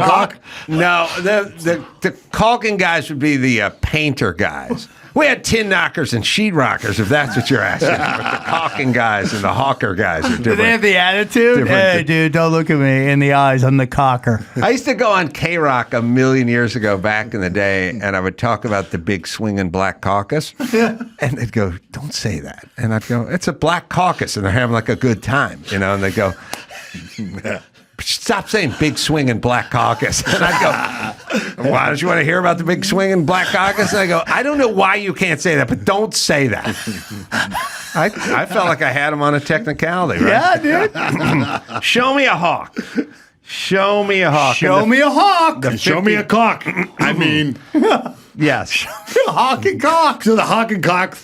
hawker? No, the caulking guys would be the painter guys. We had tin knockers and sheet rockers, if that's what you're asking. But the caulking guys and the hawker guys are different. Do they have the attitude? Hey, dude, don't look at me in the eyes. I'm the cocker. I used to go on K-Rock a million years ago back in the day, and I would talk about the big swinging black caucus. And they'd go, don't say that. And I'd go, it's a black caucus, and they're having like a good time, you know? And they'd go, stop saying big swinging black caucus. And I'd go, why don't you want to hear about the big swinging black caucus? And I go, I don't know why you can't say that, but don't say that. I felt like I had him on a technicality, right? Yeah, dude. Show me a hawk. Show me a hawk. Show me a hawk. Show me a cock. I mean, yes. Show me a hawk and cock. So the hawk and cocks.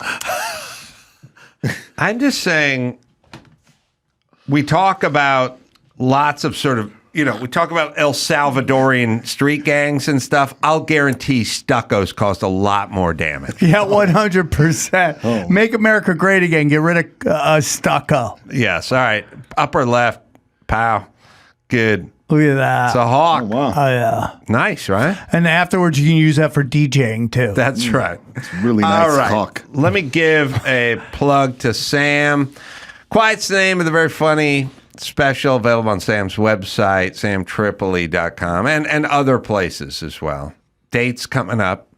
I'm just saying, we talk about lots of sort of, we talk about El Salvadorian street gangs and stuff. I'll guarantee stuccos cost a lot more damage. Yeah, 100%. Oh. Make America great again. Get rid of stucco. Yes, all right. Upper left, pow. Good. Look at that. It's a hawk. Oh, wow. Oh, yeah. Nice, right? And afterwards, you can use that for DJing, too. That's right. It's really nice all right. hawk. Let me give a plug to Sam. Quiet's the name of the very funny special, available on Sam's website, samtripoli.com, and other places as well. Dates coming up.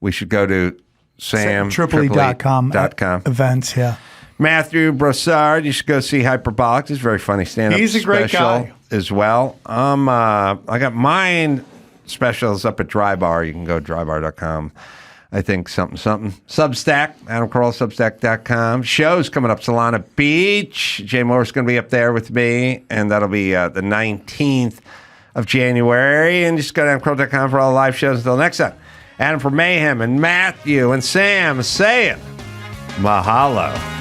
We should go to samtripoli.com. Events, yeah. Matthew Broussard, you should go see Hyperbolic. He's a very funny stand-up He's a great guy. As well. I got mine specials up at Dry Bar. You can go to drybar.com. I think something. Substack, Adam Carolla, substack.com. Shows coming up, Solana Beach. Jay Moore's going to be up there with me, and that'll be the 19th of January. And just go to adamcarolla.com for all the live shows. Until next time, Adam for Mayhem and Matthew and Sam, say it. Mahalo.